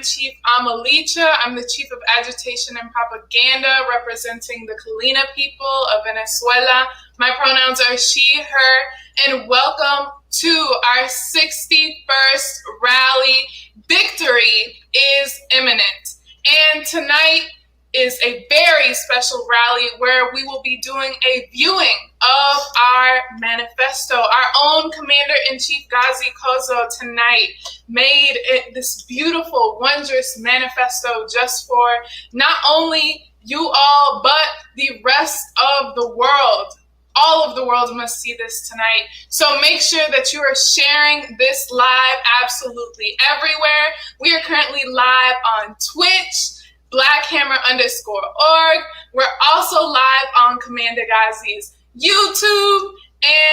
Chief Amalicha. I'm the Chief of Agitation and Propaganda representing the Kalina people of Venezuela. My pronouns are she, her, and welcome to our 61st rally. Victory is imminent. And tonight is a very special rally where we will be doing a viewing of our manifesto. Our own Commander-in-Chief Gazi Kodzo tonight made this beautiful, wondrous manifesto just for not only you all, but the rest of the world. All of the world must see this tonight. So make sure that you are sharing this live absolutely everywhere. We are currently live on Twitch, blackhammer_org. We're also live on Commander Gazi's YouTube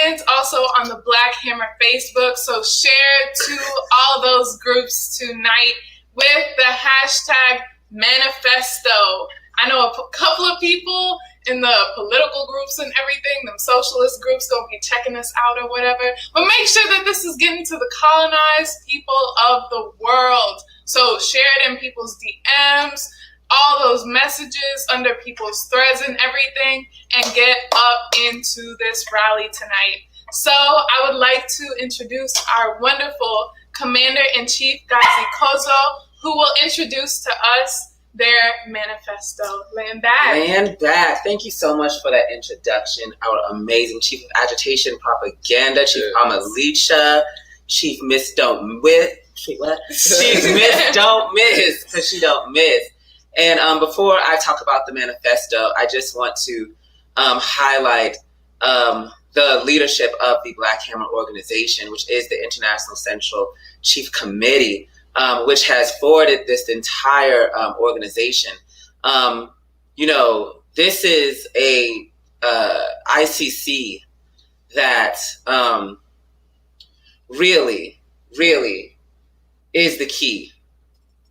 and also on the Black Hammer Facebook. So share to all those groups tonight with the hashtag manifesto. I know a couple of people in the political groups and everything, them socialist groups gonna be checking us out or whatever. But make sure that this is getting to the colonized people of the world. So share it in people's DMs, all those messages under people's threads and everything, and get up into this rally tonight. So I would like to introduce our wonderful Commander-in-Chief, Gazi Kodzo, who will introduce to us their manifesto. Land back. Land back. Thank you so much for that introduction. Our amazing Chief of Agitation Propaganda, Chief Amalicha, Chief Miss Don't Miss. What? Chief Miss Don't Miss, because she don't miss. And before I talk about the manifesto, I just want to highlight the leadership of the Black Hammer organization, which is the International Central Chief Committee, which has forwarded this entire organization. This is a ICC that really is the key.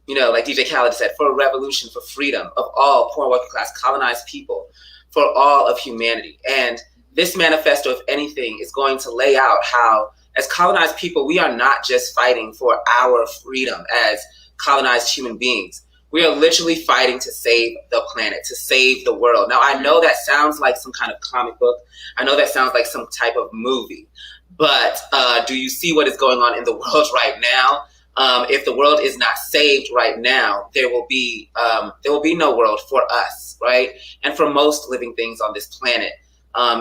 Like DJ Khaled said, for a revolution, for freedom of all poor working class colonized people, for all of humanity. And this manifesto, if anything, is going to lay out how, as colonized people, we are not just fighting for our freedom as colonized human beings. We are literally fighting to save the planet, to save the world. Now, I know that sounds like some kind of comic book. I know that sounds like some type of movie. But do you see what is going on in the world right now? If the world is not saved right now, there will be no world for us, right? And for most living things on this planet.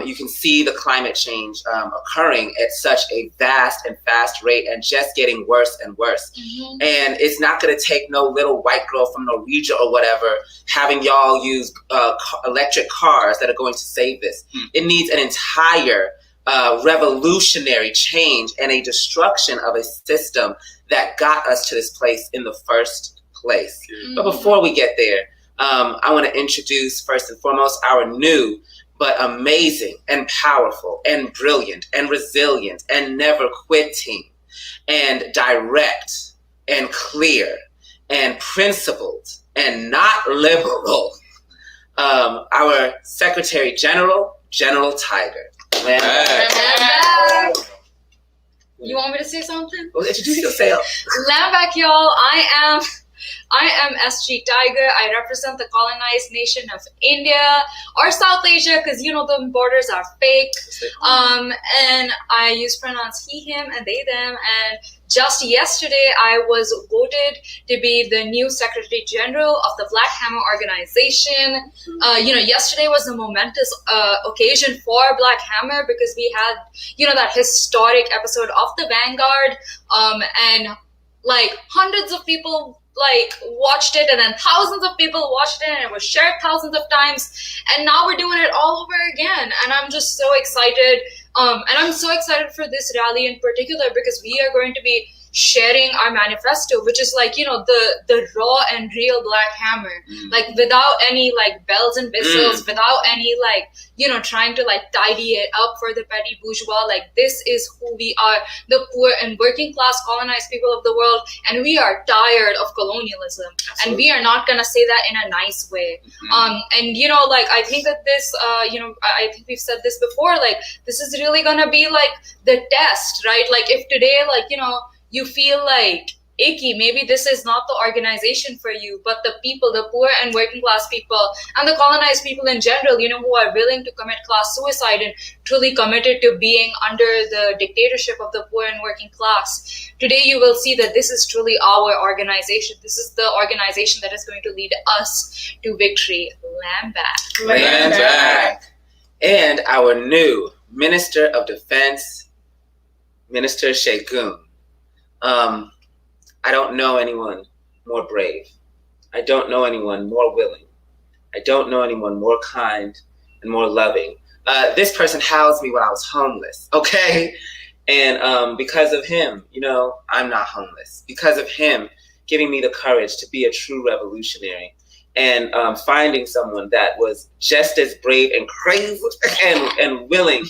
You can see the climate change occurring at such a vast and fast rate and just getting worse and worse. Mm-hmm. And it's not going to take no little white girl from Norwegia or whatever having y'all use electric cars that are going to save this. Mm-hmm. It needs an entire revolutionary change and a destruction of a system that got us to this place in the first place. Mm-hmm. But before we get there, I want to introduce first and foremost our new but amazing and powerful and brilliant and resilient and never quitting and direct and clear and principled and not liberal, our Secretary General, General Tiger. You want me to say something? Well, introduce yourself. Land back, y'all. I am SG Tiger. I represent the colonized nation of India or South Asia because, the borders are fake. And I use pronouns he, him, and they, them. And just yesterday, I was voted to be the new Secretary General of the Black Hammer organization. Yesterday was a momentous occasion for Black Hammer because we had, that historic episode of the Vanguard. And hundreds of people watched it, and then thousands of people watched it, and it was shared thousands of times, and now we're doing it all over again, and I'm just so excited, and I'm so excited for this rally in particular because we are going to be sharing our manifesto, which is the raw and real Black Hammer, without any bells and whistles, without any trying to tidy it up for the petty bourgeois. This is who we are, the poor and working class colonized people of the world, and we are tired of colonialism. Absolutely. And we are not gonna say that in a nice way. I think that this I think we've said this before, this is really gonna be the test, right? If today you feel icky. Maybe this is not the organization for you, but the people, the poor and working class people, and the colonized people in general, who are willing to commit class suicide and truly committed to being under the dictatorship of the poor and working class. Today, you will see that this is truly our organization. This is the organization that is going to lead us to victory. Land back. Land back. And our new Minister of Defense, Minister Shegun. I don't know anyone more brave. I don't know anyone more willing. I don't know anyone more kind and more loving. This person housed me when I was homeless, okay? And because of him, I'm not homeless. Because of him giving me the courage to be a true revolutionary and finding someone that was just as brave and crazy and willing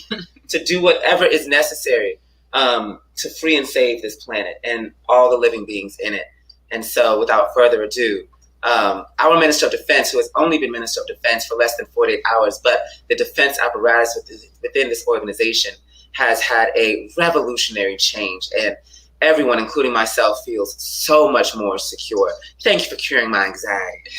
to do whatever is necessary to free and save this planet and all the living beings in it. And so without further ado, our Minister of Defense, who has only been Minister of Defense for less than 48 hours, but the defense apparatus within this organization has had a revolutionary change, and everyone, including myself, feels so much more secure. Thank you for curing my anxiety.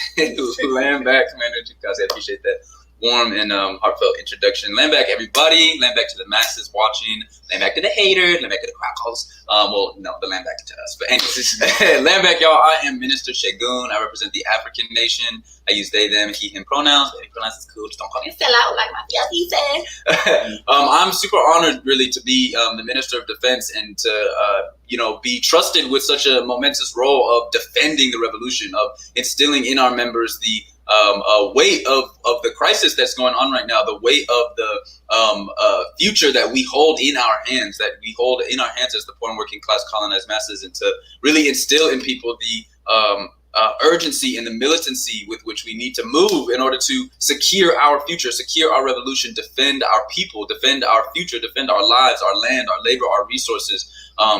Land back, Commander Gazi. I appreciate that warm and heartfelt introduction. Land back, everybody. Land back to the masses watching. Land back to the haters. Land back to the crackles. Well, no, the land back to us. But anyways, land back, y'all. I am Minister Shegun. I represent the African nation. I use they, them, he, him pronouns. Any pronouns is cool. Just don't call me a sellout like my fiancé said. I'm super honored, really, to be the Minister of Defense and to, be trusted with such a momentous role of defending the revolution, of instilling in our members the weight of the crisis that's going on right now, the weight of the future that we hold in our hands, as the poor and working class colonized masses, and to really instill in people the urgency and the militancy with which we need to move in order to secure our future, secure our revolution, defend our people, defend our future, defend our lives, our land, our labor, our resources.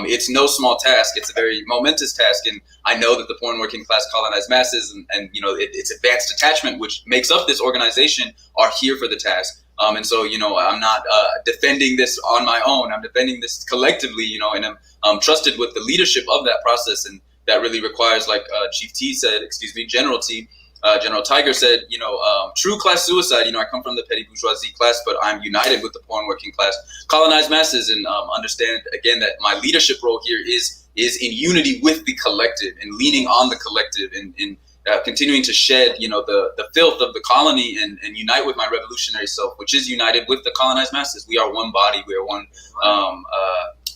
It's no small task. It's a very momentous task. And I know that the poor and working class colonized masses and its advanced detachment, which makes up this organization, are here for the task. And so, I'm not defending this on my own. I'm defending this collectively, and I'm trusted with the leadership of that process. And that really requires, like General T, General Tiger said, true class suicide. I come from the petty bourgeoisie class, but I'm united with the poor and working class colonized masses, and understand again that my leadership role here is in unity with the collective and leaning on the collective and continuing to shed, the filth of the colony and unite with my revolutionary self, which is united with the colonized masses. We are one body. We are one.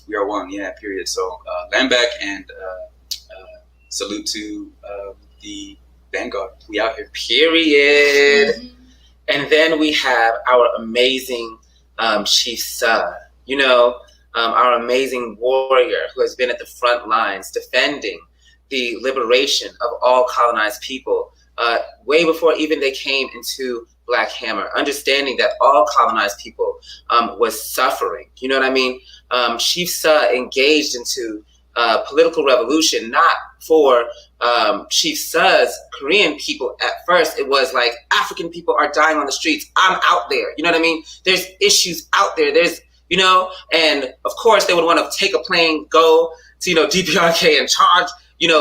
We are one. Yeah. Period. So land back and salute to the Vanguard. We out here. Period. Mm-hmm. And then we have our amazing Chief Suh, our amazing warrior who has been at the front lines defending the liberation of all colonized people way before even they came into Black Hammer, understanding that all colonized people was suffering. You know what I mean? Chief Suh engaged into political revolution, not for Chief Suh's Korean people. At first, it was like, African people are dying on the streets. I'm out there. You know what I mean? There's issues out there. There's, and of course they would want to take a plane, go to, DPRK and charge,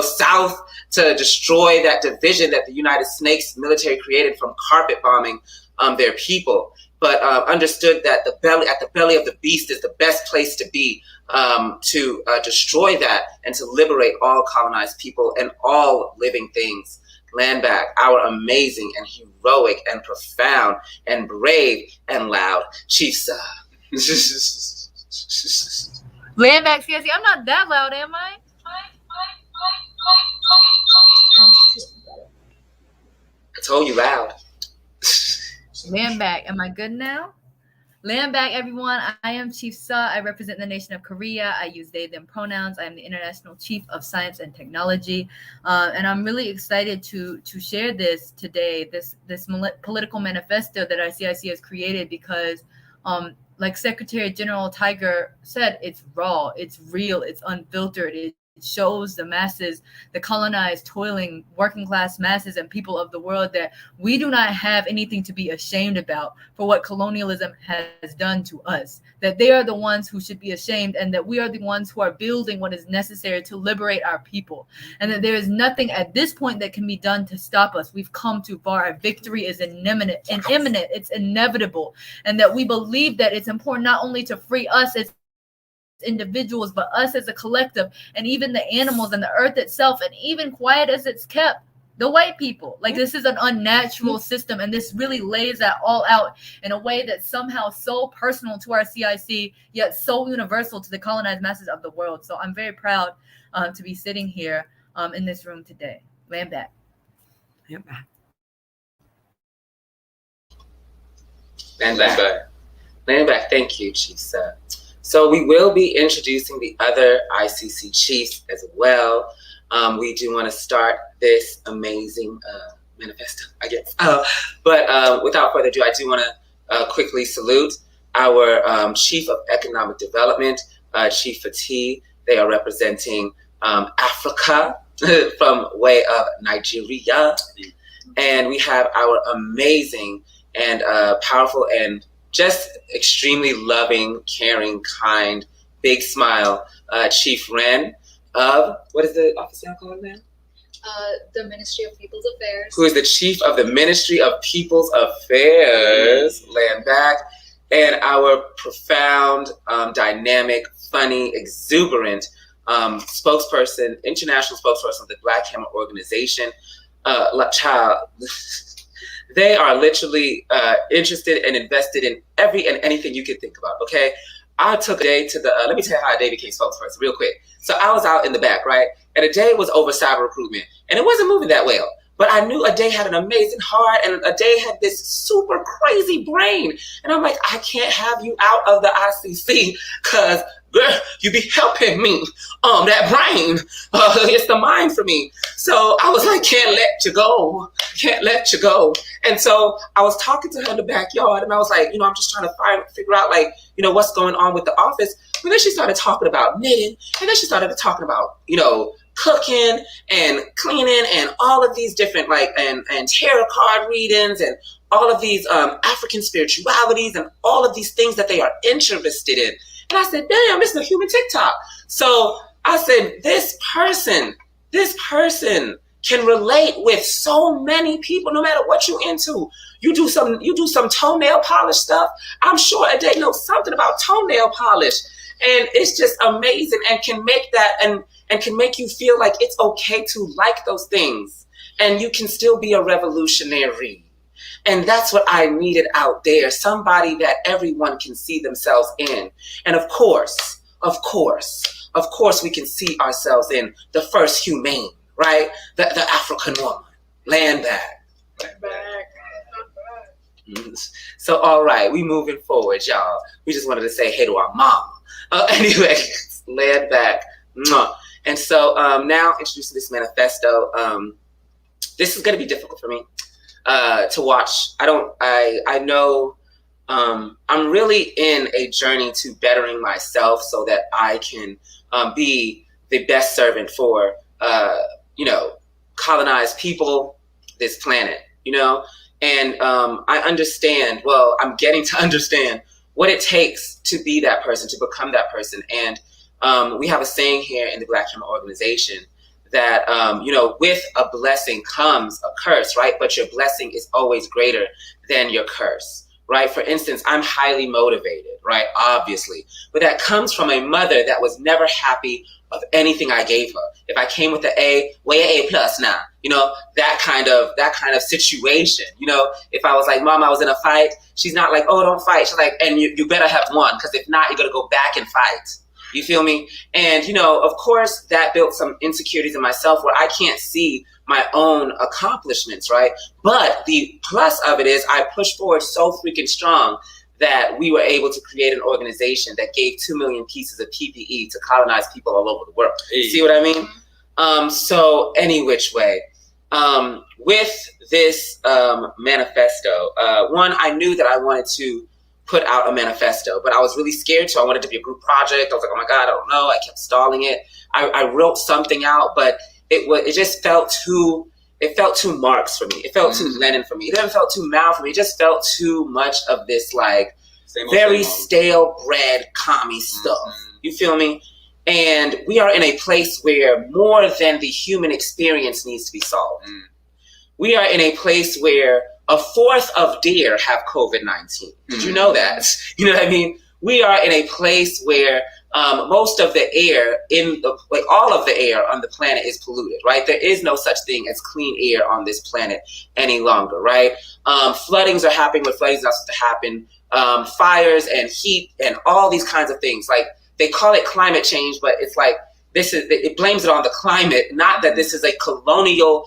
south to destroy that division that the United Snakes military created from carpet bombing their people. But understood that at the belly of the beast is the best place to be, to destroy that and to liberate all colonized people and all living things. Land back, our amazing and heroic and profound and brave and loud Chief Suh. Land back, CSC. I'm not that loud, am I? I told you loud. Land back. Am I good now? Land back, everyone. I am Chief Suh. I represent the nation of Korea. I use they, them pronouns. I am the International Chief of Science and Technology. And I'm really excited to share this today, this political manifesto that our CIC has created because, like Secretary General Tiger said, it's raw, it's real, it's unfiltered, shows the masses, the colonized, toiling, working class masses and people of the world that we do not have anything to be ashamed about for what colonialism has done to us, that they are the ones who should be ashamed, and that we are the ones who are building what is necessary to liberate our people, and that there is nothing at this point that can be done to stop us. We've come too far. Our victory is imminent. It's inevitable, and that we believe that it's important not only to free us as individuals, but us as a collective, and even the animals and the earth itself, and even quiet as it's kept, the white people. Like, this is an unnatural system, and this really lays that all out in a way that's somehow so personal to our CIC, yet so universal to the colonized masses of the world. So I'm very proud to be sitting here in this room today. Land back. Land back. Land back. Thank you, Chief Sir. So we will be introducing the other ICC chiefs as well. We do want to start this amazing manifesto, I guess. But without further ado, I do want to quickly salute our Chief of Economic Development, Chief Fatih. They are representing Africa from way of Nigeria. And we have our amazing and powerful and just extremely loving, caring, kind, big smile, Chief Ren of, what is the office now called now? The Ministry of People's Affairs. Who is the Chief of the Ministry of People's Affairs, land back. And our profound, dynamic, funny, exuberant spokesperson, international spokesperson of the Black Hammer organization, child. They are literally interested and invested in every and anything you can think about, okay? I took a day to the, let me tell you how a day became spokesperson real quick. So I was out in the back, right? And a day was over cyber recruitment. And it wasn't moving that well. But I knew a day had an amazing heart, and a day had this super crazy brain. And I'm like, I can't have you out of the ICC because, girl, you be helping me. That brain, it's the mind for me. So I was like, can't let you go. Can't let you go. And so I was talking to her in the backyard, and I was like, I'm just trying to figure out, like, what's going on with the office. And then she started talking about knitting, and then she started talking about, cooking and cleaning and all of these different, like, and tarot card readings and all of these African spiritualities and all of these things that they are interested in. And I said, damn, this is a human TikTok. So I said, this person can relate with so many people, no matter what you're into. You do some toenail polish stuff. I'm sure Ade knows something about toenail polish. And it's just amazing, and can make that and can make you feel like it's okay to like those things. And you can still be a revolutionary. And that's what I needed out there. Somebody that everyone can see themselves in. And of course, we can see ourselves in the first humane, right? The African woman. Land back. So, all right, we moving forward, y'all. We just wanted to say hey to our mom. Anyway, land back. And so now introducing this manifesto. This is going to be difficult for me to watch. I know I'm really in a journey to bettering myself so that I can be the best servant for, colonized people, this planet, and I understand, I'm getting to understand what it takes to be that person, to become that person. And we have a saying here in the Black Hammer organization that, with a blessing comes a curse, right? But your blessing is always greater than your curse, right? For instance, I'm highly motivated, right? Obviously, but that comes from a mother that was never happy of anything I gave her. If I came with an A, A plus now, that kind of situation. If I was like, Mom, I was in a fight, she's not like, oh, don't fight. She's like, and you better have won, because if not, you're gonna go back and fight. You feel me? And of course, that built some insecurities in myself where I can't see my own accomplishments, right? But the plus of it is I pushed forward so freaking strong that we were able to create an organization that gave 2 million pieces of PPE to colonize people all over the world. Hey. See what I mean? So any which way, with this manifesto, one, I knew that I wanted to put out a manifesto, but I was really scared to. I wanted it to be a group project. I was like, oh my God, I don't know. I kept stalling it. I wrote something out, but it just felt too Marx for me. It felt too Lenin for me. It didn't felt too Mao for me. It just felt too much of this like very stale bread commie stuff. You feel me? And we are in a place where more than the human experience needs to be solved. We are in a place where a fourth of deer have COVID-19. Did you know that? You know what I mean? We are in a place where most of the air all of the air on the planet is polluted, right? There is no such thing as clean air on this planet any longer, right? Floodings are happening where floodings are not supposed to happen. Fires and heat and all these kinds of things. Like, they call it climate change, but it's like, it blames it on the climate, not that this is a colonial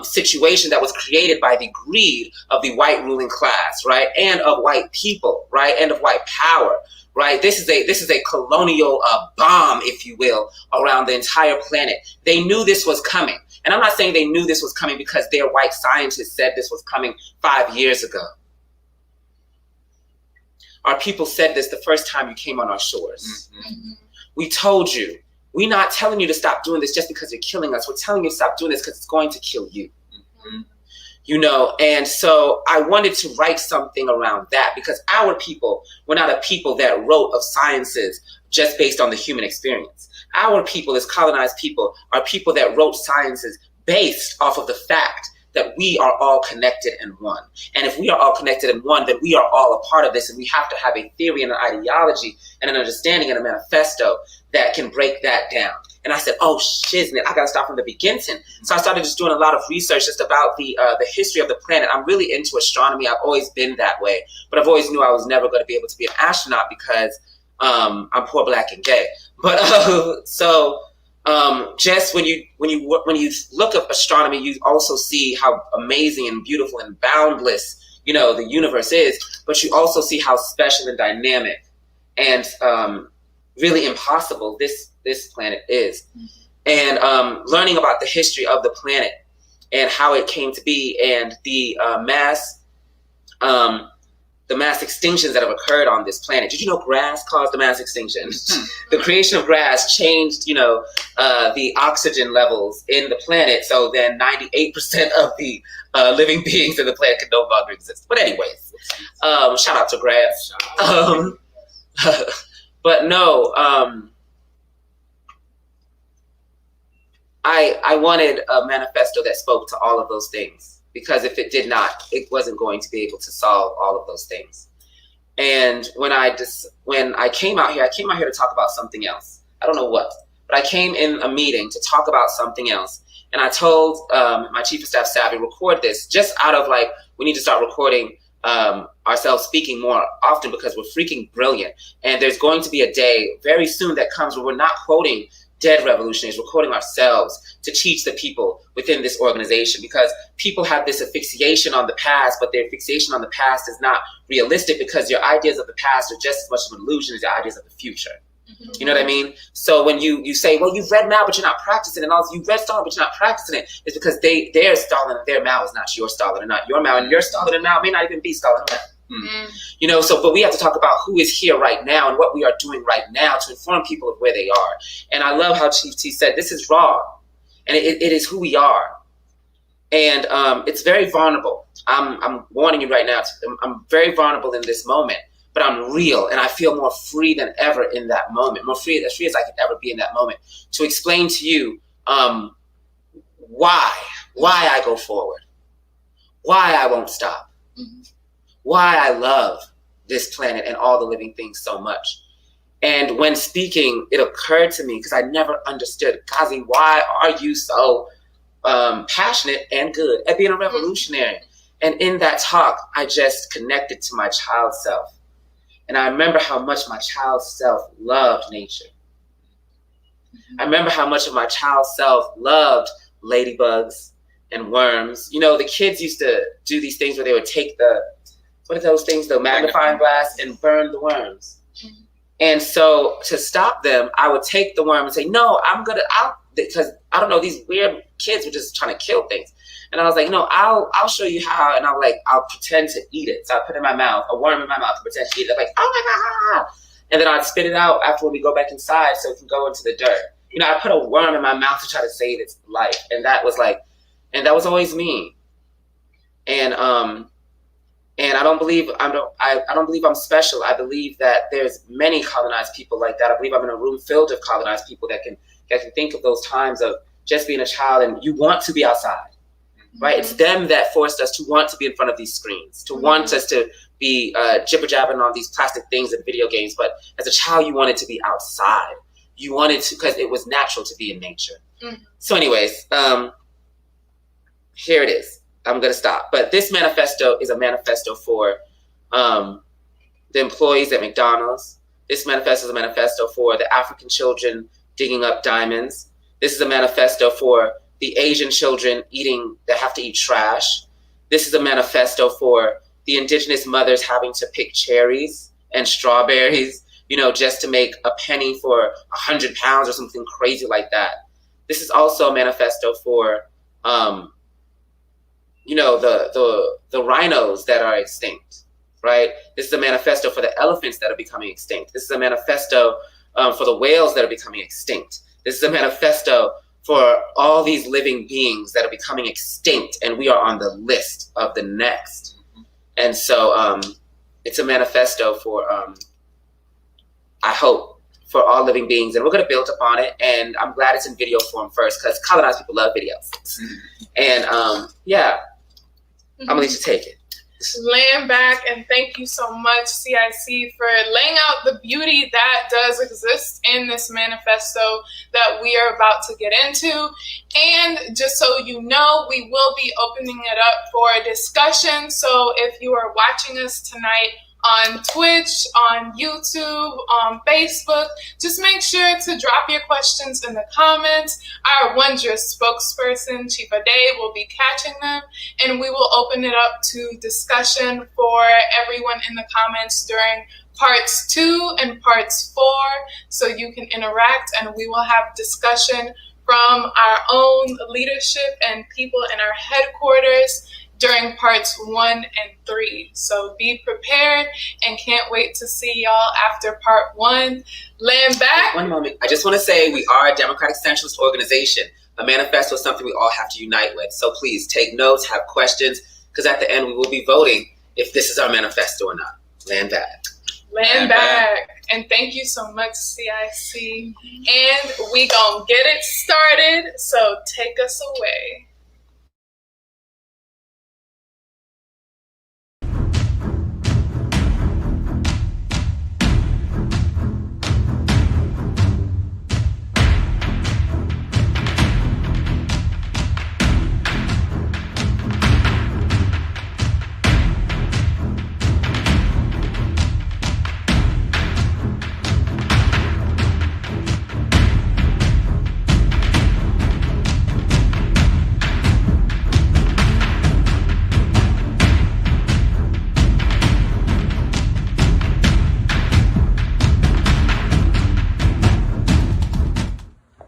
situation that was created by the greed of the white ruling class, right? And of white people, right? And of white power, right? This is a colonial bomb, if you will, around the entire planet. They knew this was coming. And I'm not saying they knew this was coming because their white scientists said this was coming 5 years ago. Our people said this the first time you came on our shores. We told you. We're not telling you to stop doing this just because you're killing us. We're telling you to stop doing this because it's going to kill you. You know, and so I wanted to write something around that because our people were not a people that wrote of sciences just based on the human experience. Our people as colonized people are people that wrote sciences based off of the fact that we are all connected and one. And if we are all connected and one, then we are all a part of this. And we have to have a theory and an ideology and an understanding and a manifesto that can break that down. And I said, oh, shiznit, I got to start from the beginning. So I started just doing a lot of research just about the history of the planet. I'm really into astronomy. I've always been that way. But I've always knew I was never going to be able to be an astronaut because I'm poor, black, and gay. But just when you look at astronomy, you also see how amazing and beautiful and boundless, you know, the universe is. But you also see how special and dynamic and really impossible this planet is. And learning about the history of the planet and how it came to be and the mass extinctions that have occurred on this planet. Did you know grass caused the mass extinction? The creation of grass changed, you know, the oxygen levels in the planet. So then 98% of the living beings in the planet could no longer exist. But anyways, shout out to grass. But no, I wanted a manifesto that spoke to all of those things, because if it did not, it wasn't going to be able to solve all of those things. And when I came out here to talk about something else. I don't know what, but I came in a meeting to talk about something else. And I told my chief of staff, Savvy, record this just out of like, we need to start recording ourselves speaking more often because we're freaking brilliant. And there's going to be a day very soon that comes where we're not quoting dead revolutionaries, we're quoting ourselves to teach the people within this organization, because people have this asphyxiation on the past, but their fixation on the past is not realistic because your ideas of the past are just as much of an illusion as your ideas of the future. You know what I mean? So when you say, well, you've read Mao, but you're not practicing it, and also you've read Stalin, but you're not practicing it, it's because their Stalin and their Mao is not your Stalin and not your Mao, and your Stalin and Mao may not even be Stalin and Mao. You know, so, but we have to talk about who is here right now and what we are doing right now to inform people of where they are. And I love how Chief T said, this is raw, and it is who we are. And it's very vulnerable. I'm warning you right now, I'm very vulnerable in this moment, but I'm real, and I feel more free than ever in that moment, more free as I could ever be in that moment, to explain to you why I go forward, why I won't stop. Why I love this planet and all the living things so much. And when speaking, it occurred to me, because I never understood, Gazi, why are you so passionate and good at being a revolutionary? And in that talk, I just connected to my child self. And I remember how much my child self loved nature. I remember how much of my child self loved ladybugs and worms. You know, the kids used to do these things where they would take what are those things, the magnifying glass, and burn the worms. And so to stop them, I would take the worm and say, no, because I don't know, these weird kids were just trying to kill things. And I was like, I'll show you how. And I'll pretend to eat it. So I put it in my mouth, a worm in my mouth, and pretend to eat it. I'm like, oh my God. And then I'd spit it out after when we go back inside so it can go into the dirt. I put a worm in my mouth to try to save its life. And that was always me. And I don't believe I don't believe I'm special. I believe that there's many colonized people like that. I believe I'm in a room filled of colonized people that can think of those times of just being a child and you want to be outside, right? It's them that forced us to want to be in front of these screens, to want us to be jibber jabbering on these plastic things and video games. But as a child, you wanted to be outside. You wanted to, because it was natural to be in nature. So anyways, here it is. I'm going to stop. But this manifesto is a manifesto for the employees at McDonald's. This manifesto is a manifesto for the African children digging up diamonds. This is a manifesto for the Asian children that have to eat trash. This is a manifesto for the indigenous mothers having to pick cherries and strawberries, just to make a penny for 100 pounds or something crazy like that. This is also a manifesto for the rhinos that are extinct, right? This is a manifesto for the elephants that are becoming extinct. This is a manifesto for the whales that are becoming extinct. This is a manifesto for all these living beings that are becoming extinct, and we are on the list of the next. And so it's a manifesto for, I hope, for all living beings, and we're going to build upon it. And I'm glad it's in video form first, because colonized people love videos. And I'm gonna let you take it. Land back, and thank you so much, CIC, for laying out the beauty that does exist in this manifesto that we are about to get into. And just so you know, we will be opening it up for a discussion. So if you are watching us tonight on Twitch, on YouTube, on Facebook, just make sure to drop your questions in the comments. Our wondrous spokesperson, Chifa Day, will be catching them, and we will open it up to discussion for everyone in the comments during parts 2 and parts 4, so you can interact, and we will have discussion from our own leadership and people in our headquarters during parts 1 and 3. So be prepared, and can't wait to see y'all after part 1. Land back. One moment. I just want to say we are a democratic centralist organization. A manifesto is something we all have to unite with. So please take notes, have questions, because at the end we will be voting if this is our manifesto or not. Land back. Land back. And thank you so much, CIC. And we gonna get it started. So take us away.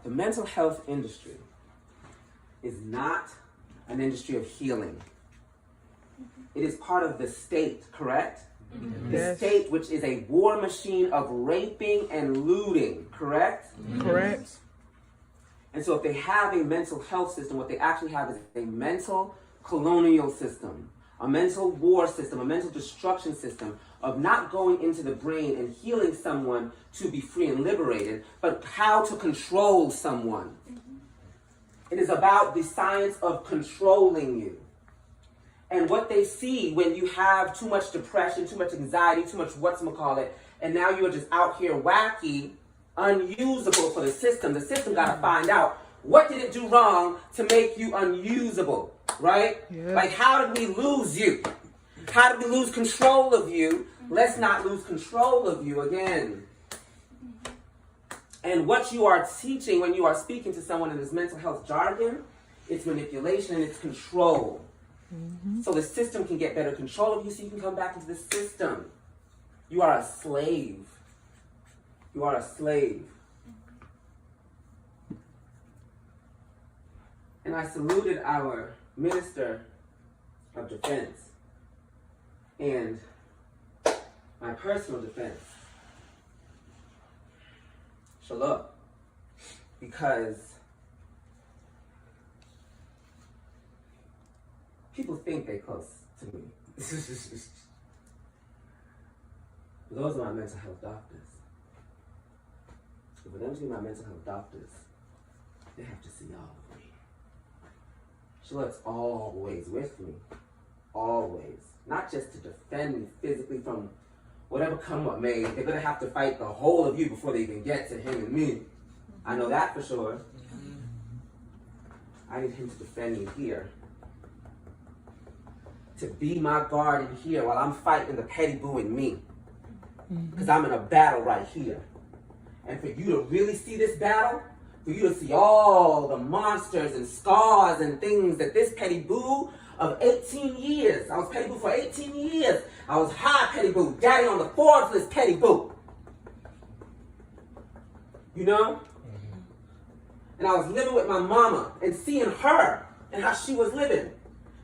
The mental health industry is not an industry of healing. It is part of the state, correct? The state, which is a war machine of raping and looting, correct? Correct. And so if they have a mental health system, what they actually have is a mental colonial system, a mental war system, a mental destruction system of not going into the brain and healing someone to be free and liberated, but how to control someone. It is about the science of controlling you. And what they see when you have too much depression, too much anxiety, too much whatchamacallit, and now you're just out here wacky, unusable for the system got to find out, what did it do wrong to make you unusable, right? Yeah. Like, how did we lose you? How did we lose control of you? Let's not lose control of you again. And what you are teaching when you are speaking to someone in this mental health jargon, it's manipulation and it's control. So the system can get better control of you so you can come back into the system. You are a slave. You are a slave. And I saluted our Minister of Defense and my personal defense. Shalom. Because people think they're close to me. Those are my mental health doctors. For them to be my mental health doctors, they have to see all of me. Charlotte's always with me. Always. Not just to defend me physically from whatever come what may. They're going to have to fight the whole of you before they even get to him and me. I know that for sure. I need him to defend me here. To be my guard in here while I'm fighting the petty boo in me. Because I'm in a battle right here. And for you to really see this battle, for you to see all the monsters and scars and things that this petty boo of 18 years, I was petty boo for 18 years. I was high petty boo, daddy on the Forbes list petty boo. You know? And I was living with my mama and seeing her and how she was living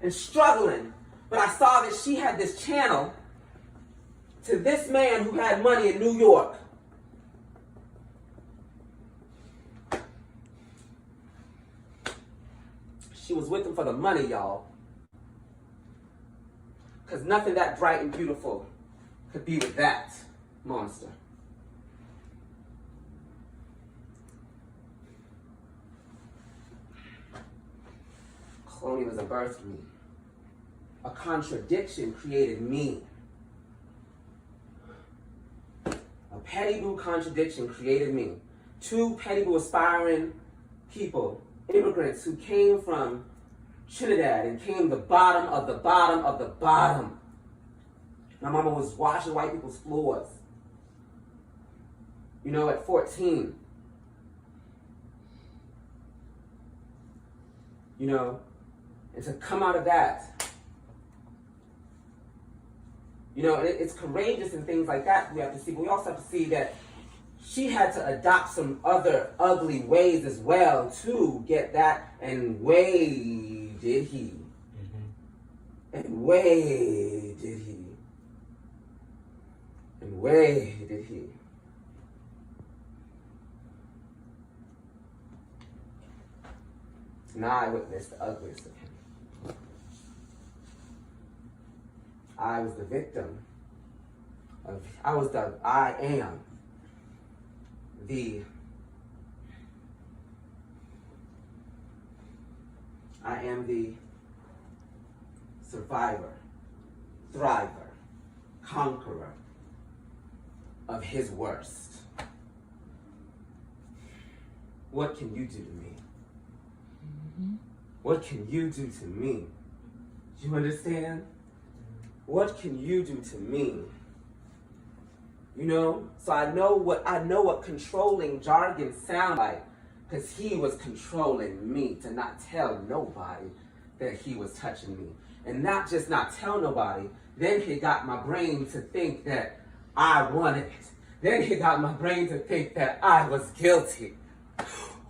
and struggling. But I saw that she had this channel to this man who had money in New York. She was with him for the money, y'all. Because nothing that bright and beautiful could be with that monster. Colonialism birthed me. A contradiction created me. A petty boo contradiction created me. Two petty boo aspiring people, immigrants who came from Trinidad and came the bottom of the bottom of the bottom. My mama was washing white people's floors. You know, at 14. You know, and to come out of that, you know, it's courageous and things like that we have to see, but we also have to see that she had to adopt some other ugly ways as well to get that, and way did he. And way did he. And way did he. Now I witnessed the ugliest of him. I was the victim of, I am the survivor, thriver, conqueror of his worst. What can you do to me? What can you do to me? Do you understand? What can you do to me? You know? So I know what controlling jargon sound like, because he was controlling me to not tell nobody that he was touching me. And not just not tell nobody, then he got my brain to think that I wanted it. Then he got my brain to think that I was guilty.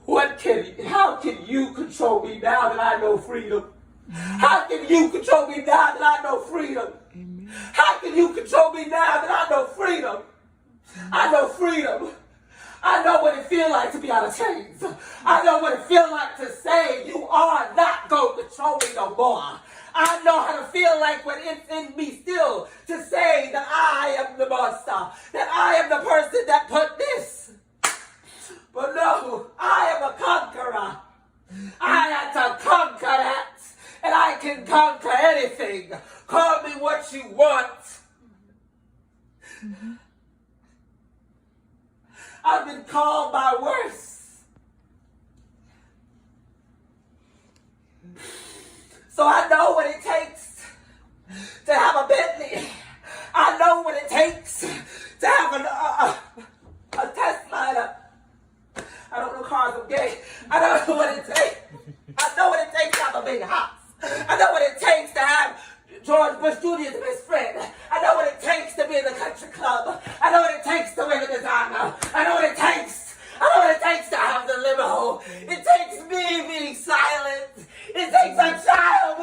How can you control me now that I know freedom? How can you control me now that I know freedom? How can you control me now that I know freedom? I know freedom. I know what it feels like to be out of chains. I know what it feels like to say you are not going to control me no more. I know how to feel like when it's in me still to say that I am the monster, that I am the person that put this. But no, I am a conqueror. I had to conquer that, and I can conquer anything. Call me what you want. I've been called by worse. So I know what it takes to have a Bentley. I know what it takes to have a Tesla. I don't know cars, I'm gay. I know what it takes. I know what it takes to have a big house. I know what it takes to have George Bush Jr. as a best friend. I know what it takes to be in the country club. I know what it takes to wear the designer. I know what it takes. I know what it takes to have the limo. It takes me being silent. It takes a child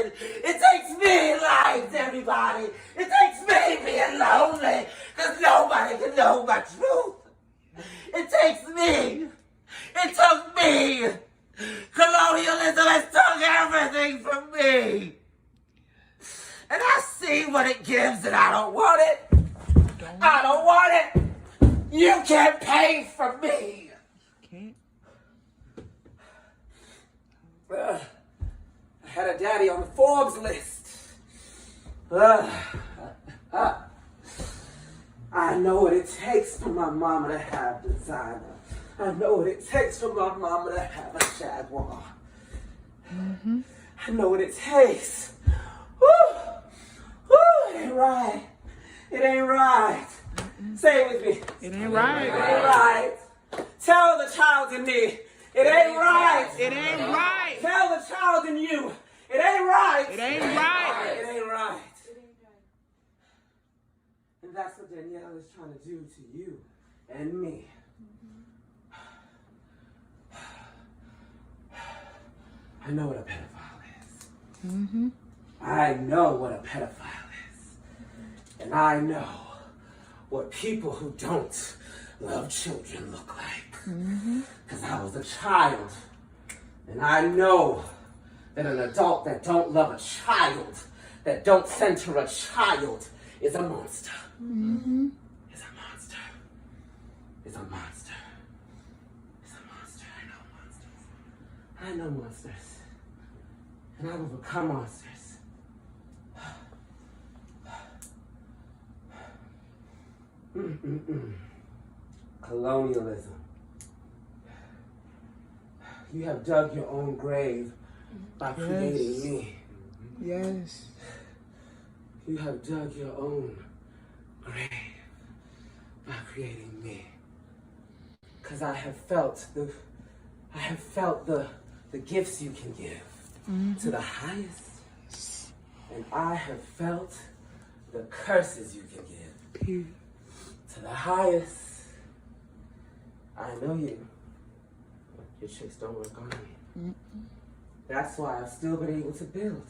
living. It takes me lives, everybody. It takes me being lonely, because nobody can know my truth. It takes me. It took me. Colonialism has took everything from me. And I see what it gives, and I don't want it. I don't want it. You can't pay for me. Can't. I had a daddy on the Forbes list. I know what it takes for my mama to have designer. I know what it takes for my mama to have a Jaguar. Mm-hmm. I know what it takes. Woo! Woo! It ain't right. It ain't right. Say it with me. It ain't right. It ain't right. Tell the child in me. It ain't right. It ain't right. Tell the child in you. It ain't right. It ain't right. It ain't right. And that's what Danielle is trying to do to you and me. I know what a pedophile is. Mm-hmm. I know what a pedophile is. And I know what people who don't love children look like. Because I was a child. And I know that an adult that don't love a child, that don't center a child, is a monster. Mm-hmm. Is a monster. Is a monster. Is a monster. I know monsters. I know monsters. And I will become monsters. Colonialism. You have dug your own grave by creating me. Yes. You have dug your own grave by creating me. Because I have felt the gifts you can give to the highest. And I have felt the curses you can give Period. to the highest. I know you. Your tricks don't work on me. That's why I've still been able to build.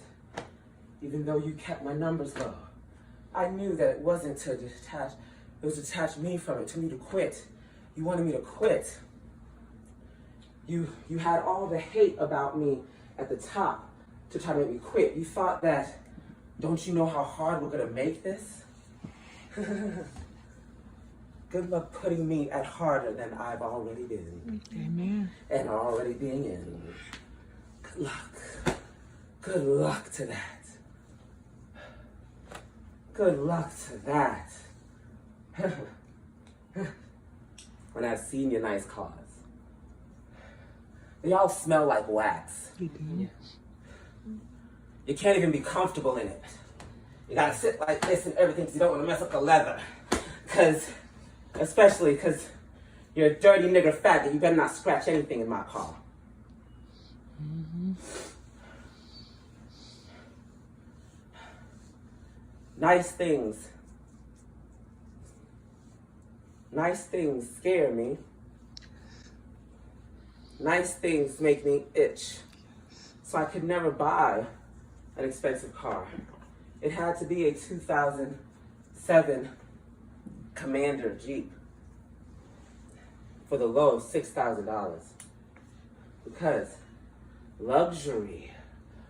Even though you kept my numbers low. I knew that it wasn't to detach, it was to detach me from it, to me to quit. You wanted me to quit. You had all the hate about me at the top to try to make me quit. You thought that, don't you know how hard we're gonna make this? Good luck putting me at harder than I've already been. Amen. And already being in. Good luck. Good luck to that. Good luck to that. When I've seen your nice cars, they all smell like wax. You do. You can't even be comfortable in it. You gotta sit like this and everything because you don't want to mess up the leather. Especially because you're a dirty nigger faggot. You better not scratch anything in my car. Nice things scare me. Nice things make me itch. So I could never buy an expensive car. It had to be a 2007 Commander Jeep for the low of $6,000. Because luxury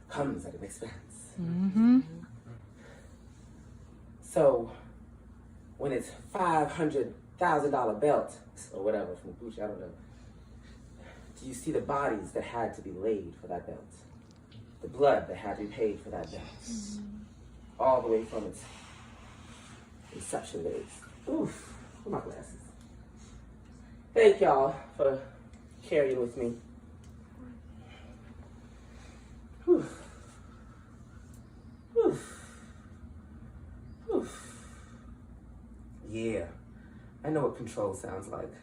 comes at an expense. Mm-hmm. So when it's $500,000 belt or whatever from Gucci, I don't know. Do you see the bodies that had to be laid for that belt? The blood that had to be paid for that belt? All the way from its inception days. Oof, where are my glasses? Thank y'all for carrying with me. Whew. Whew. Whew. Yeah, I know what control sounds like.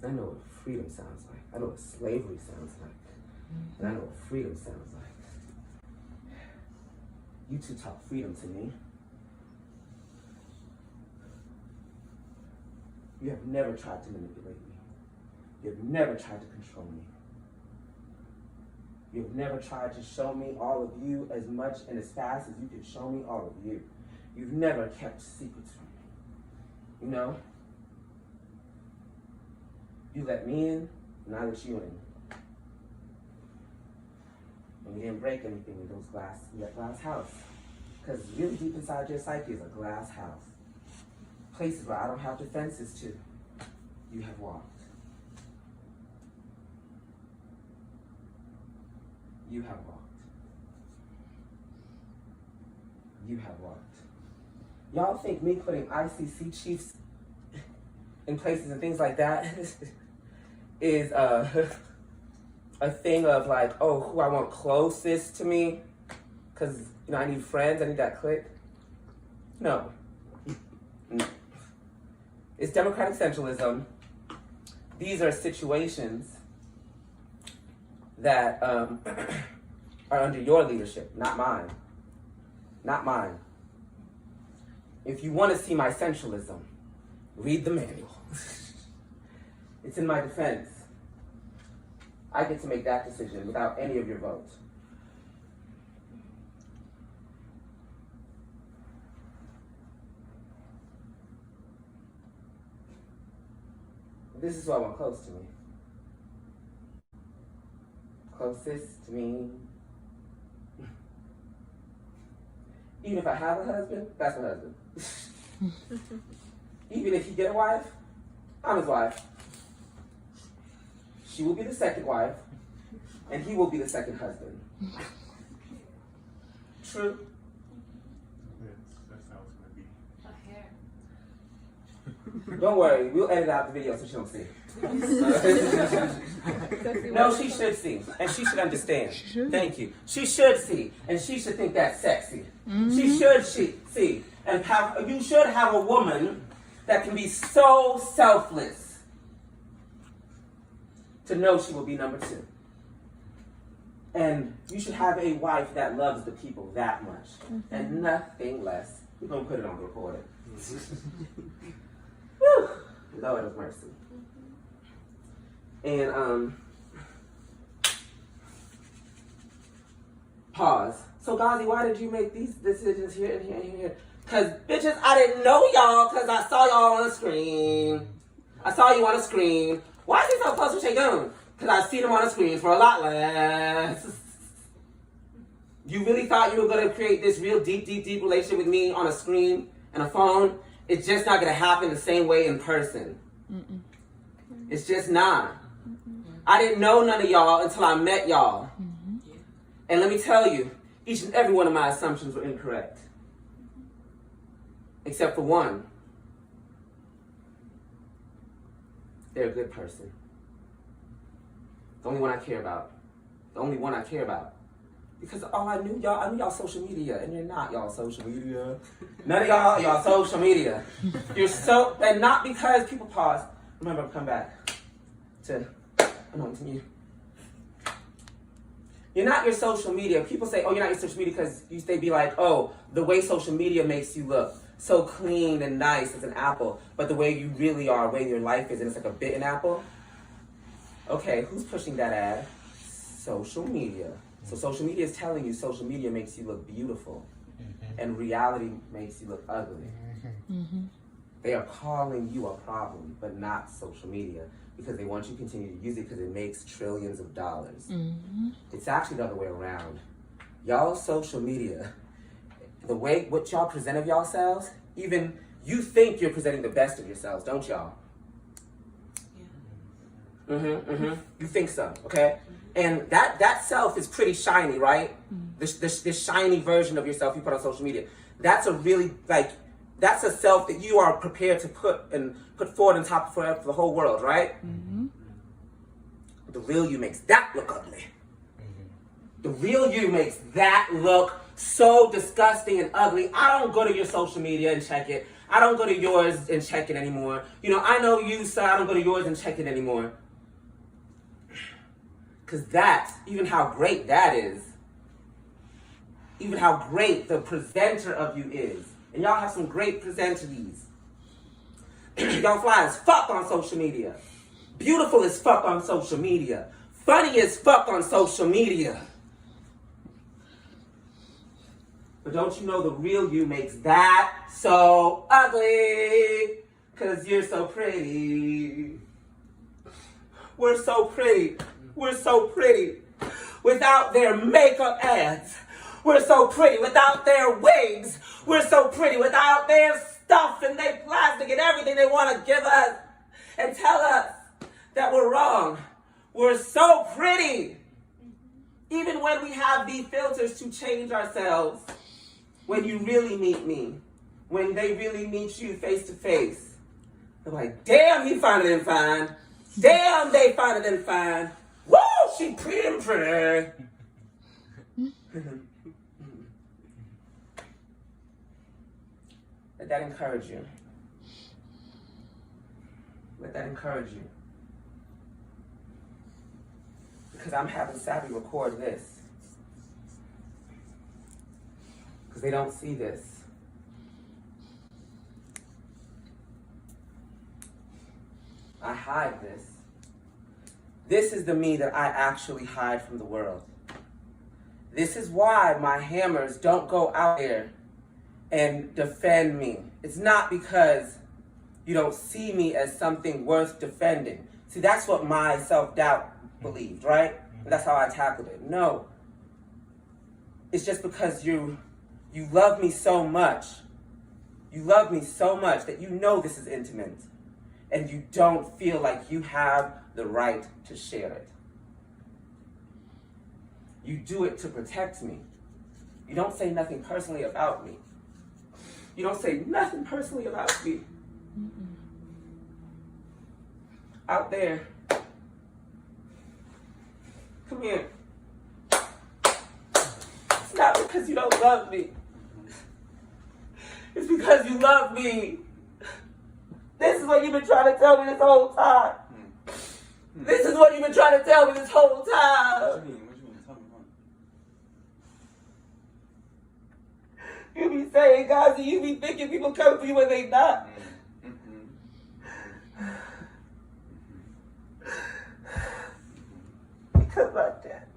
I know what freedom sounds like. I know what slavery sounds like. And I know what freedom sounds like. You two talk freedom to me. You have never tried to manipulate me. You have never tried to control me. You've never tried to show me all of you as much and as fast as you can show me all of you. You've never kept secrets from me. You know? You let me in, and I let you in. And we didn't break anything in that glass house. Because really deep inside your psyche is a glass house. Places where I don't have defenses to. You have walked. You have walked. You have walked. Y'all think me putting ICC chiefs in places and things like that is a thing of like, oh, who I want closest to me? Because, you know, I need friends, I need that clique. No. No. It's democratic centralism. These are situations that are under your leadership, not mine. Not mine. If you want to see my centralism, read the manual. It's in my defense. I get to make that decision without any of your votes. This is who I want close to me. Closest to me. Even if I have a husband, that's my husband. Even if he get a wife, I'm his wife. She will be the second wife, and he will be the second husband. True? Yes, that's how it's gonna be. Don't worry, we'll edit out the video so she don't see. No, she should see, and she should understand. She should. Thank you. She should see, and she should think that's sexy. She should see, and you should have a woman that can be so selfless to know she will be number two. And you should have a wife that loves the people that much, and nothing less. We're gonna put it on the recorder. Whew. Lord of mercy. And pause. So Gazi, why did you make these decisions here and here and here? Cause bitches, I didn't know y'all cause I saw y'all on the screen. I saw you on the screen. Why is he so close to Shagun? Cause I've seen him on the screen for a lot less. You really thought you were gonna create this real deep relationship with me on a screen and a phone? It's just not gonna happen the same way in person. It's just not. I didn't know none of y'all until I met y'all. And let me tell you, each and every one of my assumptions were incorrect. Except for one. They're a good person. The only one I care about. The only one I care about. Because I knew y'all social media, and you're not y'all social media. None of y'all social media. You're so, and not because people pause. Remember, come back to anointing you. You're not your social media. People say, oh, you're not your social media because they be like, oh, the way social media makes you look so clean and nice as an apple, but the way you really are, the way your life is, and it's like a bitten apple. Okay, who's pushing that ad? Social media. So social media is telling you social media makes you look beautiful, and reality makes you look ugly. They are calling you a problem, but not social media, because they want you to continue to use it because it makes trillions of dollars. It's actually the other way around. Y'all social media, the way what y'all present of yourselves, even you think you're presenting the best of yourselves, don't y'all? You think so, okay? And that self is pretty shiny, right? This shiny version of yourself you put on social media. That's a really, that's a self that you are prepared to put forward on top for the whole world, right? The real you makes that look ugly. The real you makes that look so disgusting and ugly. I don't go to your social media and check it. I don't go to yours and check it anymore. You know, I know you, so I don't go to yours and check it anymore. Because that's, even how great that is, even how great the presenter of you is. And y'all have some great presenters. Y'all fly as fuck on social media. Beautiful as fuck on social media. funny as fuck on social media. But don't you know the real you makes that so ugly? 'Cause you're so pretty. We're so pretty. We're so pretty. Without their makeup ads. We're so pretty without their wigs. We're so pretty without their stuff and their plastic and everything they want to give us and tell us that we're wrong. We're so pretty. Even when we have these filters to change ourselves, when you really meet me, when they really meet you face to face, they're like, damn, he finer than fine. Damn, they finer than fine. Woo, she pretty and pretty. Let that encourage you. Let that encourage you. Because I'm having Savvy record this. Because they don't see this. I hide this. This is the me that I actually hide from the world. This is why my hammers don't go out there and defend me. It's not because you don't see me as something worth defending. See, that's what my self-doubt believed, right? And that's how I tackled it. No. It's just because you love me so much. You love me so much that you know this is intimate. And you don't feel like you have the right to share it. You do it to protect me. You don't say nothing personally about me. You don't say nothing personally about me. Out there. Come here. It's not because you don't love me. It's because you love me. This is what you've been trying to tell me this whole time. This is what you've been trying to tell me this whole time. What you mean? Tell me more. You be saying, Gazi, you be thinking people come for you when they not. Because like that.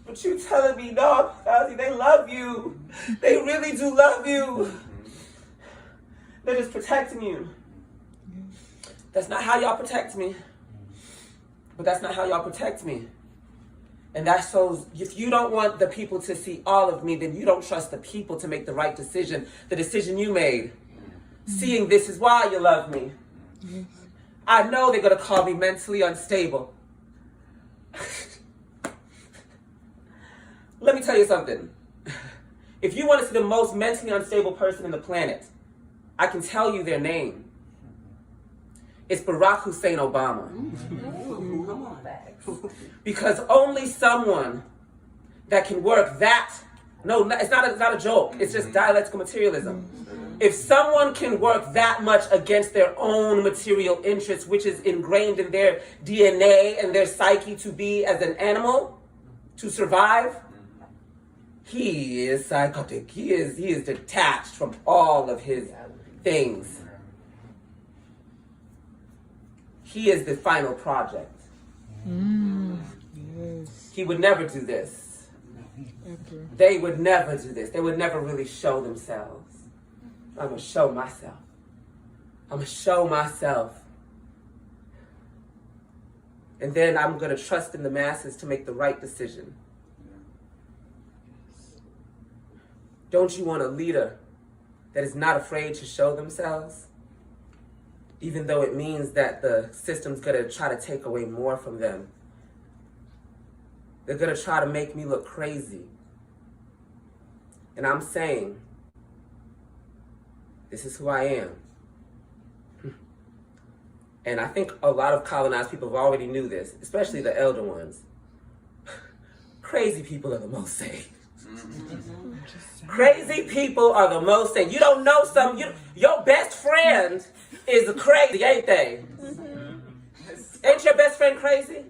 But you telling me, no, Gazi, they love you. They really do love you. They're just protecting you. That's not how y'all protect me. But that's not how y'all protect me. And that shows, if you don't want the people to see all of me, then you don't trust the people to make the right decision, the decision you made. Seeing this is why you love me. I know they're going to call me mentally unstable. Let me tell you something. If you want to see the most mentally unstable person in the planet, I can tell you their name. It's Barack Hussein Obama. Come on. Because only someone that can work that, no, it's not a joke, it's just dialectical materialism. If someone can work that much against their own material interests, which is ingrained in their DNA and their psyche to be as an animal, to survive, he is psychotic. He is detached from all of his things. He is the final project. Yes. He would never do this. Ever. They would never do this. They would never really show themselves. I'm going to show myself. I'm going to show myself. And then I'm going to trust in the masses to make the right decision. Don't you want a leader that is not afraid to show themselves? Even though it means that the system's going to try to take away more from them. They're going to try to make me look crazy. And I'm saying, this is who I am. And I think a lot of colonized people have already knew this, especially the elder ones. Crazy people are the most sane. Crazy people are the most sane. You don't know your best friend is crazy, ain't they? Ain't your best friend crazy?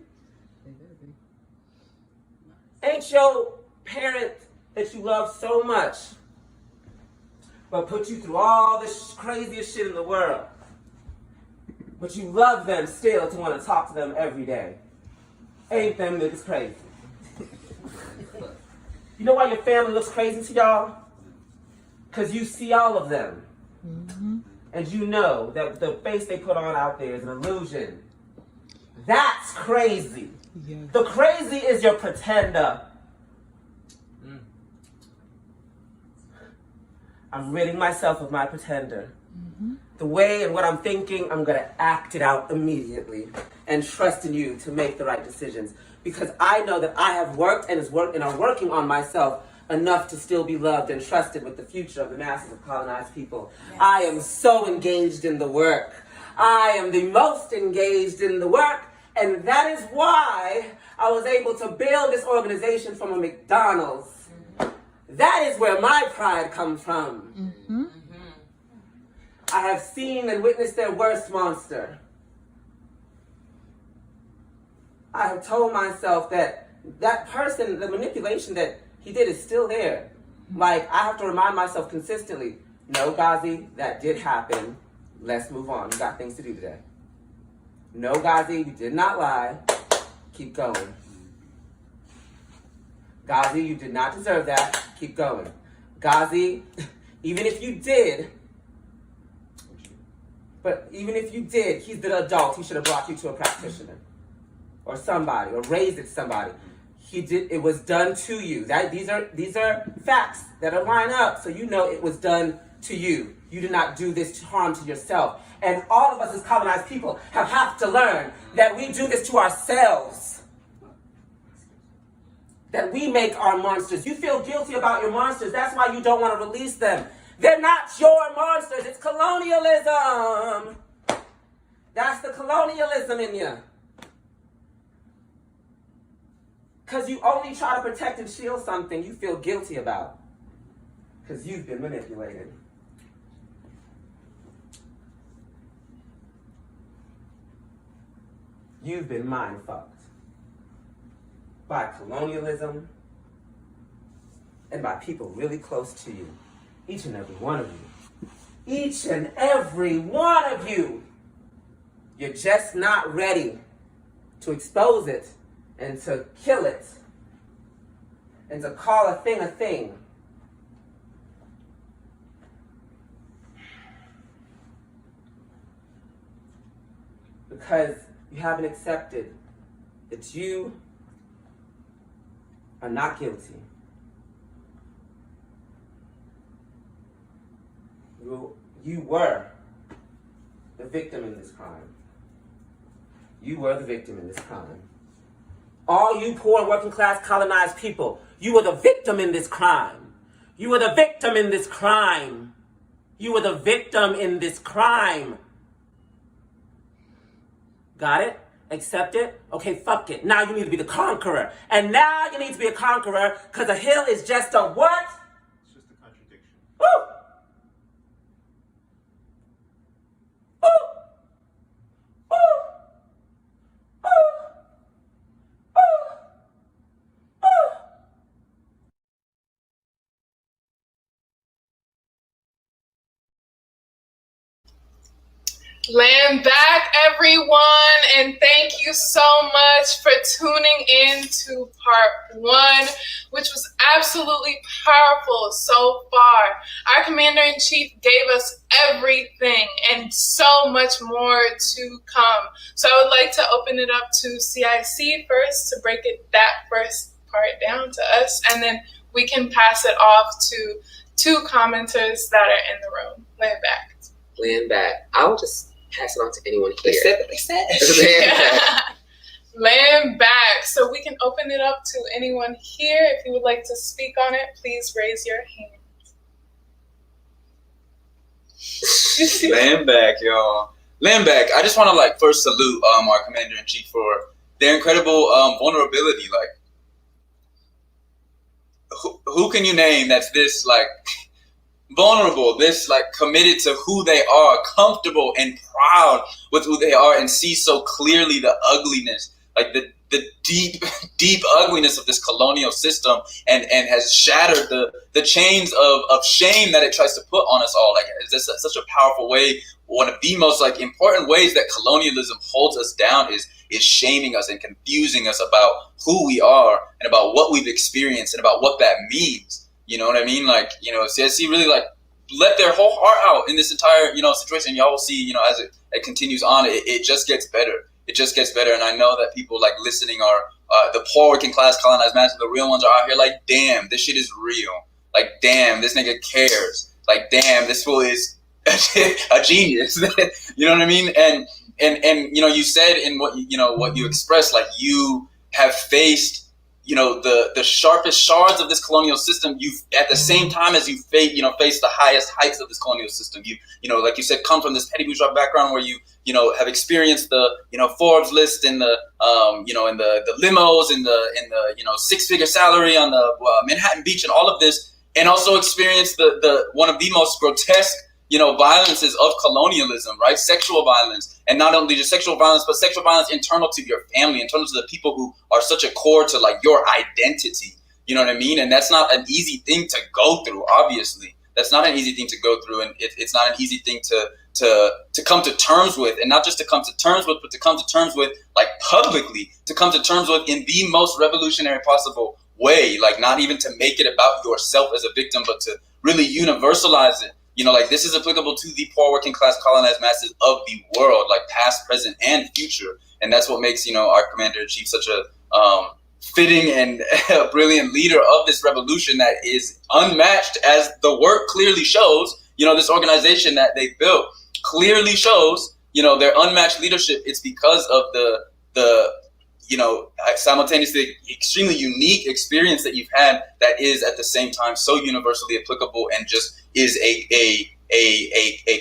Ain't your parent that you love so much but put you through all the craziest shit in the world, but you love them still to want to talk to them every day? Ain't them niggas crazy? You know why your family looks crazy to y'all? Because you see all of them. And you know that the face they put on out there is an illusion. That's crazy. Yes. The crazy is your pretender. I'm ridding myself of my pretender. The way and what I'm thinking, I'm going to act it out immediately and trust in you to make the right decisions. Because I know that I have worked and are working on myself enough to still be loved and trusted with the future of the masses of colonized people. Yes. I am so engaged in the work. I am the most engaged in the work, and that is why I was able to build this organization from a McDonald's. That is where my pride comes from. I have seen and witnessed their worst monster. I have told myself that that person, the manipulation that he did is still there. Like, I have to remind myself consistently, no, Gazi, that did happen. Let's move on. We got things to do today. No, Gazi, you did not lie. Keep going. Gazi, you did not deserve that. Keep going. Gazi, even if you did, he's the adult. He should have brought you to a practitioner or somebody, or raised it to somebody. He did. It was done to you. These are facts that line up, so you know it was done to you. You did not do this harm to yourself. And all of us as colonized people have to learn that we do this to ourselves. That we make our monsters. You feel guilty about your monsters. That's why you don't want to release them. They're not your monsters. It's colonialism. That's the colonialism in you. Because you only try to protect and shield something you feel guilty about. Because you've been manipulated. You've been mind-fucked by colonialism and by people really close to you. Each and every one of you. Each and every one of you. You're just not ready to expose it and to kill it and to call a thing a thing. Because you haven't accepted that you are not guilty. You were the victim in this crime. You were the victim in this crime. All you poor working class colonized people, you were the victim in this crime. You were the victim in this crime. You were the victim in this crime. Got it? Accept it? Okay, fuck it. Now you need to be the conqueror. And now you need to be a conqueror because a hill is just a what? It's just a contradiction. Woo! Land back, everyone, and thank you so much for tuning in to part one, which was absolutely powerful so far. Our commander-in-chief gave us everything and so much more to come. So I would like to open it up to CIC first to break that first part down to us, and then we can pass it off to two commenters that are in the room. Land back. Land back. I will just pass it on to anyone here. They said what they said. Land back. So we can open it up to anyone here. If you would like to speak on it, please raise your hand. Land back, y'all. Land back. I just want to first salute our commander-in-chief for their incredible vulnerability. Who can you name that's this vulnerable, this committed to who they are, comfortable and proud with who they are, and see so clearly the ugliness, the deep ugliness of this colonial system, and has shattered the chains of shame that it tries to put on us all. It's just such a powerful way. One of the most important ways that colonialism holds us down is is shaming us and confusing us about who we are and about what we've experienced and about what that means. You know what I mean? Like, you know, CSC really like let their whole heart out in this entire, you know, situation. Y'all will see, you know, as it continues on, it just gets better. It just gets better. And I know that people like listening are the poor working class colonized masses, the real ones are out here like, damn, this shit is real. Like, damn, this nigga cares. Like, damn, this fool is a genius. You know what I mean? And you know, you said in what you expressed, like you have faced, you know, the sharpest shards of this colonial system. You've at the same time as you faced the highest heights of this colonial system. You know, like you said, come from this petty bourgeois background where you know have experienced the, you know, Forbes list and the you know, and the limos and the you know, 6-figure salary on the Manhattan Beach and all of this, and also experienced the one of the most grotesque, you know, violences of colonialism, right? Sexual violence, and not only just sexual violence, but sexual violence internal to your family, internal to the people who are such a core to like your identity. You know what I mean? And that's not an easy thing to go through. Obviously, that's not an easy thing to go through, and it's not an easy thing to come to terms with, and not just to come to terms with, but to come to terms with like publicly, to come to terms with in the most revolutionary possible way. Like not even to make it about yourself as a victim, but to really universalize it. You know, like this is applicable to the poor working class colonized masses of the world, like past, present, and future. And that's what makes, you know, our commander-in-chief such a fitting and a brilliant leader of this revolution that is unmatched, as the work clearly shows. You know, this organization that they built clearly shows, you know, their unmatched leadership. It's because of the you know, simultaneously extremely unique experience that you've had that is at the same time so universally applicable and just is a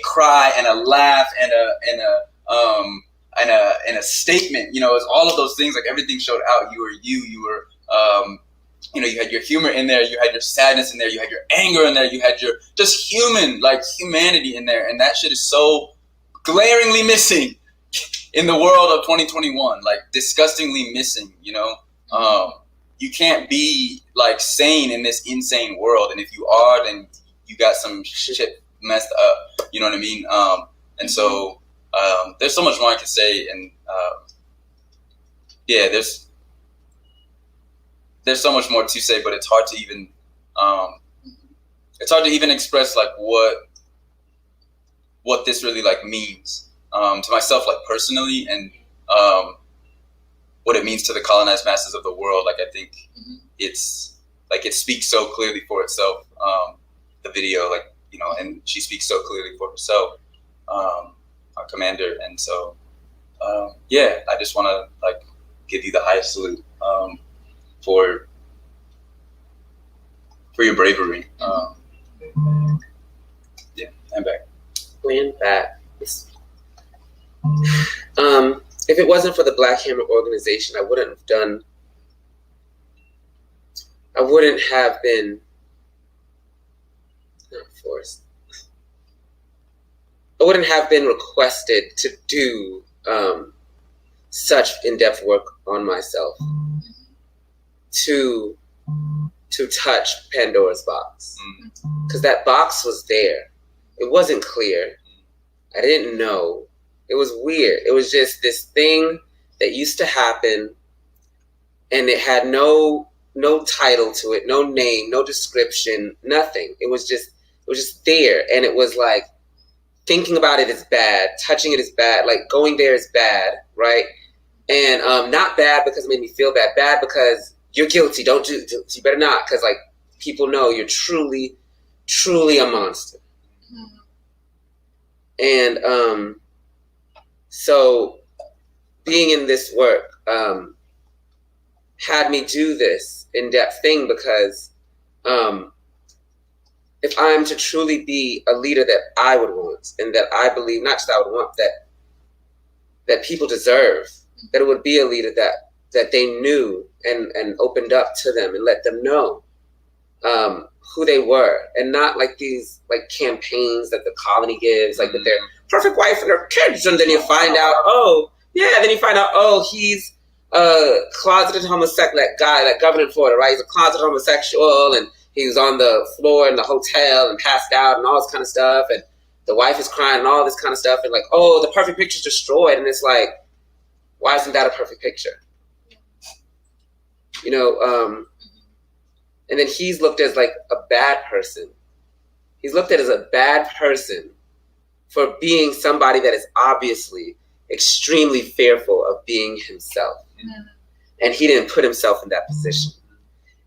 cry and a laugh and a statement. You know, it's all of those things. Like everything showed out. You were you know, you had your humor in there, you had your sadness in there, you had your anger in there, you had your just humanity in there, and that shit is so glaringly missing in the world of 2021, like disgustingly missing. You know, you can't be like sane in this insane world, and if you are, then you got some shit messed up. You know what I mean? And so there's so much more I can say, and yeah, there's so much more to say, but it's hard to even express like what this really like means to myself, like personally, and what it means to the colonized masses of the world. Like I think it's like it speaks so clearly for itself. The video, like, you know, and she speaks so clearly for herself, our commander. And so yeah, I just want to like give you the highest salute for your bravery. Yeah, I'm back. Land back. If it wasn't for the Black Hammer organization, I wouldn't have been not forced. I wouldn't have been requested to do such in-depth work on myself, to touch Pandora's box, because that box was there. It wasn't clear. I didn't know. It was weird. It was just this thing that used to happen, and it had no title to it, no name, no description, nothing. It was just there, and it was like thinking about it is bad, touching it is bad, like going there is bad, right? And not bad because it made me feel bad, bad because you're guilty. Don't do. You better not, because like people know you're truly a monster. And so being in this work had me do this in-depth thing, because if I'm to truly be a leader that I would want, and that I believe, not just I would want, that people deserve, that it would be a leader that they knew and opened up to them and let them know who they were, and not like these like campaigns that the colony gives, like with their perfect wife and her kids, and then you find out, he's a closeted homosexual, that guy, that governor in Florida, right? He's a closeted homosexual, and he was on the floor in the hotel and passed out and all this kind of stuff, and the wife is crying and all this kind of stuff, and like, oh, the perfect picture's destroyed, and it's like, Why isn't that a perfect picture? You know, and then he's looked as like a bad person. He's looked at as a bad person for being somebody that is obviously extremely fearful of being himself. And he didn't put himself in that position.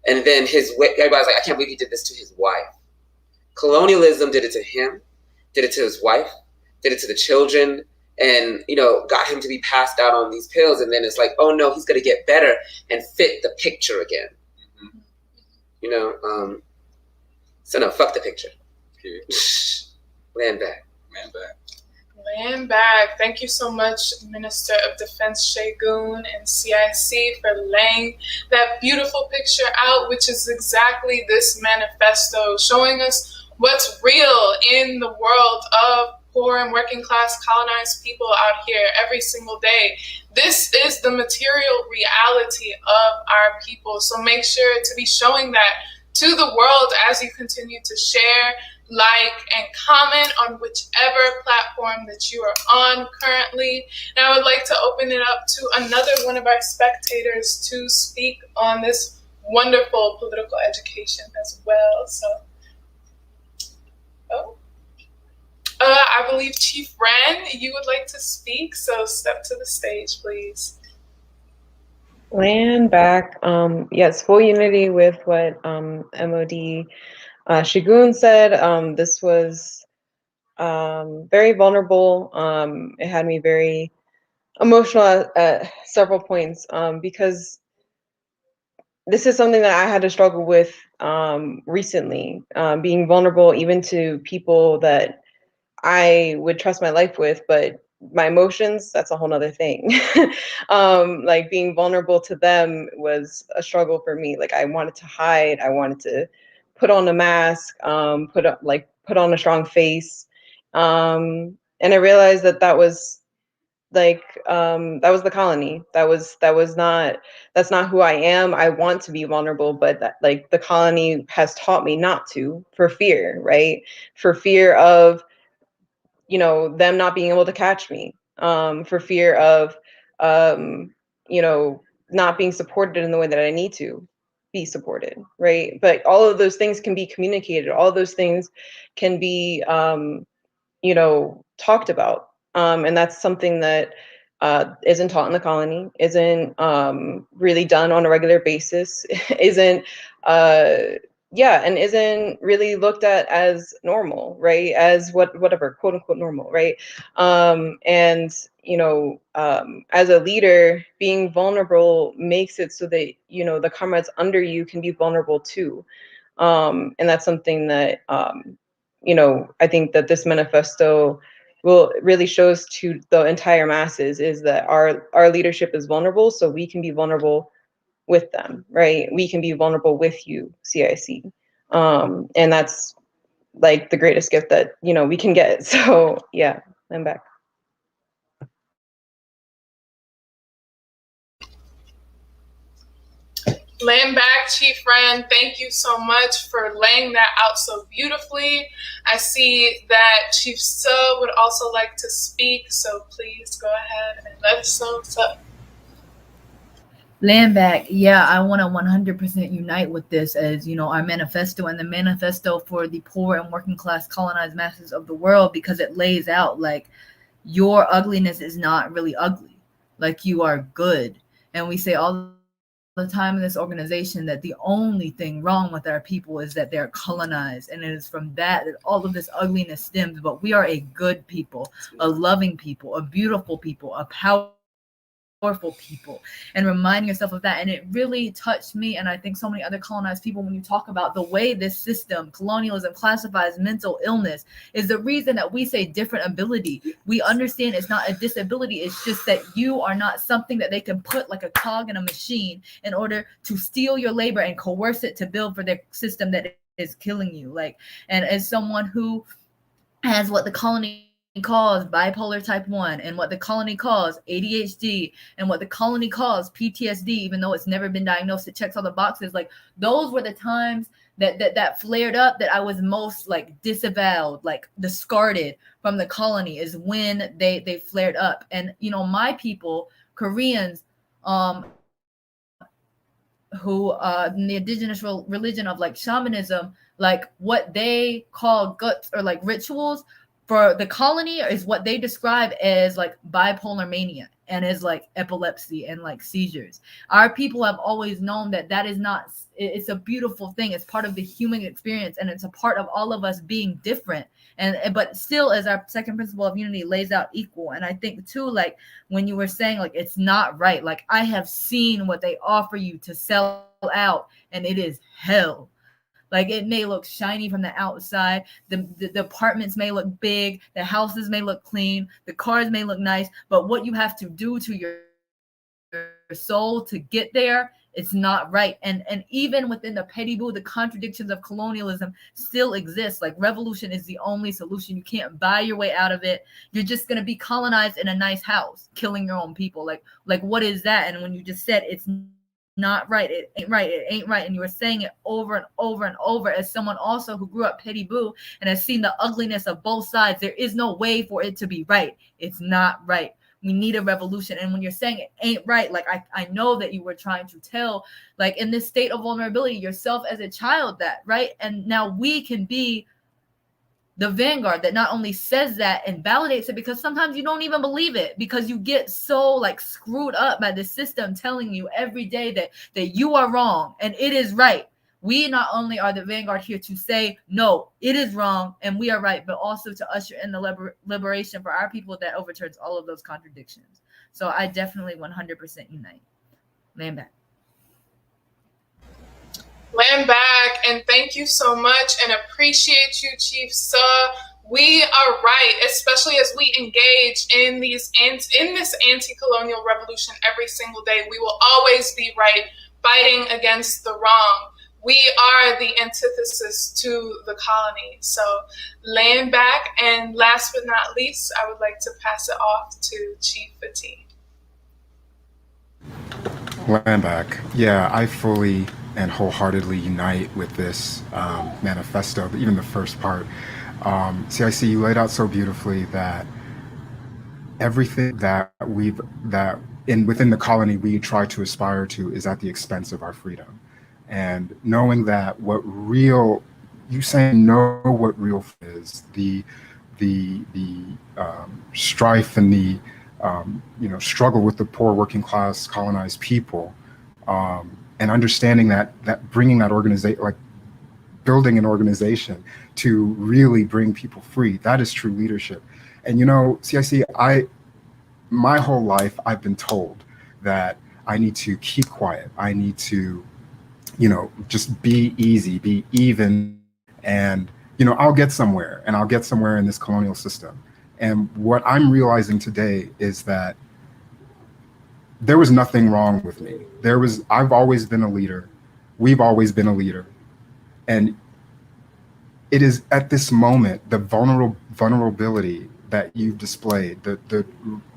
And then everybody's like, I can't believe he did this to his wife. Colonialism did it to him, did it to his wife, did it to the children, and, you know, got him to be passed out on these pills. And then it's like, oh no, he's going to get better and fit the picture again. You know, so no, fuck the picture. Land back. Man back. Land back. Thank you so much, Minister of Defense Shagun and CIC, for laying that beautiful picture out, which is exactly this manifesto, showing us what's real in the world of poor and working class colonized people out here every single day. This is the material reality of our people. So make sure to be showing that to the world as you continue to share, like, and comment on whichever platform that you are on currently. And I would like to open it up to another one of our spectators to speak on this wonderful political education as well. So, I believe Chief Ren, you would like to speak, so step to the stage, please. Land back. Yes, full unity with what MOD Shagun said. This was very vulnerable. It had me very emotional at several points because this is something that I had to struggle with recently, being vulnerable even to people that I would trust my life with, but my emotions, that's a whole nother thing. Like being vulnerable to them was a struggle for me. Like I wanted to hide, I wanted to put on a mask, put on a strong face. And I realized that was like, that was the colony. That's not who I am. I want to be vulnerable, but like the colony has taught me not to, for fear, right? For fear of, you know, them not being able to catch me, for fear of, you know, not being supported in the way that I need to be supported, right? But all of those things can be communicated. All of those things can be, you know, talked about. And that's something that isn't taught in the colony, isn't really done on a regular basis, isn't and isn't really looked at as normal, right? As whatever, quote unquote normal, right? And you know, as a leader, being vulnerable makes it so that, you know, the comrades under you can be vulnerable too. And that's something that you know, I think that this manifesto really shows to the entire masses, is that our leadership is vulnerable, so we can be vulnerable with them, right? We can be vulnerable with you, CIC. And that's like the greatest gift that, you know, we can get. So yeah, I'm back. Land back, Chief Ren. Thank you so much for laying that out so beautifully. I see that Chief Suh would also like to speak, so please go ahead and let us know what's up. Land back, yeah, I want to 100% unite with this, as you know, our manifesto and the manifesto for the poor and working class colonized masses of the world, because it lays out like your ugliness is not really ugly, like you are good. And we say all the time in this organization that the only thing wrong with our people is that they're colonized, and it is from that all of this ugliness stems. But we are a good people, a loving people, a beautiful people, a powerful people, and remind yourself of that. And it really touched me, and I think so many other colonized people, when you talk about the way this system, colonialism, classifies mental illness, is the reason that we say different ability. We understand it's not a disability, it's just that you are not something that they can put like a cog in a machine in order to steal your labor and coerce it to build for their system that is killing you. Like, and as someone who has what the colony calls bipolar type 1, and what the colony calls ADHD, and what the colony calls PTSD, even though it's never been diagnosed, it checks all the boxes. Like, those were the times that flared up, that I was most like disavowed, like discarded from the colony, is when they flared up. And you know, my people Koreans, who in the indigenous religion of like shamanism, like what they call guts or like rituals for the colony is what they describe as like bipolar mania and is like epilepsy and like seizures. Our people have always known that that is not, it's a beautiful thing. It's part of the human experience, and it's a part of all of us being different. And but still, as our second principle of unity lays out, equal. And I think too, like when you were saying like it's not right, like I have seen what they offer you to sell out, and it is hell. Like it may look shiny from the outside, the apartments may look big, the houses may look clean, the cars may look nice, but what you have to do to your soul to get there, it's not right. And even within the petty boo, the contradictions of colonialism still exist. Like revolution is the only solution. You can't buy your way out of it. You're just gonna be colonized in a nice house, killing your own people. Like what is that? And when you just said it's not right, it ain't right, it ain't right, and you were saying it over and over and over, as someone also who grew up petty boo and has seen the ugliness of both sides, there is no way for it to be right. It's not right. We need a revolution. And when you're saying it ain't right, like I know that you were trying to tell, like in this state of vulnerability, yourself as a child that, right? And now we can be the vanguard that not only says that and validates it, because sometimes you don't even believe it because you get so like screwed up by the system telling you every day that you are wrong and it is right. We not only are the vanguard here to say, no, it is wrong and we are right, but also to usher in the liberation for our people that overturns all of those contradictions. So I definitely 100% unite. Land back. Land back, and thank you so much, and appreciate you, Chief Suh. We are right, especially as we engage in this anti-colonial revolution every single day. We will always be right, fighting against the wrong. We are the antithesis to the colony. So land back, and last but not least, I would like to pass it off to Chief Fatih. Land back. Yeah, I fully and wholeheartedly unite with this manifesto, even the first part. CIC, you laid out so beautifully that everything that within the colony we try to aspire to is at the expense of our freedom. And knowing that what real is, the strife and the struggle with the poor working class colonized people, and understanding that bringing that organization, like building an organization to really bring people free, that is true leadership. And CIC, my whole life I've been told that I need to keep quiet, I need to just be easy, be even, and I'll get somewhere, and I'll get somewhere in this colonial system. And what I'm realizing today is that there was nothing wrong with me. I've always been a leader. We've always been a leader. And it is at this moment, the vulnerability that you've displayed, the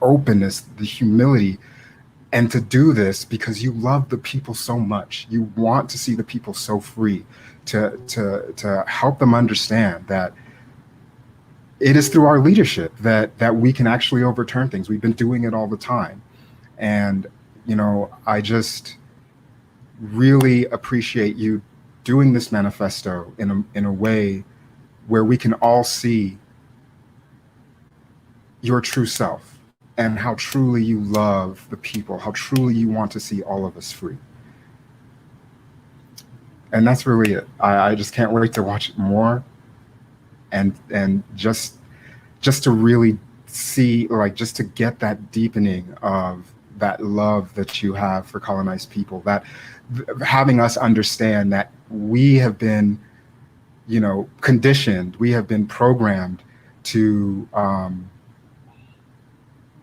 openness, the humility, and to do this because you love the people so much. You want to see the people so free, to help them understand that it is through our leadership that we can actually overturn things. We've been doing it all the time. And, I just really appreciate you doing this manifesto in a way where we can all see your true self and how truly you love the people, how truly you want to see all of us free. And that's really it. I just can't wait to watch it more and just to really see, like, just to get that deepening of that love that you have for colonized people, that having us understand that we have been, conditioned, we have been programmed to,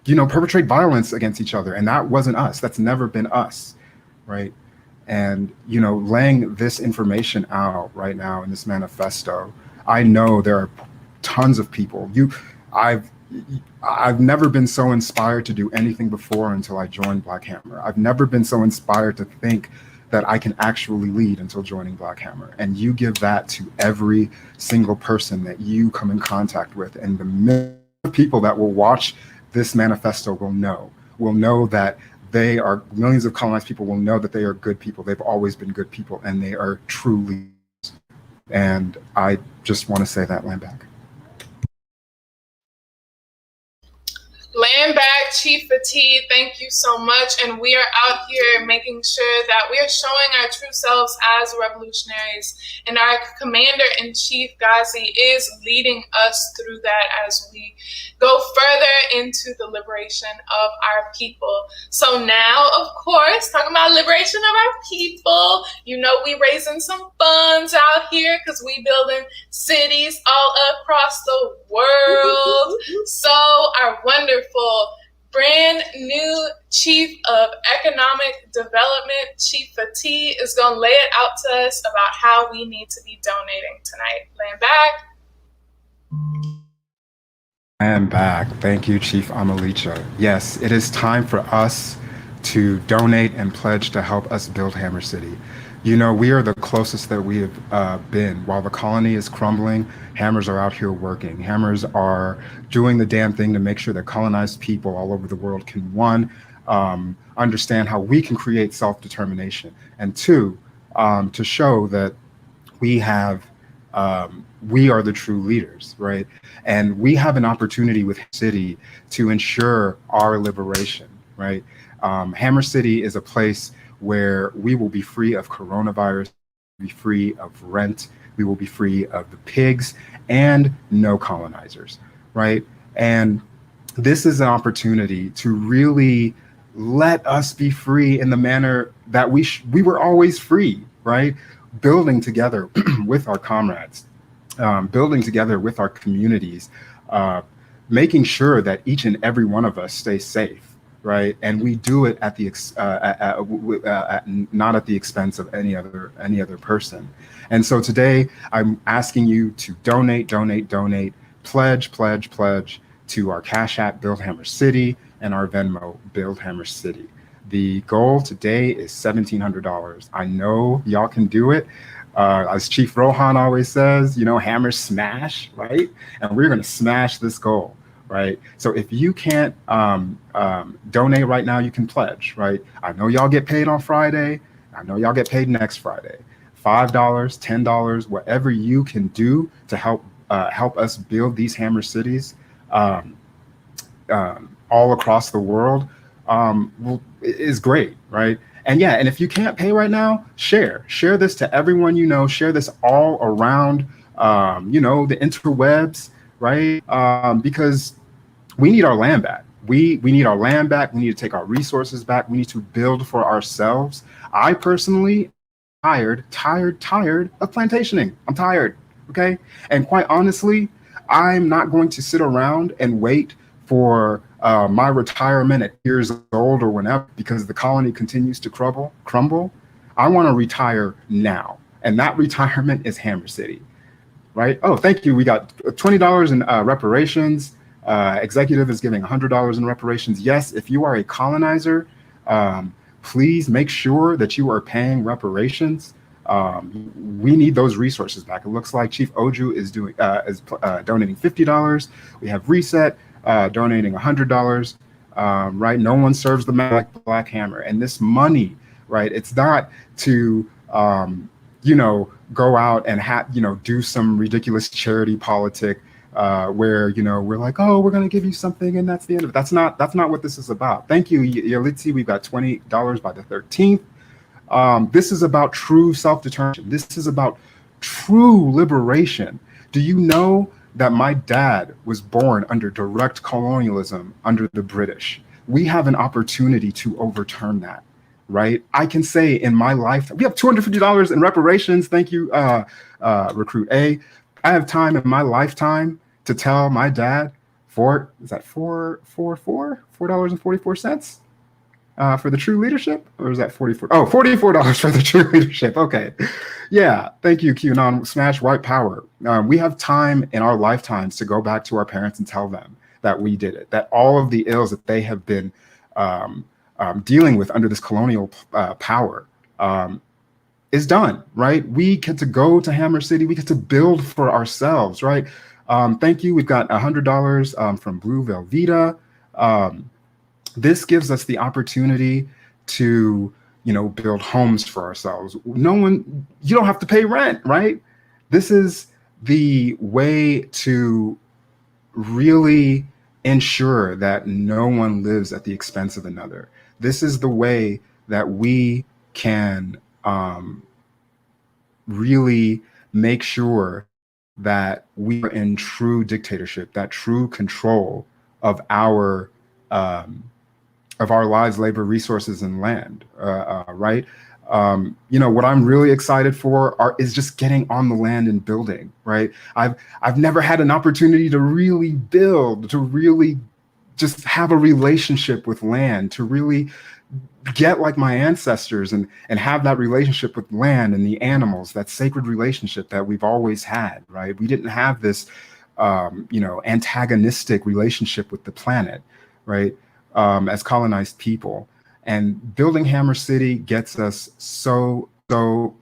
perpetrate violence against each other. And that wasn't us. That's never been us, right? And, laying this information out right now in this manifesto, I know there are tons of people. I've never been so inspired to do anything before until I joined Black Hammer. I've never been so inspired to think that I can actually lead until joining Black Hammer. And you give that to every single person that you come in contact with. And the millions of people that will watch this manifesto will know will know that millions of colonized people will know that they are good people. They've always been good people, and they are true leaders. And I just want to say that, land back. Land back, Chief Fatih, thank you so much. And we are out here making sure that we are showing our true selves as revolutionaries. And our Commander-in-Chief, Gazi, is leading us through that as we go further into the liberation of our people. So now, of course, talking about liberation of our people, you know we raising some funds out here because we building cities all across the world. So our wonderful brand new Chief of Economic Development, Chief Fatih, is going to lay it out to us about how we need to be donating tonight. Land back. And back. Thank you, Chief Amalicha. Yes, it is time for us to donate and pledge to help us build Hammer City. You know, we are the closest that we have been. While the colony is crumbling, hammers are out here working. Hammers are doing the damn thing to make sure that colonized people all over the world can, one, understand how we can create self-determination, and two, to show that we are the true leaders, right? And we have an opportunity with City to ensure our liberation, right? Hammer City is a place where we will be free of coronavirus, be free of rent, we will be free of the pigs, and no colonizers, right? And this is an opportunity to really let us be free in the manner that we were always free, right? Building together with our comrades, building together with our communities, making sure that each and every one of us stays safe, right? And we do it at the not at the expense of any other person. And so today I'm asking you to donate, pledge to our Cash App Build Hammer City and our Venmo Build Hammer City. The goal today is $1,700. I know y'all can do it. As Chief Rohan always says, you know, hammers smash, right? And we're going to smash this goal. Right. So if you can't donate right now, you can pledge. Right. I know y'all get paid on Friday. I know y'all get paid next Friday. $5, $10, whatever you can do to help us build these Hammer Cities all across the world is great. Right. And yeah, and if you can't pay right now, share this to everyone you know. Share this all around, you know, the interwebs. Right. Because we need our land back. We need our land back. We need to take our resources back. We need to build for ourselves. I personally tired of plantationing. I'm tired. Okay. And quite honestly, I'm not going to sit around and wait for my retirement at years old or whenever, because the colony continues to crumble. I want to retire now. And that retirement is Hammer City. Right. Oh, thank you. We got $20 in reparations. Executive is giving $100 in reparations. Yes, if you are a colonizer, please make sure that you are paying reparations. We need those resources back. It looks like Chief Oju is donating $50. We have Reset donating $100. Right. No one serves the man like Black Hammer. And this money, right, it's not to you know, go out and do some ridiculous charity politic where, you know, we're like, oh, we're going to give you something and that's the end of it. That's not what this is about. Thank you, Yalitzi. We've got $20 by the 13th. This is about true self-determination. This is about true liberation. Do you know that my dad was born under direct colonialism under the British? We have an opportunity to overturn that. Right? I can say in my life, we have $250 in reparations. Thank you, Recruit A. I have time in my lifetime to tell my dad $4.44 for the true leadership? Or is that $44? Oh, $44 for the true leadership. Okay. Yeah. Thank you, QAnon. Smash white power. We have time in our lifetimes to go back to our parents and tell them that we did it, that all of the ills that they have been dealing with under this colonial power is done, right? We get to go to Hammer City. We get to build for ourselves, right? Thank you. We've got $100 from Blue Velveeta. this gives us the opportunity to, build homes for ourselves. You don't have to pay rent, right? This is the way to really ensure that no one lives at the expense of another. This is the way that we can really make sure that we are in true dictatorship, that true control of our lives, labor, resources, and land, right? What I'm really excited for is just getting on the land and building, right? I've never had an opportunity to really build, to really just have a relationship with land, to really get like my ancestors and have that relationship with land and the animals, that sacred relationship that we've always had, right? We didn't have this, antagonistic relationship with the planet, right? As colonized people. And building Hammer City gets us so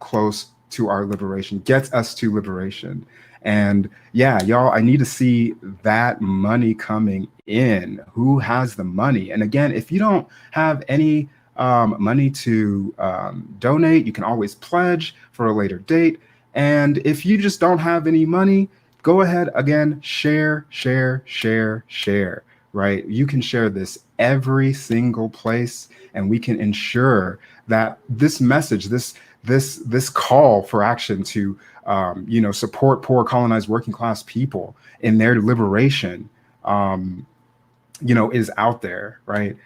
close to our liberation, gets us to liberation. And yeah, y'all, I need to see that money coming in. Who has the money? And again, if you don't have any money to donate, you can always pledge for a later date. And if you just don't have any money, go ahead, again, share, right? You can share this every single place, and we can ensure that this message, this call for action to support poor colonized working class people in their liberation, is out there, right?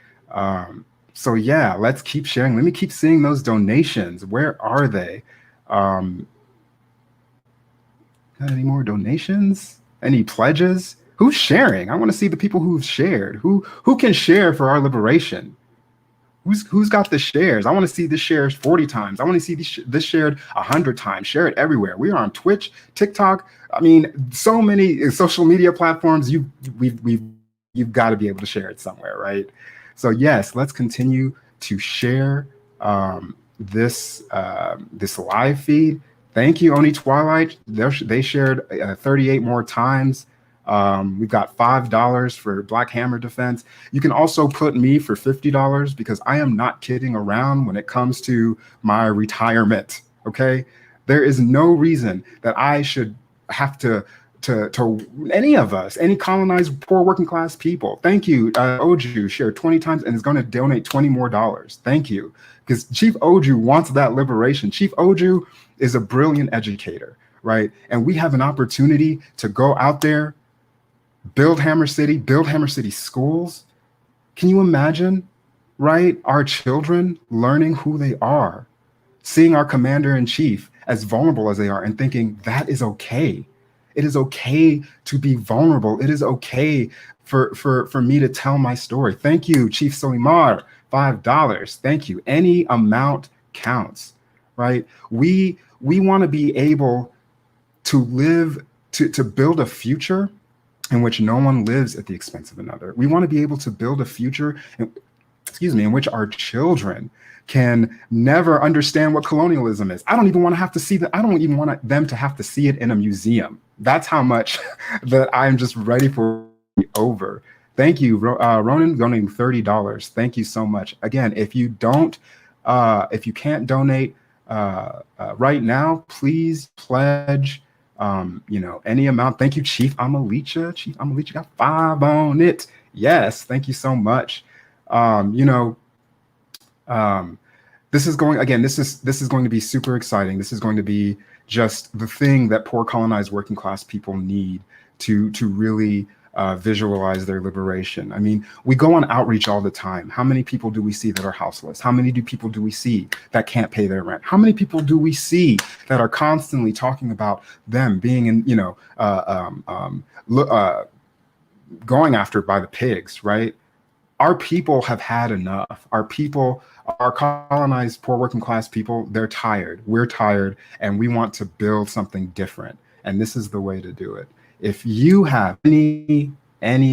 So yeah, let's keep sharing. Let me keep seeing those donations. Where are they? Got any more donations? Any pledges? Who's sharing? I want to see the people who've shared. Who can share for our liberation? Who's got the shares? I want to see this shared 40 times. I want to see this shared 100 times. Share it everywhere. We are on Twitch, TikTok. I mean, so many social media platforms. You've got to be able to share it somewhere, right? So yes, let's continue to share this live feed. Thank you, Oni Twilight. They shared 38 more times. We've got $5 for Black Hammer defense. You can also put me for $50 because I am not kidding around when it comes to my retirement. Okay, there is no reason that I should have to any of us, any colonized poor working class people. Thank you. Oju shared 20 times and is going to donate $20 more. Thank you. Because Chief Oju wants that liberation. Chief Oju is a brilliant educator, right? And we have an opportunity to go out there, build Hammer City schools. Can you imagine, right? Our children learning who they are, seeing our commander in chief as vulnerable as they are and thinking that is okay. It is okay to be vulnerable. It is okay for me to tell my story. Thank you, Chief Solimar, $5. Thank you. Any amount counts, right? We want to be able to live, to build a future in which no one lives at the expense of another. We want to be able to build a future, in which our children can never understand what colonialism is. I don't even want to have to see that. I don't even want them to have to see it in a museum. That's how much that I'm just ready for it over. Thank you, Ronan, donating $30. Thank you so much. Again, if you can't donate right now, please pledge. Any amount. Thank you, Chief Amalicha. Chief Amalicha got 5 on it. Yes, thank you so much. This is going to be super exciting. This is going to be just the thing that poor colonized working class people need to really visualize their liberation. I mean, we go on outreach all the time. How many people do we see that are houseless? How many people do we see that can't pay their rent? How many people do we see that are constantly talking about them being in, going after by the pigs, right? Our people have had enough. Our colonized poor working class people, they're tired. We're tired, and we want to build something different. And this is the way to do it. If you have any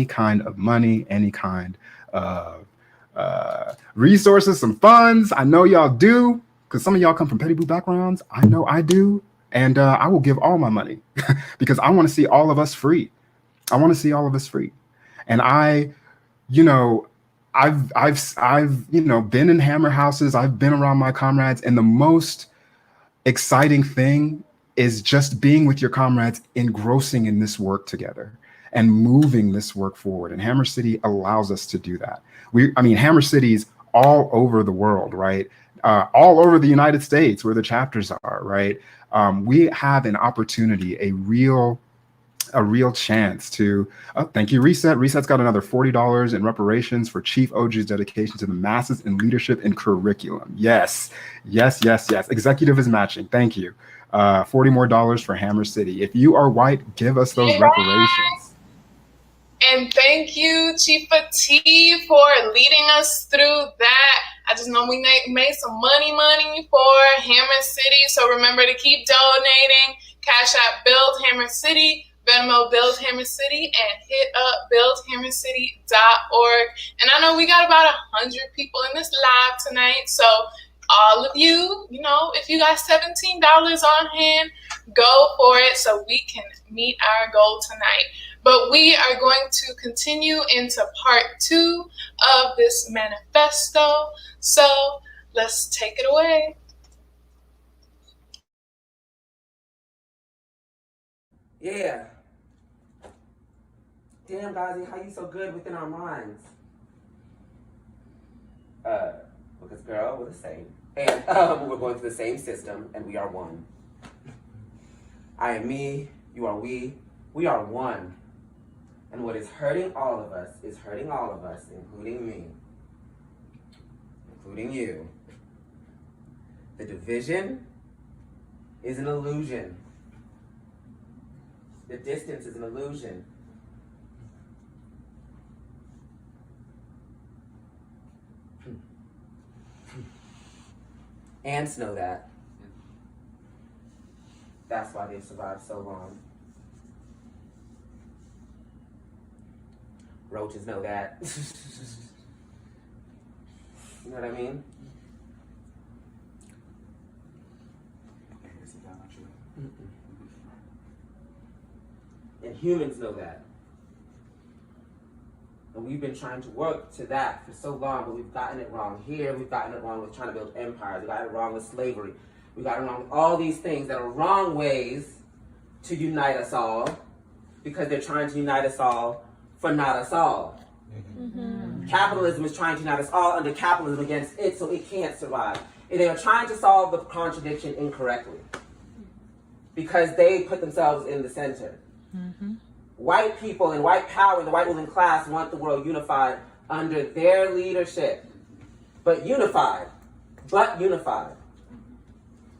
kind of money, any kind of resources, some funds, I know y'all do, because some of y'all come from petty blue backgrounds. I know I do. And I will give all my money because I want to see all of us free. I want to see all of us free. And I I've been in Hammer houses. I've been around my comrades, and the most exciting thing is just being with your comrades, engrossing in this work together and moving this work forward. And Hammer City allows us to do that. Hammer Cities all over the world, right? All over the United States where the chapters are, right? We have an opportunity, a real chance to, thank you, Reset. Reset's got another $40 in reparations for Chief OG's dedication to the masses in leadership and curriculum. Yes. Executive is matching. Thank you. $40 more for Hammer City. If you are white, give us those reparations. And thank you, Chifa T, for leading us through that. I just know we made some money for Hammer City. So remember to keep donating. Cash App Build Hammer City, Venmo Build Hammer City, and hit up buildhammercity.org. And I know we got about 100 people in this live tonight. So all of you, if you got $17 on hand, go for it so we can meet our goal tonight. But we are going to continue into part 2 of this manifesto. So let's take it away. Yeah. Damn, Gazi, how you so good within our minds? Because girl, we're the same. And we're going through the same system, and we are one. I am me, you are we are one. And what is hurting all of us is hurting all of us, including me, including you. The division is an illusion. The distance is an illusion. Ants know that. That's why they've survived so long. Roaches know that. You know what I mean? And humans know that. And we've been trying to work to that for so long, but we've gotten it wrong here. We've gotten it wrong with trying to build empires. We got it wrong with slavery. We got it wrong with all these things that are wrong ways to unite us all, because they're trying to unite us all for not us all. Mm-hmm. Capitalism is trying to unite us all under capitalism against it, so it can't survive. And they are trying to solve the contradiction incorrectly because they put themselves in the center. Mm-hmm. White people and white power and the white ruling class want the world unified under their leadership. But unified.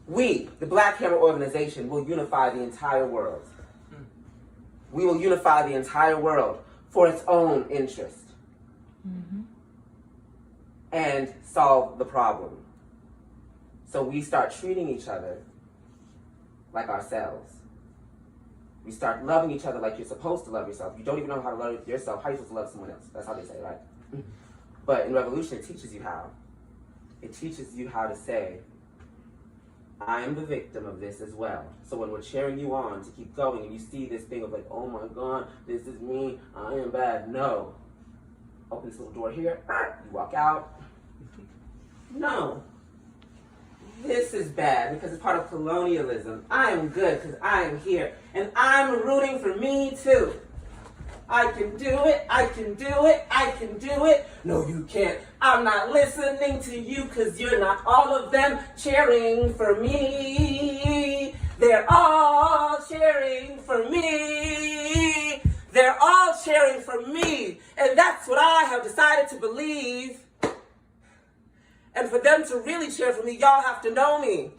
We, the Black Hammer organization, will unify the entire world. We will unify the entire world for its own interest. Mm-hmm. And solve the problem. So we start treating each other like ourselves. We start loving each other like you're supposed to love yourself. You don't even know how to love yourself. How are you supposed to love someone else? That's how they say, right? But in Revolution, it teaches you how. It teaches you how to say, I am the victim of this as well. So when we're cheering you on to keep going and you see this thing of like, oh my God, this is me, I am bad. No. Open this little door here, you walk out. No. This is bad because it's part of colonialism. I am good because I am here. And I'm rooting for me too. I can do it, I can do it, I can do it. No, you can't. I'm not listening to you because you're not all of them cheering for me. They're all cheering for me. They're all cheering for me. And that's what I have decided to believe. And for them to really cheer for me, y'all have to know me.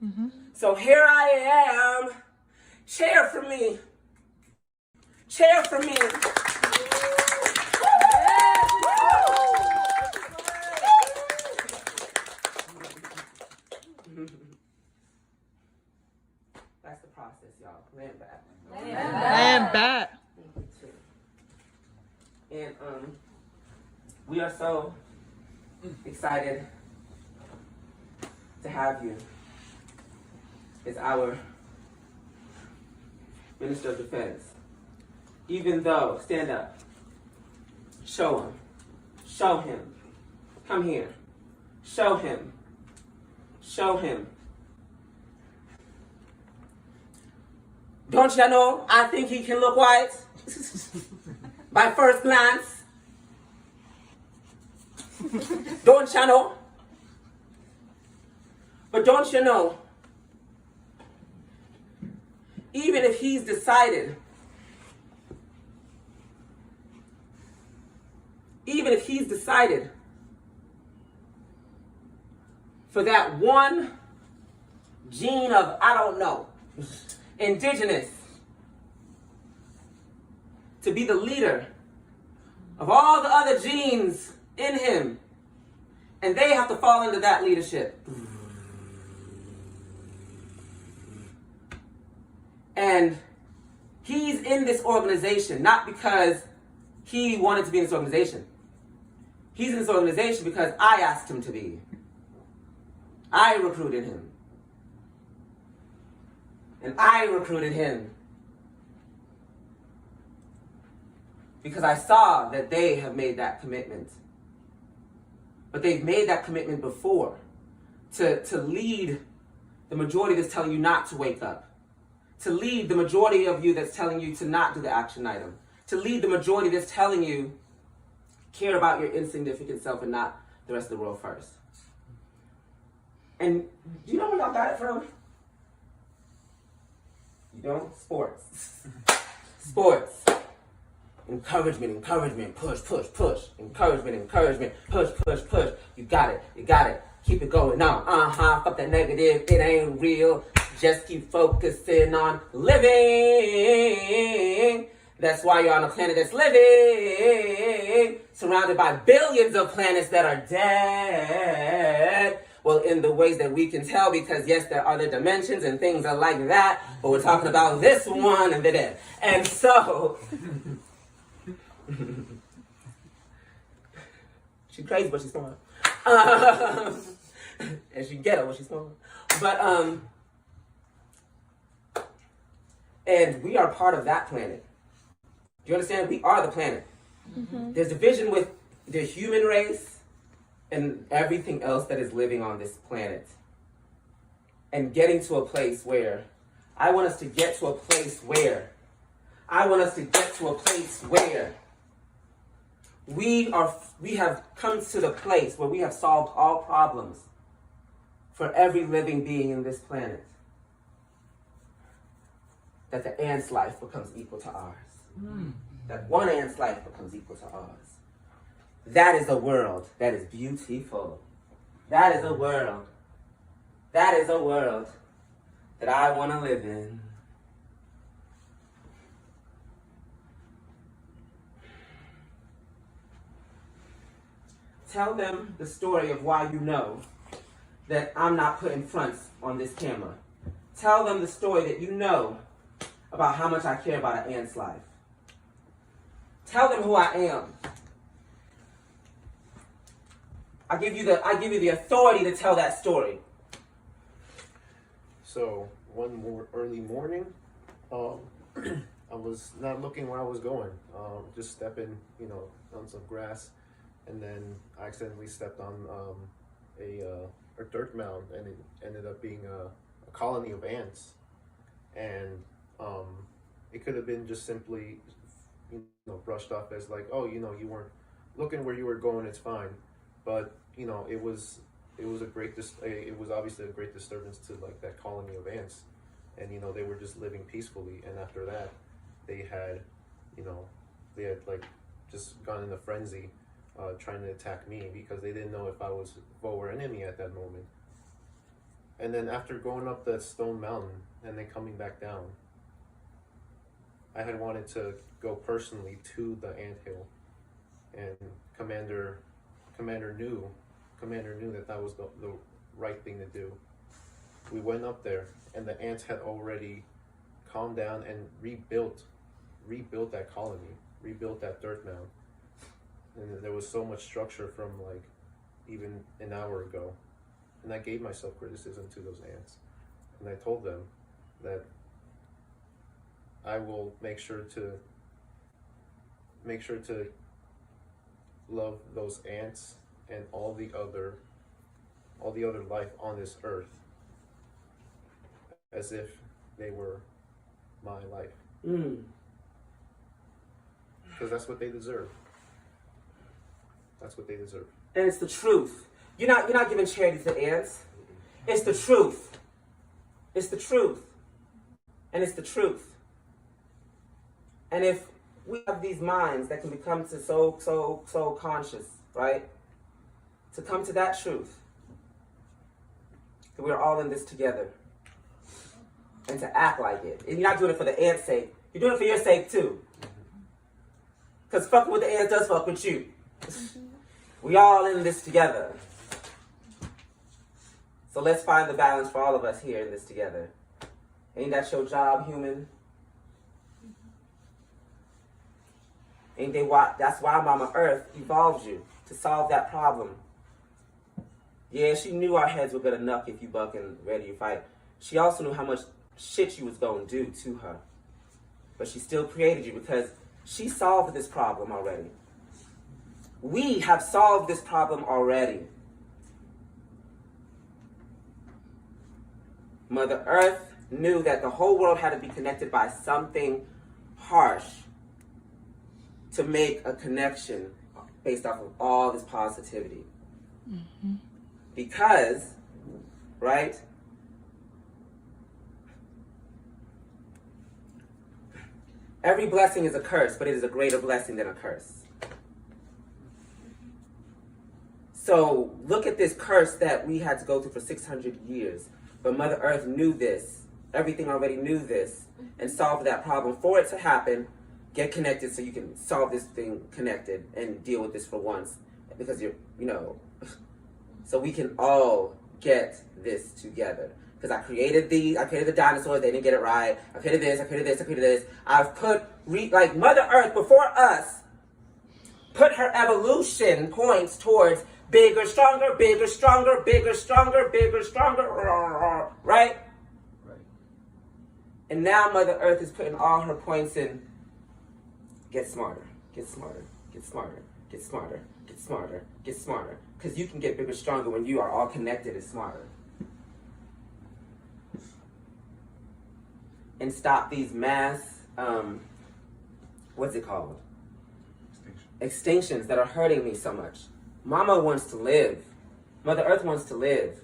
Mm-hmm. So here I am. Cheer for me. Cheer for me. That's the process, y'all. Land back. Land back. And we are so excited to have you as our Minister of Defense. Even though, stand up, show Show him. Come here. Show him. Show him. Don't you know I think he can look white? By first glance. Don't you know? But don't you know, even if he's decided, for that one gene of, I don't know, indigenous, to be the leader of all the other genes in him, and they have to fall into that leadership. And he's in this organization, not because he wanted to be in this organization. He's in this organization because I asked him to be. I recruited him. And I recruited him because I saw that they have made that commitment. But they've made that commitment before to lead the majority that's telling you not to wake up. To lead the majority of you that's telling you to not do the action item. To lead the majority that's telling you care about your insignificant self and not the rest of the world first. And do you know where y'all got it from? You don't? Sports. Sports. Encouragement, push. Encouragement, push. You got it. Keep it going on. Fuck that negative, it ain't real. Just keep focusing on living. That's why you're on a planet that's living, surrounded by billions of planets that are dead. Well, in the ways that we can tell, because yes, there are other dimensions and things are like that, but we're talking about this one and the dead. And so, she's crazy, but she's smart. And she ghetto, but she's smart. But, and we are part of that planet. Do you understand? We are the planet. Mm-hmm. There's division with the human race and everything else that is living on this planet. And getting to a place where, I want us to get to a place where we have come to the place where we have solved all problems for every living being in this planet. That the ant's life becomes equal to ours. That one ant's life becomes equal to ours. That is a world that is beautiful. That is a world that I want to live in. Tell them the story of why you know that I'm not putting fronts on this camera. Tell them the story that you know about how much I care about an ant's life. Tell them who I am. I give you the authority to tell that story. So one more early morning, I was not looking where I was going. Just stepping, on some grass, and then I accidentally stepped on a dirt mound, and it ended up being a colony of ants. And it could have been just simply, brushed off as like, oh, you weren't looking where you were going. It's fine, but it was obviously a great disturbance to like that colony of ants, and they were just living peacefully. And after that, they had like just gone in a frenzy, trying to attack me because they didn't know if I was foe or enemy at that moment. And then after going up that stone mountain and then coming back down, I had wanted to go personally to the anthill, and Commander knew that was the right thing to do. We went up there, and the ants had already calmed down and rebuilt that colony, rebuilt that dirt mound. And there was so much structure from like even an hour ago. And I gave myself criticism to those ants. And I told them that I will make sure to love those ants and all the other life on this earth as if they were my life. Because that's what they deserve. That's what they deserve. And it's the truth. You're not giving charity to ants. It's the truth. It's the truth. And it's the truth. And if we have these minds that can become to so conscious, right? To come to that truth. That we're all in this together. And to act like it. And you're not doing it for the ant's sake. You're doing it for your sake too. Because fucking with the ants does fuck with you. We all in this together. So let's find the balance for all of us here in this together. Ain't that your job, human? Ain't they why? That's why Mama Earth evolved you, to solve that problem. Yeah, she knew our heads were gonna knuck if you buck and ready to fight. She also knew how much shit you was gonna do to her. But she still created you because she solved this problem already. We have solved this problem already. Mother Earth knew that the whole world had to be connected by something harsh to make a connection based off of all this positivity. Because, right? Every blessing is a curse, but it is a greater blessing than a curse. So look at this curse that we had to go through for 600 years. But Mother Earth knew this. Everything already knew this and solved that problem. For it to happen, get connected so you can solve this thing connected and deal with this for once. Because so we can all get this together. Because I created the dinosaurs, they didn't get it right. I created this, I created this, I created this. I've put, like Mother Earth before us, put her evolution points towards bigger, stronger, bigger, stronger, bigger, stronger, bigger, stronger, right? And now Mother Earth is putting all her points in, get smarter, get smarter, get smarter, get smarter, get smarter, get smarter. Because you can get bigger, stronger when you are all connected and smarter. And stop these mass, what's it called? Extinctions that are hurting me so much. Mama wants to live. Mother Earth wants to live.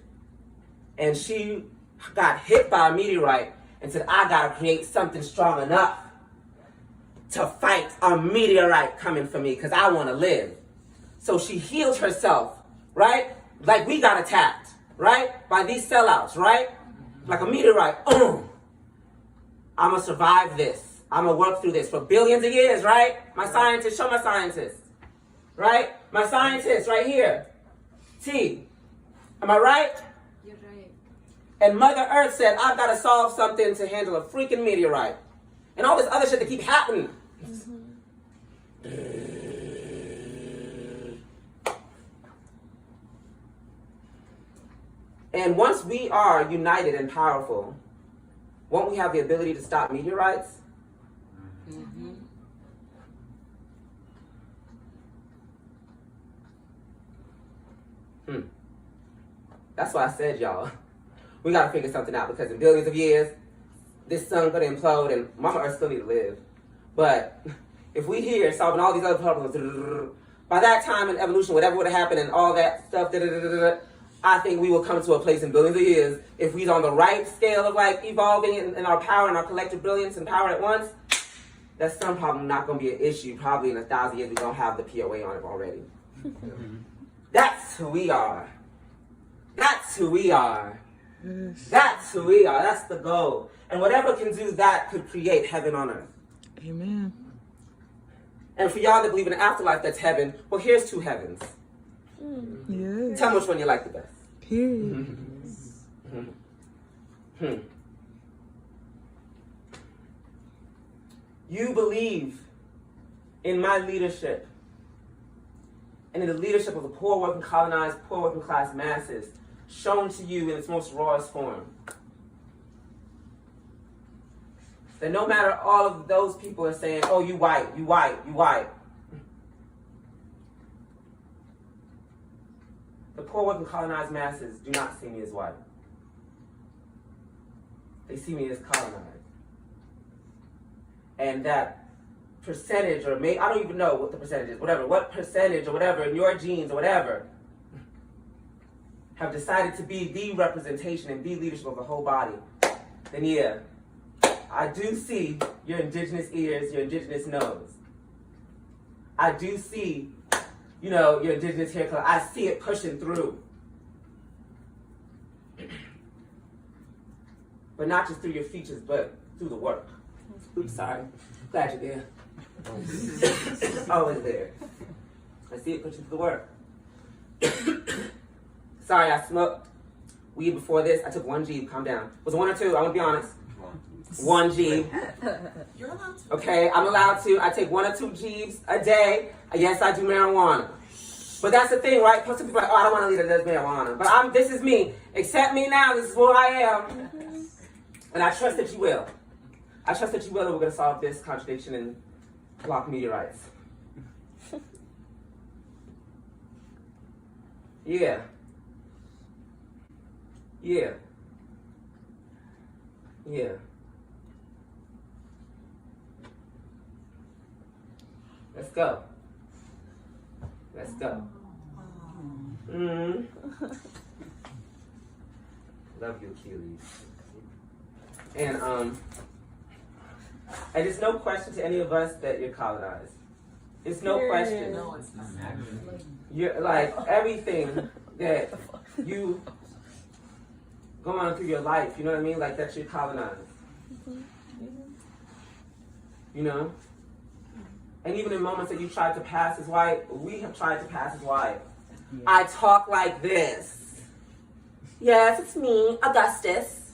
And she got hit by a meteorite and said, I gotta create something strong enough to fight a meteorite coming for me because I wanna live. So she healed herself, right? Like we got attacked, right? By these sellouts, right? Like a meteorite. I'm gonna survive this. I'm gonna work through this for billions of years, right? My scientists, show my scientists. Right? My scientists right here. T. Am I right? You're right. And Mother Earth said, I've got to solve something to handle a freaking meteorite. And all this other shit that keep happening. And once we are united and powerful, won't we have the ability to stop meteorites? That's why I said, y'all, we gotta figure something out because in billions of years, this sun could implode and Mama Earth still need to live. But if we here solving all these other problems, by that time in evolution, whatever would have happened and all that stuff, I think we will come to a place in billions of years, if we're on the right scale of like evolving in our power and our collective brilliance and power at once, that sun problem not gonna be an issue. Probably in 1,000 years, we don't have the POA on it already. That's who we are. That's who we are. That's who we are. That's the goal. And whatever can do that could create heaven on earth. Amen. And for y'all that believe in an afterlife that's heaven, well, here's two heavens. Yes. Tell me which one you like the best. Period. You believe in my leadership and in the leadership of the poor, working, colonized, poor, working class masses, shown to you in its most rawest form. That no matter all of those people are saying, oh, you white, you white, you white. the poor working colonized masses do not see me as white. They see me as colonized. And that percentage, or I don't even know what the percentage is, whatever, what percentage or whatever in your genes or whatever have decided to be the representation and be leadership of the whole body, then yeah, I do see your indigenous ears, your indigenous nose. I do see, your indigenous hair color. I see it pushing through. But not just through your features, but through the work. Oops, sorry. Glad you're there. Always there. I see it pushing through the work. Sorry, I smoked weed before this. I took 1 G. Calm down. Was it 1 or 2? I want to be honest. 1 G. You're allowed to. Okay, I'm allowed to. I take 1 or 2 G's a day. Yes, I do marijuana. But that's the thing, right? Some people are like, oh, I don't want a leader that does marijuana. But this is me. Accept me now. This is who I am. And I trust that you will. I trust that you will, and we're going to solve this contradiction and block meteorites. Yeah. Yeah. Yeah. Let's go. Let's go. Love you, Achilles. And it's no question to any of us that you're colonized. It's no question. No, it's not. You're like everything that you go on through your life, you know what I mean? Like that you're colonized. You know? And even in moments that you tried to pass as white, we have tried to pass as white. Yeah. I talk like this. Yes, it's me, Augustus.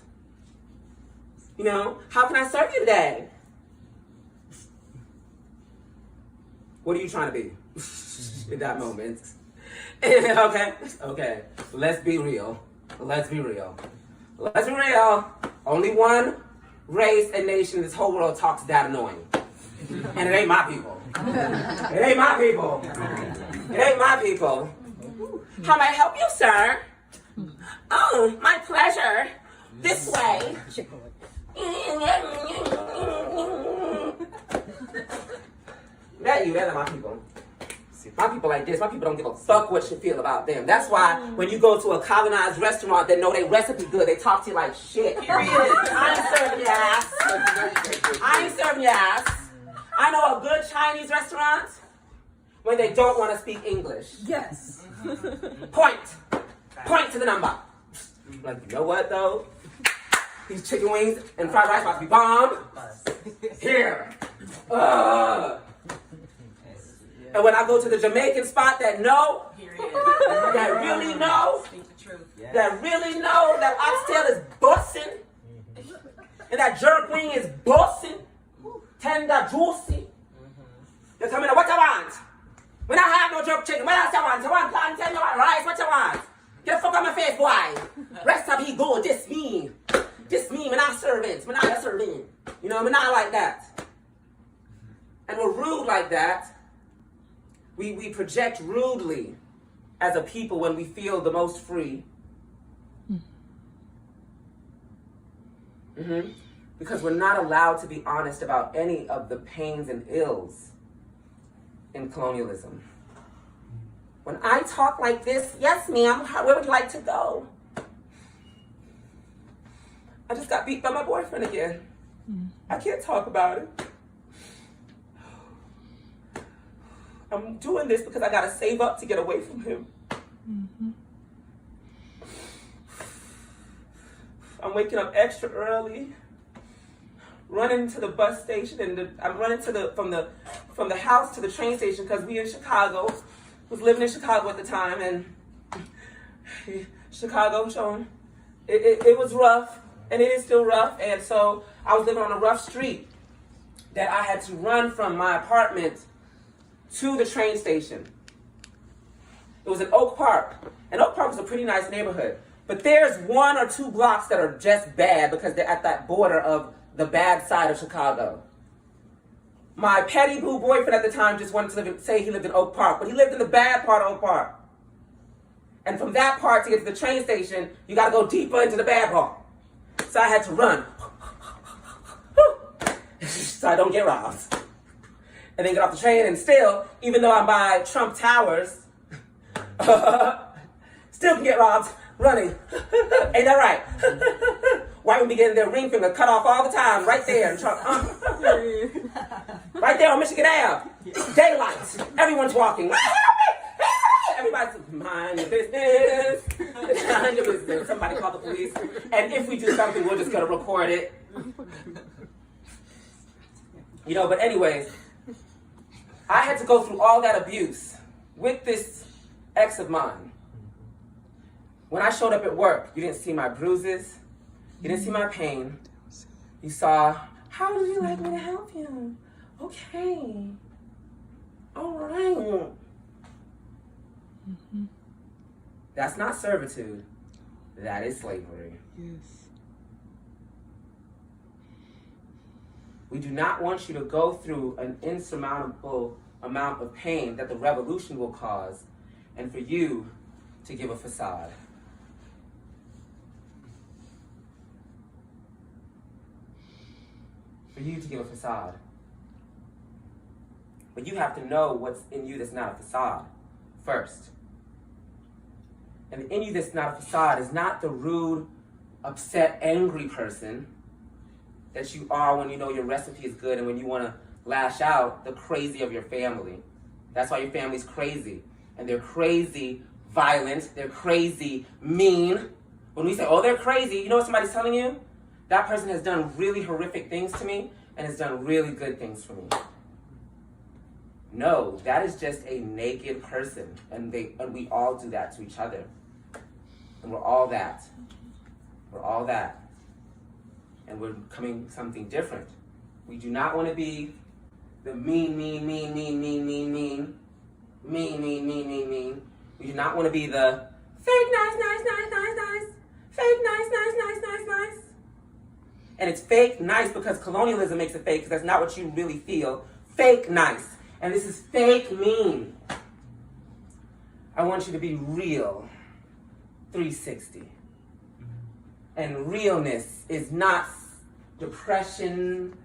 You know, how can I serve you today? What are you trying to be in that moment? Okay, let's be real. Let's be real. Let's be real. Only one race and nation in this whole world talks that annoying. And it ain't my people. It ain't my people. It ain't my people. How may I help you, sir? Oh, my pleasure. This way. They're my people. My people like this. My people don't give a fuck what you feel about them. That's why when you go to a colonized restaurant that know they recipe good, they talk to you like shit. Period. I ain't serving your ass. I ain't serving your ass. I know a good Chinese restaurant when they don't want to speak English. Yes. Point to the number. Like, you know what though? These chicken wings and fried rice about to be bomb. Here. And when I go to the Jamaican spot that know, that really know that oxtail is bussin', and that jerk wing is bussin', tender, juicy. They come in, what you want? When I have no jerk chicken, what else you want? You want plantain, you want rice, what you want? Get the fuck out my face, boy. Recipe good, this me, me not servants, me not a servant. You know, me not like that. And we're rude like that. We project rudely as a people when we feel the most free. Because we're not allowed to be honest about any of the pains and ills in colonialism. When I talk like this, yes ma'am, where would you like to go? I just got beat by my boyfriend again. I can't talk about it. I'm doing this because I gotta save up to get away from him. I'm waking up extra early, running to the bus station, and I'm running from the house to the train station because we in Chicago. Was living in Chicago at the time, and Chicago, it was rough, and it is still rough, and so I was living on a rough street that I had to run from my apartment to the train station. It was in Oak Park, and Oak Park was a pretty nice neighborhood, but there's 1 or 2 blocks that are just bad because they're at that border of the bad side of Chicago. My petty boo boyfriend at the time just wanted to say he lived in Oak Park, but he lived in the bad part of Oak Park. And from that part to get to the train station, you gotta go deeper into the bag hall. So I had to run. So I don't get robbed. And then get off the train, and still, even though I'm by Trump Towers, still can get robbed running. Ain't that right? White women be getting their ring finger cut off all the time, right there in Trump. Right there on Michigan Ave. Daylight. Everyone's walking. Everybody's mind your business. Mind your business. Somebody call the police. And if we do something, we're just gonna record it. You know, but anyways, I had to go through all that abuse with this ex of mine. When I showed up at work, you didn't see my bruises. You didn't see my pain. You saw, how would you like me to help you? Okay. All right. That's not servitude. That is slavery. Yes. We do not want you to go through an insurmountable amount of pain that the revolution will cause, and for you to give a facade. For you to give a facade. But you have to know what's in you that's not a facade first. And in you that's not a facade is not the rude, upset, angry person that you are when you know your recipe is good and when you want to lash out, the crazy of your family. That's why your family's crazy. And they're crazy, violent, they're crazy, mean. When we say, oh, they're crazy, you know what somebody's telling you? That person has done really horrific things to me and has done really good things for me. No, that is just a naked person. And we all do that to each other. And we're all that. We're all that. And we're becoming something different. We do not want to be the mean. We do not want to be the fake nice. Fake nice. And it's fake nice because colonialism makes it fake, because that's not what you really feel. Fake nice. And this is fake mean. I want you to be real. 360. And realness is not depression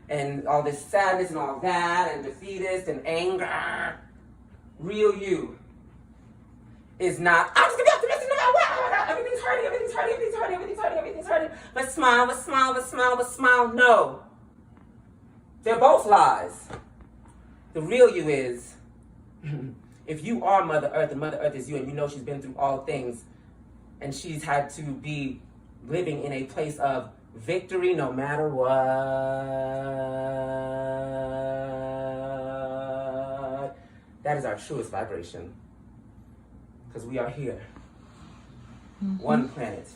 and all this sadness and all that and defeatist and anger. Real you is not, I'm just gonna be optimistic no matter what. Everything's hurting. But smile. No. They're both lies. The real you is, if you are Mother Earth and Mother Earth is you, and you know she's been through all things and she's had to be living in a place of victory no matter what. That is our truest vibration. Because we are here. Mm-hmm. One planet,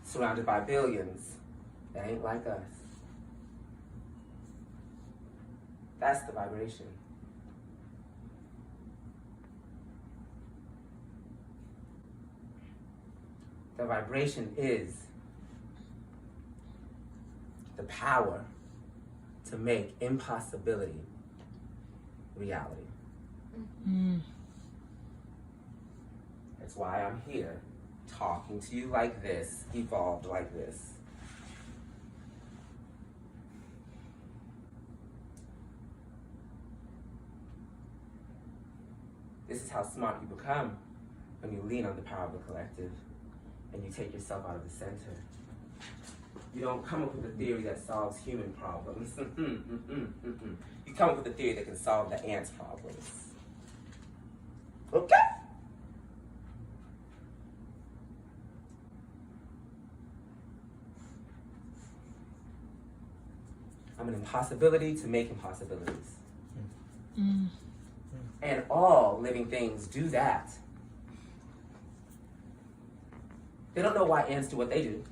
surrounded by billions that ain't like us. That's the vibration. The vibration is the power to make impossibility reality. Mm-hmm. That's why I'm here, talking to you like this, evolved like this. This is how smart you become when you lean on the power of the collective and you take yourself out of the center. You don't come up with a theory that solves human problems. You come up with a theory that can solve the ants' problems. Okay? I'm an impossibility to make impossibilities. Mm. And all living things do that. They don't know why ants do what they do.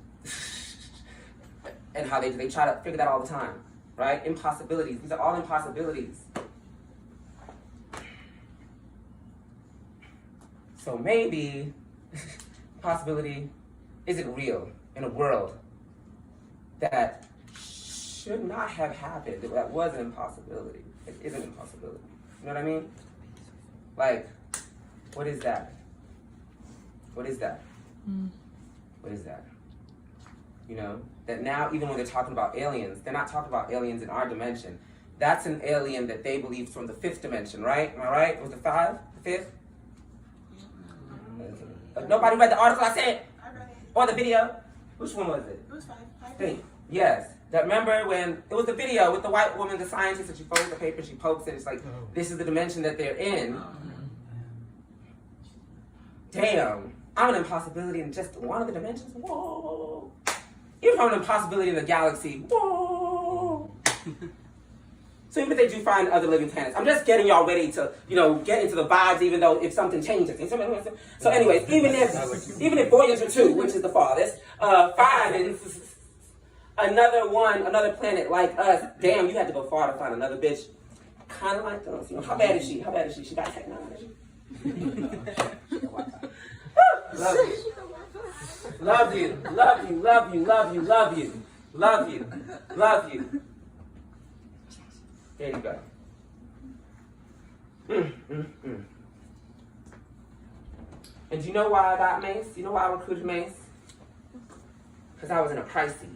And how they try to figure that all the time, right? Impossibilities. These are all impossibilities. So maybe possibility isn't real in a world that should not have happened. That was an impossibility. It is an impossibility. You know what I mean? Like, what is that? What is that? What is that? You know, that now even when they're talking about aliens, they're not talking about aliens in our dimension. That's an alien that they believe from the 5th dimension, right? Am I right? Was it 5? The 5th? Nobody read the article I said? I read it. Or the video? Which one was it? It was 5. Yes. That remember when it was the video with the white woman, the scientist, and she folds the paper, she pokes it, it's like, this is the dimension that they're in. Damn. I'm an impossibility in just one of the dimensions. Whoa. Even if I'm an impossibility in the galaxy. Whoa. So even if they do find other living planets, I'm just getting y'all ready to, you know, get into the vibes, even though if something changes. So anyways, even if Voyager 2, which is the farthest, finds another planet like us, damn, you had to go far to find another bitch kind of like us. You know, how bad is she? She got technology. Love you. Love you. Love you. Love you. Love you. Love you. Love you. Love you. There you go. And do you know why I got Mace? You know why I recruited Mace? Because I was in a crisis.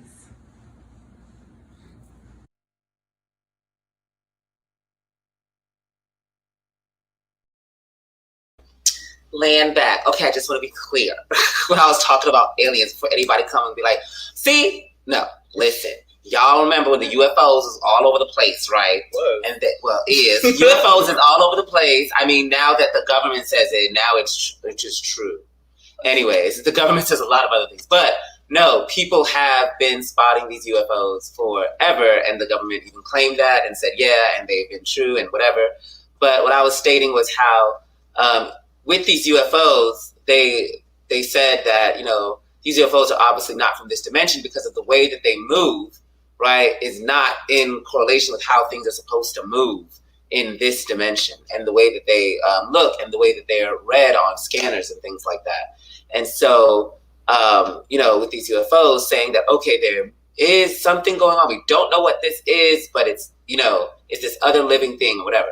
Land back. Okay, I just want to be clear. When I was talking about aliens, before anybody come and be like, see? No, listen. Y'all remember when the UFOs is all over the place, right? And that, UFOs is all over the place. I mean, now that the government says it, now it's just true. Anyways, the government says a lot of other things. But no, people have been spotting these UFOs forever, and the government even claimed that and said, yeah, and they've been true and whatever. But what I was stating was how with these UFOs, they said that, you know, these UFOs are obviously not from this dimension because of the way that they move, right, is not in correlation with how things are supposed to move in this dimension and the way that they look and the way that they're read on scanners and things like that. And so, you know, with these UFOs saying that, okay, there is something going on. We don't know what this is, but it's, you know, it's this other living thing or whatever.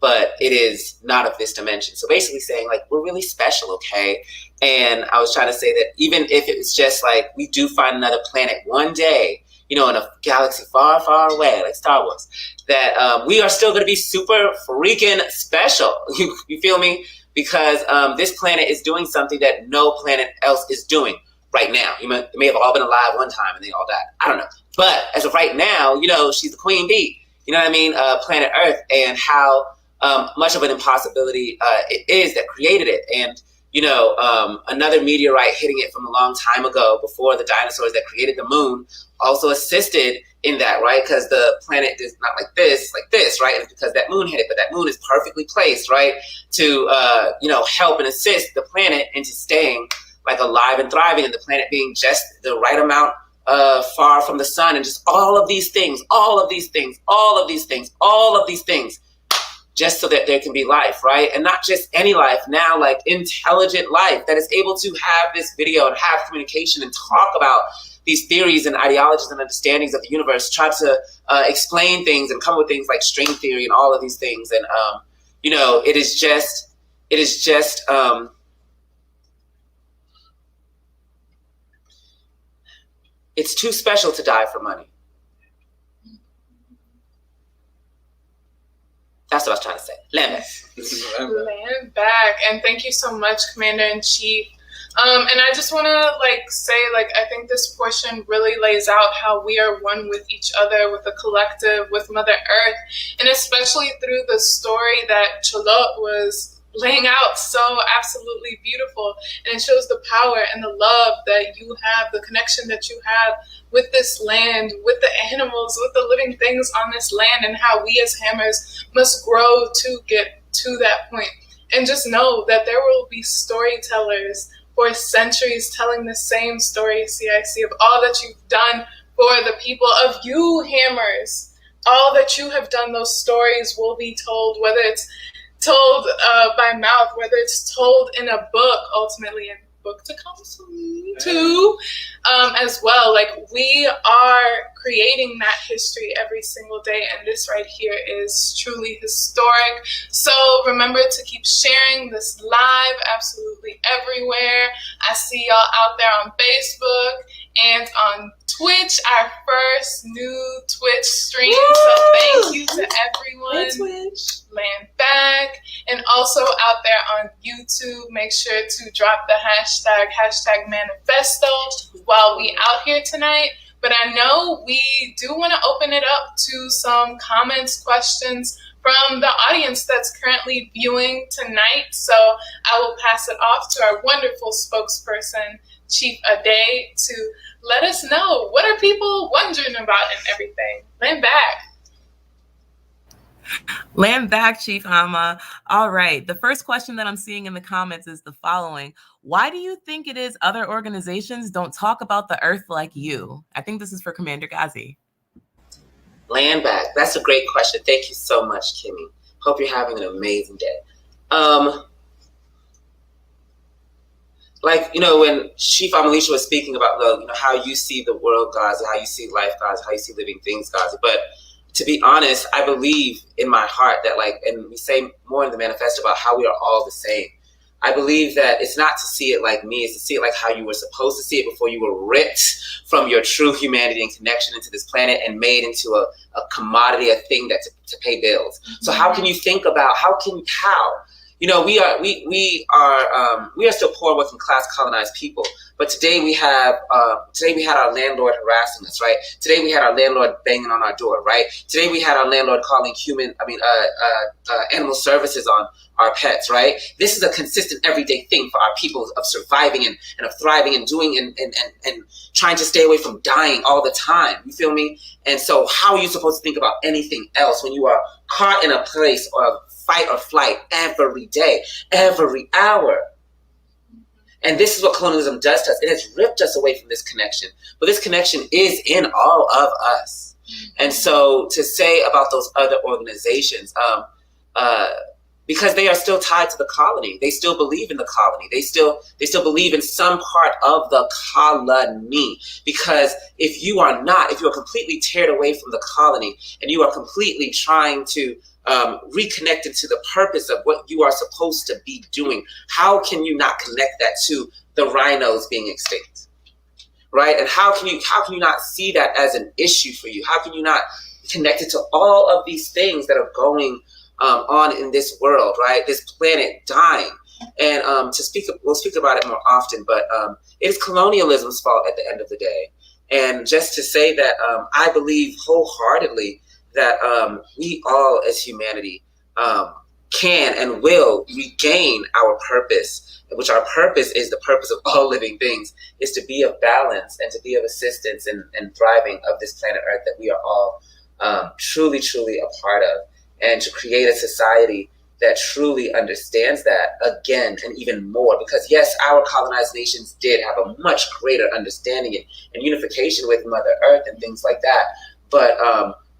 But it is not of this dimension. So basically saying, like, we're really special, okay? And I was trying to say that even if it was just like, we do find another planet one day, you know, in a galaxy far, far away, like Star Wars, that we are still going to be super freaking special. You feel me? Because this planet is doing something that no planet else is doing right now. They may have all been alive one time and they all died. I don't know. But as of right now, you know, she's the queen bee. You know what I mean? Planet Earth, and how much of an impossibility it is that created it. And, you know, another meteorite hitting it from a long time ago before the dinosaurs that created the moon also assisted in that, right? Because the planet is not like this, right? It's because that moon hit it, but that moon is perfectly placed, right? To, you know, help and assist the planet into staying like alive and thriving, and the planet being just the right amount far from the sun, and just all of these things, just so that there can be life, right? And not just any life, now like intelligent life that is able to have this video and have communication and talk about these theories and ideologies and understandings of the universe, try to explain things and come up with things like string theory and all of these things. And, you know, it is just, it's too special to die for money. That's what I was trying to say. Land back. And thank you so much, Commander-in-Chief. And I just want to say, I think this portion really lays out how we are one with each other, with the collective, with Mother Earth, and especially through the story that Cholot was laying out so absolutely beautiful. And it shows the power and the love that you have, the connection that you have with this land, with the animals, with the living things on this land, and how we as Hammers must grow to get to that point. And just know that there will be storytellers for centuries telling the same story, CIC, of all that you've done for the people, of you Hammers. All that you have done, those stories will be told, whether it's told by mouth, whether it's told in a book, ultimately, and book to come soon too, as well. Like, we are creating that history every single day, and this right here is truly historic. So remember to keep sharing this live absolutely everywhere. I see y'all out there on Facebook and on Twitch, our first new Twitch stream. Woo! So thank you to everyone. Hey, Twitch. Land back. And also out there on YouTube, make sure to drop the hashtag Manifesto while we out here tonight. But I know we do want to open it up to some comments, questions from the audience that's currently viewing tonight. So I will pass it off to our wonderful spokesperson, Chief Ade, to let us know, what are people wondering about and everything. Land back. Land back, Chief Amma. All right. The first question that I'm seeing in the comments is the following. Why do you think it is other organizations don't talk about the earth like you? I think this is for Commander Gazi. Land back. That's a great question. Thank you so much, Kimmy. Hope you're having an amazing day. Like, when Chief Amalisha was speaking about how you see the world, Gazi, how you see life, Gazi, how you see living things, Gazi. But to be honest, I believe in my heart that, and we say more in the manifesto about how we are all the same. I believe that it's not to see it like me, it's to see it like how you were supposed to see it before you were ripped from your true humanity and connection into this planet and made into a commodity, a thing that to pay bills. Mm-hmm. So how can you think about, we are still poor, working class, colonized people. But today we had our landlord harassing us, right? Today we had our landlord banging on our door, right? Today we had our landlord calling animal services on our pets, right? This is a consistent everyday thing for our people of surviving and of thriving and doing and trying to stay away from dying all the time. You feel me? And so how are you supposed to think about anything else when you are caught in a place of fight or flight every day, every hour? And this is what colonialism does to us. It has ripped us away from this connection. But this connection is in all of us. And so to say about those other organizations, because they are still tied to the colony. They still believe in the colony. They still believe in some part of the colony. Because if you are completely teared away from the colony and you are completely trying to reconnected to the purpose of what you are supposed to be doing, how can you not connect that to the rhinos being extinct, right? And how can you not see that as an issue for you? How can you not connect it to all of these things that are going on in this world, right? This planet dying. And we'll speak about it more often, but it is colonialism's fault at the end of the day. And just to say that I believe wholeheartedly that we all as humanity can and will regain our purpose, which our purpose is the purpose of all living things, is to be of balance and to be of assistance and thriving of this planet Earth that we are all truly, truly a part of, and to create a society that truly understands that again and even more. Because yes, our colonized nations did have a much greater understanding and unification with Mother Earth and things like that, but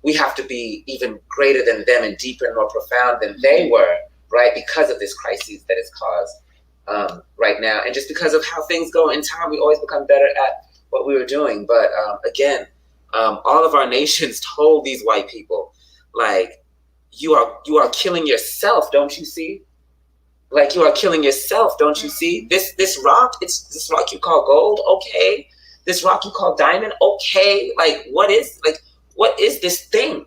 we have to be even greater than them and deeper and more profound than they were, right? Because of this crisis that is caused right now. And just because of how things go in time, we always become better at what we were doing. But again, all of our nations told these white people, like, you are killing yourself, don't you see? Like, you are killing yourself, don't you see? This rock, it's this rock you call gold, okay. This rock you call diamond, okay. Like, what is this thing?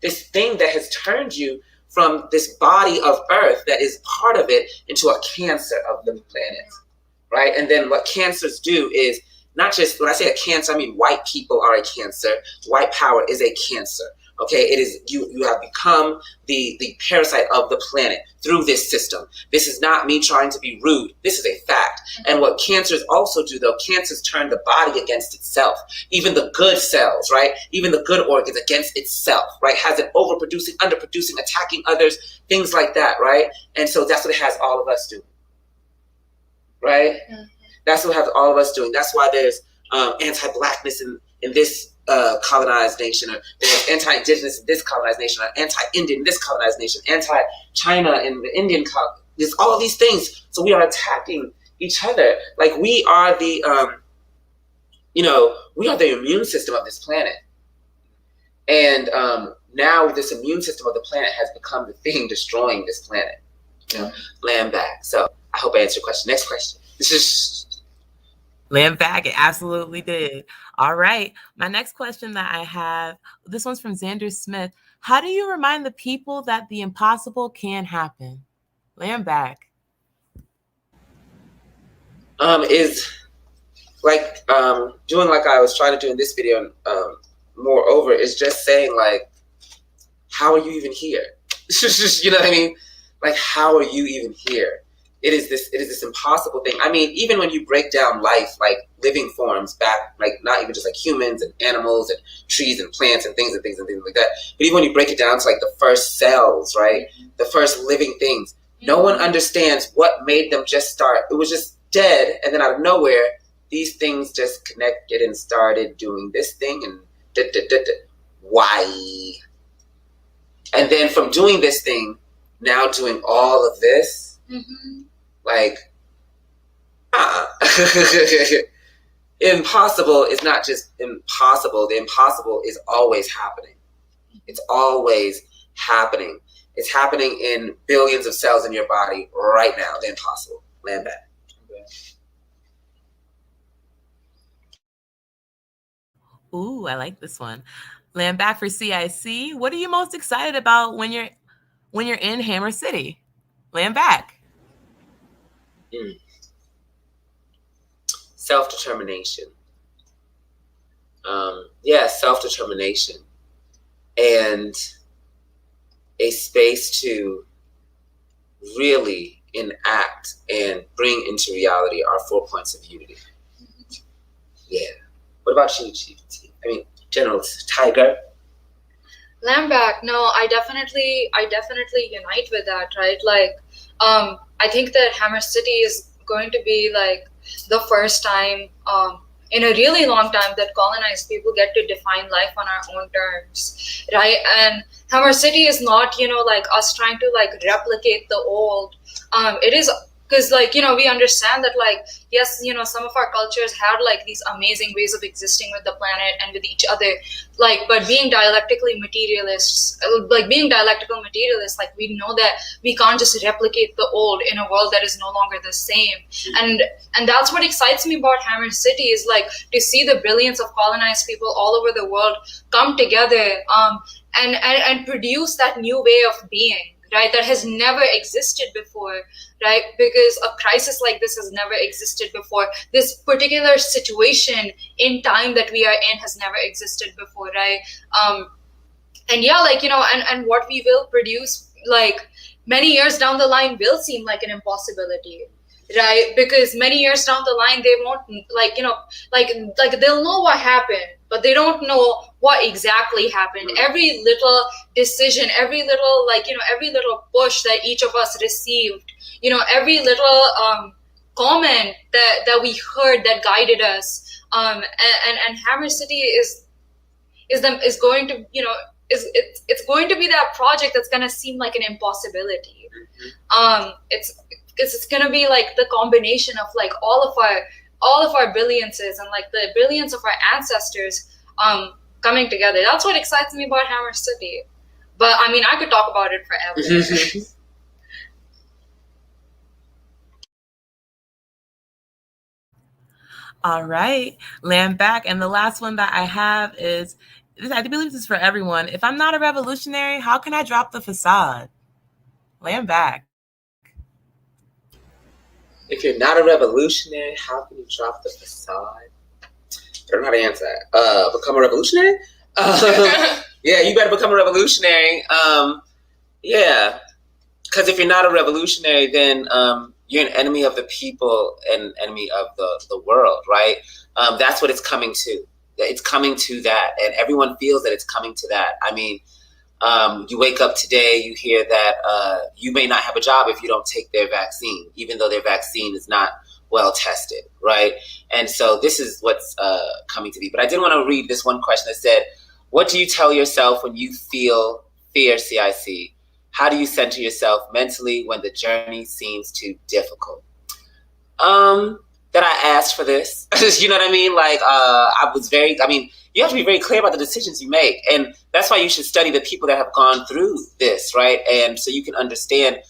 This thing that has turned you from this body of earth that is part of it into a cancer of the planet, right? And then what cancers do is not just, when I say a cancer, I mean white people are a cancer. White power is a cancer. Okay, it is you have become the parasite of the planet through this system. This is not me trying to be rude. This is a fact. And what cancers also do, though, cancers turn the body against itself. Even the good cells, right? Even the good organs against itself, right? Has it overproducing, underproducing, attacking others, things like that, right? And so that's what it has all of us doing, right? Mm-hmm. That's what it has all of us doing. That's why there's anti-blackness in this colonized nation, or there's anti-indigenous in this colonized nation, or anti-Indian in this colonized nation, anti-China in the Indian there's all of these things. So we are attacking each other. Like we are the, we are the immune system of this planet. And now this immune system of the planet has become the thing destroying this planet. Land back. So I hope I answered your question. Next question. This is Land back. It absolutely did. All right. My next question that I have, this one's from Xander Smith. How do you remind the people that the impossible can happen? Land back. Is like doing like I was trying to do in this video. Moreover, is just saying like, how are you even here? You know what I mean? Like, how are you even here? It is this impossible thing. I mean, even when you break down life, like living forms back, like not even just like humans and animals and trees and plants and things like that. But even when you break it down to like the first cells, right? The first living things, no one understands what made them just start. It was just dead. And then out of nowhere, these things just connected and started doing this thing and why? And then from doing this thing, now doing all of this, like, impossible is not just impossible. The impossible is always happening. It's always happening. It's happening in billions of cells in your body right now. The impossible. Land back. Ooh, I like this one. Land back for CIC. What are you most excited about when you're in Hammer City? Land back. Self-determination. Self-determination. And a space to really enact and bring into reality our 4 points of unity. Yeah. What about you, Chief? I mean, General Tiger? Lambak, no, I definitely unite with that, right? Like, I think that Hammer City is going to be like the first time in a really long time that colonized people get to define life on our own terms, right? And Hammer City is not, like us trying to like replicate the old. It is because we understand that yes, some of our cultures had like these amazing ways of existing with the planet and with each other, but being dialectical materialists, we know that we can't just replicate the old in a world that is no longer the same. And that's what excites me about Hammer City is like to see the brilliance of colonized people all over the world come together and produce that new way of being, right, that has never existed before, right? Because a crisis like this has never existed before. This particular situation in time that we are in has never existed before, right? And what we will produce, many years down the line will seem like an impossibility, right? Because many years down the line, they won't, they'll know what happened, but they don't know what exactly happened. Every little decision, every little push that each of us received, every little comment that we heard that guided us, and Hammer City is going to, it's going to be that project that's going to seem like an impossibility. It's going to be like the combination of like all of our brilliances and like the brilliance of our ancestors coming together. That's what excites me about Hammer City. But I mean, I could talk about it forever. All right, land back. And the last one that I have is, I believe this is for everyone. If I'm not a revolutionary, how can I drop the facade? Land back. If you're not a revolutionary, how can you drop the facade? I don't know how to answer that. Become a revolutionary? Yeah, you better become a revolutionary. Yeah, because if you're not a revolutionary, then you're an enemy of the people and enemy of the world, right? That's what it's coming to. It's coming to that, and everyone feels that it's coming to that. I mean, you wake up today, you hear that you may not have a job if you don't take their vaccine, even though their vaccine is not well tested, right? And so this is what's coming to be. But I did want to read this one question that said, what do you tell yourself when you feel fear, CIC? How do you center yourself mentally when the journey seems too difficult? That I asked for this. You know what I mean? Like, you have to be very clear about the decisions you make. And that's why you should study the people that have gone through this, right? And so you can understand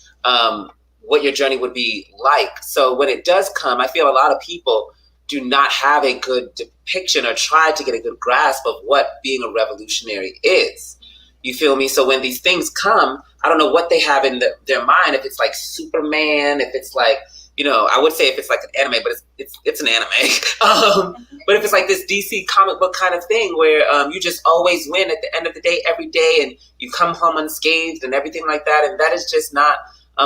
what your journey would be like. So when it does come, I feel a lot of people do not have a good depiction or try to get a good grasp of what being a revolutionary is. You feel me? So when these things come, I don't know what they have in their mind. If it's like Superman, if it's like, I would say if it's like an anime, but it's an anime. But if it's like this DC comic book kind of thing where you just always win at the end of the day, every day, and you come home unscathed and everything like that, and that is just not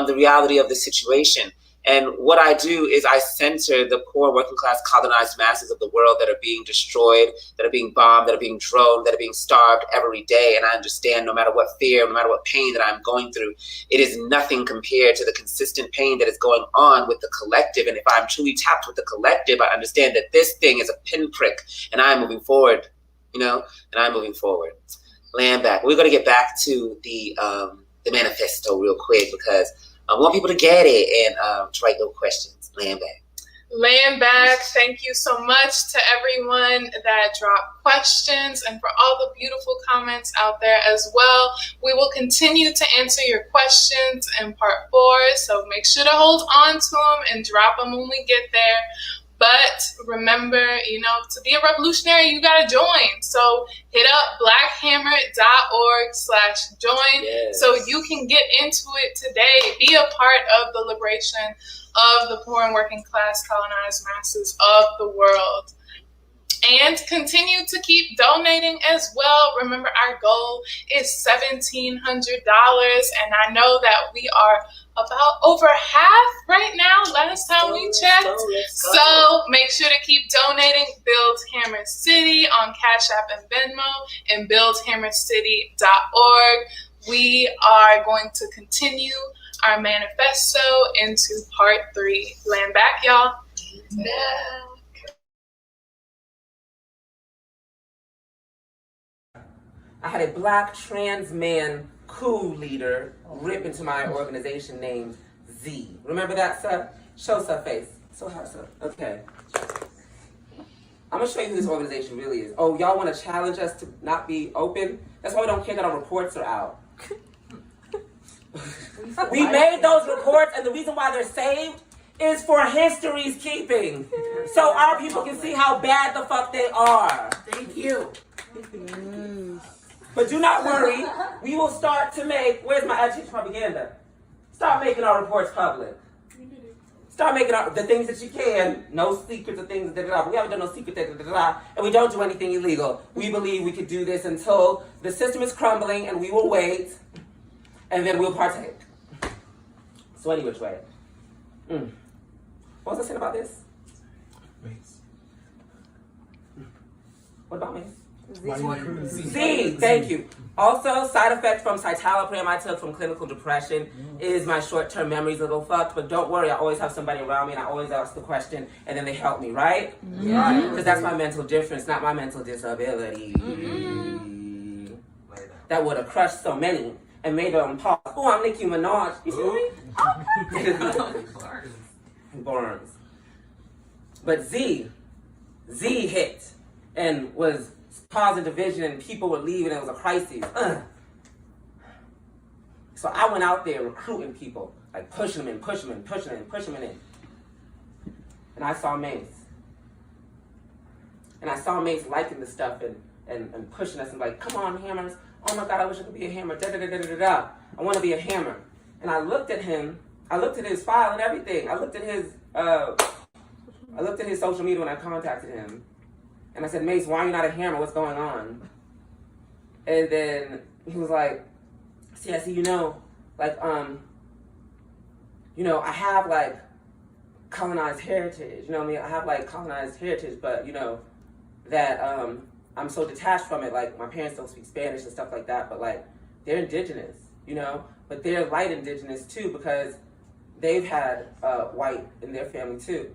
the reality of the situation. And what I do is I center the poor, working class, colonized masses of the world that are being destroyed, that are being bombed, that are being droned, that are being starved every day. And I understand no matter what fear, no matter what pain that I'm going through, it is nothing compared to the consistent pain that is going on with the collective. And if I'm truly tapped with the collective, I understand that this thing is a pinprick and I'm moving forward, and I'm moving forward. Land back. We're going to get back to the manifesto real quick because I want people to get it and to write those questions. Land back. Land back. Thank you so much to everyone that dropped questions and for all the beautiful comments out there as well. We will continue to answer your questions in part 4, so make sure to hold on to them and drop them when we get there. But remember, to be a revolutionary, you got to join. So hit up blackhammer.org/join so you can get into it today. Be a part of the liberation of the poor and working class colonized masses of the world. And continue to keep donating as well. Remember, our goal is $1,700. And I know that we are about over half right now, last time we checked. So make sure to keep donating. Build Hammer City on Cash App and Venmo and buildhammercity.org. We are going to continue our manifesto into part 3. Land back, y'all. Yeah. I had a black trans man coup leader rip into my organization named Z. Remember that, sir? Show sir face. Show her, sir. Okay. I'm gonna show you who this organization really is. Oh, y'all want to challenge us to not be open? That's why we don't care that our reports are out. We made those reports, and the reason why they're saved is for history's keeping. So our people can see how bad the fuck they are. Thank you. But do not worry, we will start to make, where's my education propaganda? Start making our reports public. Start making the things that you can, no secrets of things, but we haven't done no secret, and we don't do anything illegal. We believe we could do this until the system is crumbling, and we will wait, and then we'll partake. So any which way. What was I saying about this? Mace. What about Mace? Z, thank you. Also, side effect from citalopram I took from clinical depression is my short-term memory's a little fucked, but don't worry, I always have somebody around me and I always ask the question and then they help me, right? Yeah. Because that's my mental difference, not my mental disability. That would have crushed so many and made them pause. Oh, I'm Nicki Minaj. You see me? Burns. But Z hit and was causing division and people were leaving and it was a crisis. So I went out there recruiting people, like pushing them in. And I saw Mace. And I saw Mace liking the stuff and pushing us and like, come on, hammers. Oh my God, I wish I could be a hammer. I want to be a hammer. And I looked at him. I looked at his file and everything. I looked at his social media when I contacted him. And I said, Mace, why are you not a hammer? What's going on? And then he was like, see, I see, I have like colonized heritage. You know what I mean? I have like colonized heritage, but that I'm so detached from it. Like my parents don't speak Spanish and stuff like that, but like they're indigenous, but they're light indigenous too because they've had white in their family too,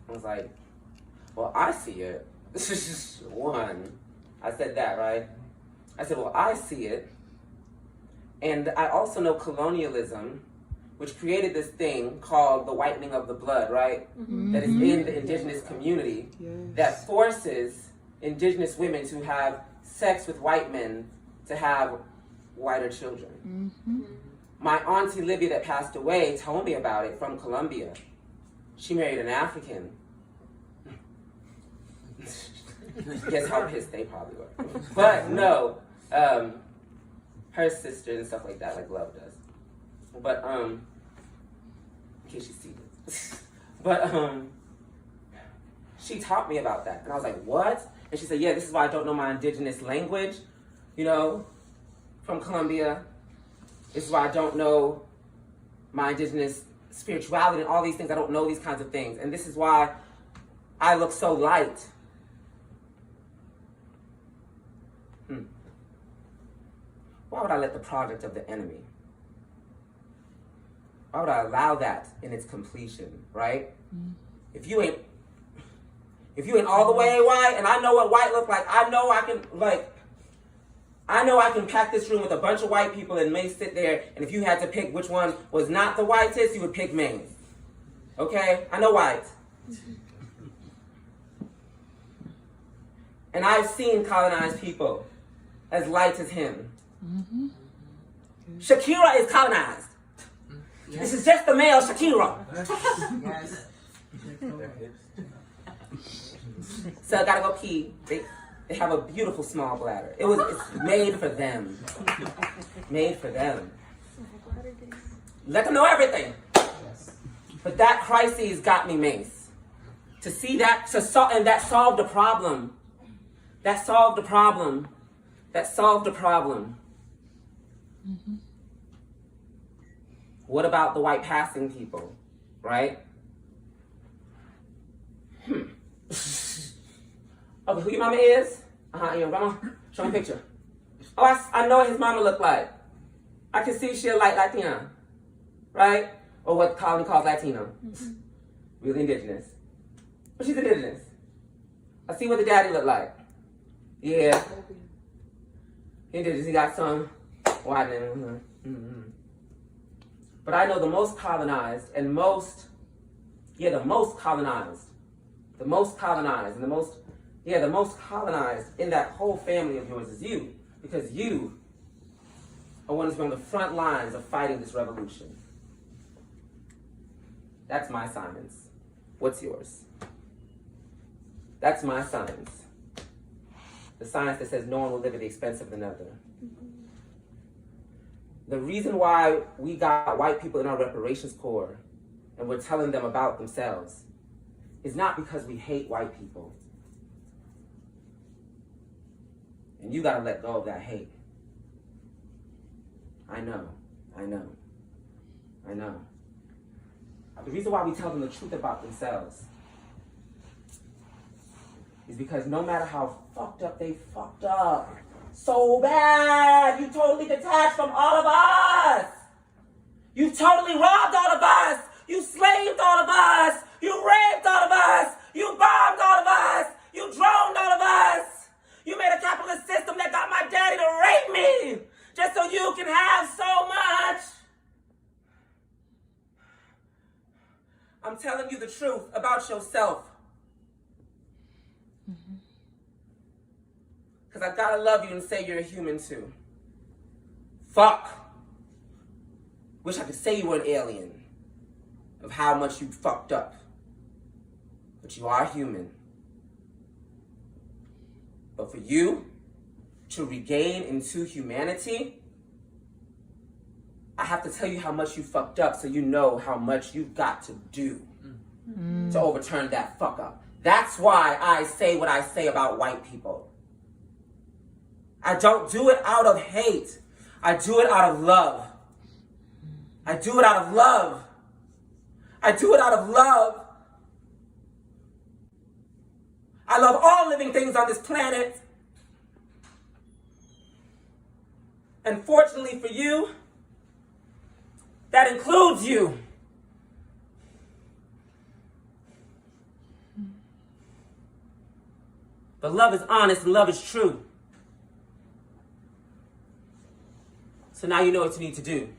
I was like, well, I see it. One, I said that, right? I said, well, I see it. And I also know colonialism which created this thing called the whitening of the blood, right? That is in the indigenous community, that forces indigenous women to have sex with white men to have whiter children. My auntie Libya that passed away told me about it, from Colombia. She married an African. Guess how pissed they probably were. But no, her sister and stuff like that, like Love does. But in case you see this. But she taught me about that. And I was like, what? And she said, yeah, this is why I don't know my indigenous language, you know, from Colombia. This is why I don't know my indigenous spirituality and all these things. I don't know these kinds of things. And this is why I look so light. Why would I let the product of the enemy? Why would I allow that in its completion, right? If you ain't all the way white, and I know what white look like, I know I can pack this room with a bunch of white people and may sit there, and if you had to pick which one was not the whitest, you would pick me. Okay? I know white. And I've seen colonized people as light as him. Shakira is colonized. This is just the male Shakira. So I gotta go pee. They have a beautiful small bladder. It's made for them. Made for them. Let them know everything. But that crisis got me, Mace. To see that, and that solved the problem. That solved the problem. That solved the problem. What about the white passing people, right? Okay, who your mama is? Your mama. Show me a picture. Oh, I know what his mama looked like. I can see she a light Latina, right? Or what the colony calls Latino. Really indigenous. But she's indigenous. I see what the daddy looked like. Yeah. Indigenous, he got some white in him. But I know the most colonized and the most colonized in that whole family of yours is you. Because you are one who's been on the front lines of fighting this revolution. That's my science. What's yours? That's my science. The science that says no one will live at the expense of another. The reason why we got white people in our reparations corps and we're telling them about themselves is not because we hate white people. And you gotta let go of that hate. I know. The reason why we tell them the truth about themselves is because no matter how fucked up they fucked up, so bad, you totally detached from all of us. You totally robbed all of us. You slaved all of us. You raped all of us. You bombed all of us. You droned all of us. You made a capitalist system that got my daddy to rape me just so you can have so much. I'm telling you the truth about yourself. Because I gotta love you and say you're a human too. Fuck. Wish I could say you were an alien of how much you fucked up. But you are human. But for you to regain into humanity, I have to tell you how much you fucked up so you know how much you've got to do to overturn that fuck up. That's why I say what I say about white people. I don't do it out of hate. I do it out of love. I do it out of love. I do it out of love. I love all living things on this planet. And fortunately for you, that includes you. But love is honest and love is true. So now you know what you need to do.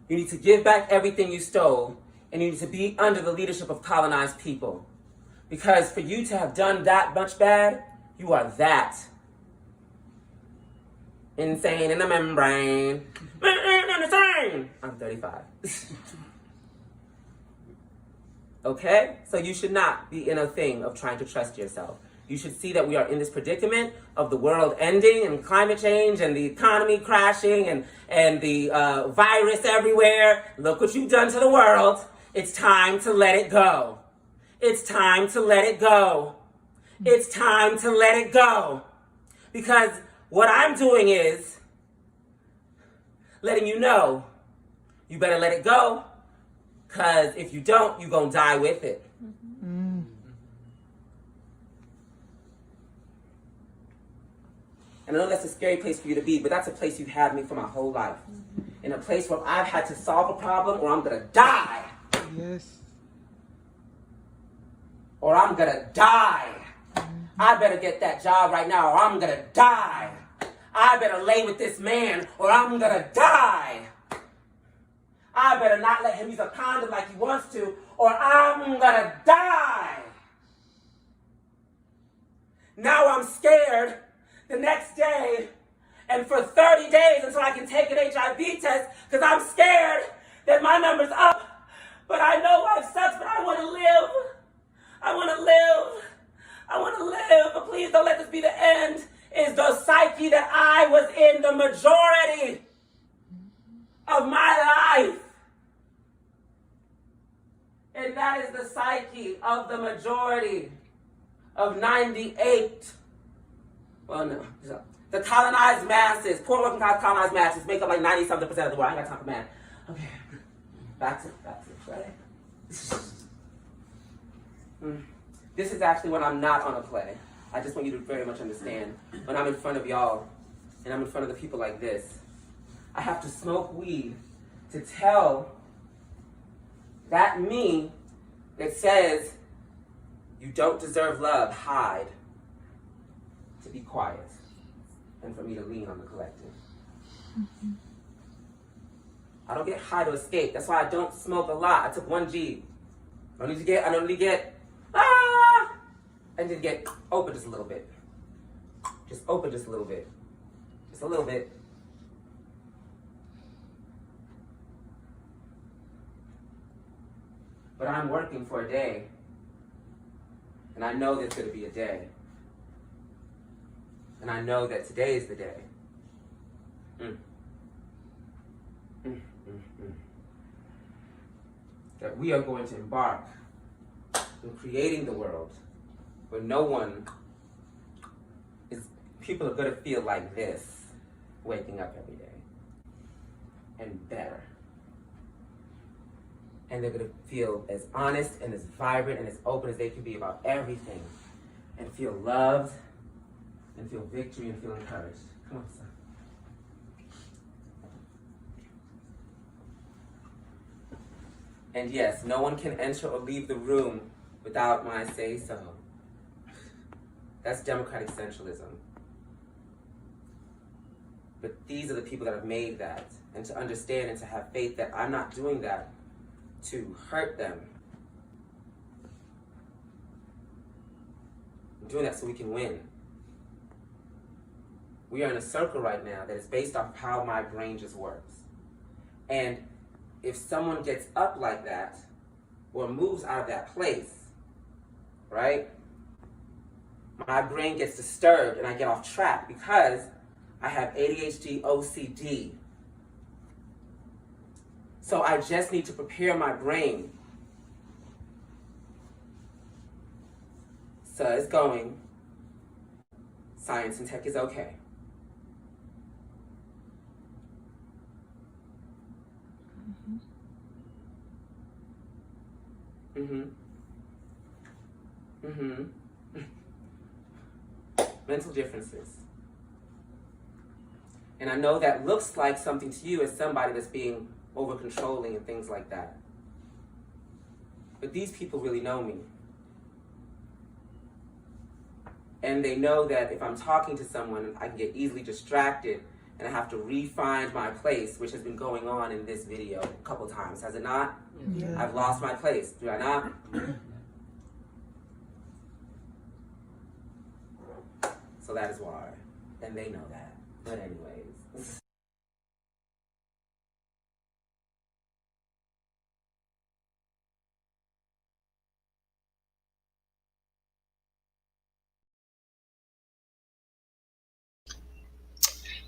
You need to give back everything you stole, and you need to be under the leadership of colonized people. Because for you to have done that much bad, you are that. Insane in the membrane. Insane. I'm 35. Okay? So you should not be in a thing of trying to trust yourself. You should see that we are in this predicament of the world ending and climate change and the economy crashing and the virus everywhere. Look what you've done to the world. It's time to let it go. It's time to let it go. It's time to let it go. Because what I'm doing is letting you know you better let it go. Because if you don't, you're going to die with it. And I know that's a scary place for you to be, but that's a place you've had me for my whole life. In a place where I've had to solve a problem or I'm going to die. Yes. Or I'm going to die. I better get that job right now or I'm going to die. I better lay with this man or I'm going to die. I better not let him use a condom like he wants to or I'm going to die. Now I'm scared the next day and for 30 days until I can take an HIV test because I'm scared that my number's up. But I know life sucks, but I want to live. I want to live. I want to live, but please don't let this be the end. Is the psyche that I was in the majority of my life. And that is the psyche of the majority of 98. Well, no. The colonized masses, poor working class colonized masses make up like 90-something% of the world. I ain't got time for math. Okay. Back to play. This is actually when I'm not on a play. I just want you to very much understand. When I'm in front of y'all, and I'm in front of the people like this, I have to smoke weed to tell that me that says, you don't deserve love, hide, to be quiet, and for me to lean on the collective. I don't get high to escape. That's why I don't smoke a lot. I took 1 G. I don't need to get, I need to get open just a little bit. Just open just a little bit. Just a little bit. But I'm working for a day. And I know there's going to be a day. And I know that today is the day. That we are going to embark in creating the world where people are going to feel like this, waking up every day, and better. And they're going to feel as honest and as vibrant and as open as they can be about everything, and feel loved, and feel victory, and feel encouraged. Come on, son. And yes, no one can enter or leave the room without my say-so. That's democratic centralism. But these are the people that have made that, and to understand and to have faith that I'm not doing that to hurt them. I'm doing that so we can win. We are in a circle right now that is based off how my brain just works. And if someone gets up like that, or moves out of that place, right? My brain gets disturbed and I get off track because I have ADHD, OCD. So I just need to prepare my brain. So it's going. Science and tech is okay. Mental differences. And I know that looks like something to you as somebody that's being over-controlling and things like that. But these people really know me. And they know that if I'm talking to someone, I can get easily distracted and I have to re-find my place, which has been going on in this video a couple times, has it not? Yeah. I've lost my place, do I not? So that is why, and they know that. But anyways.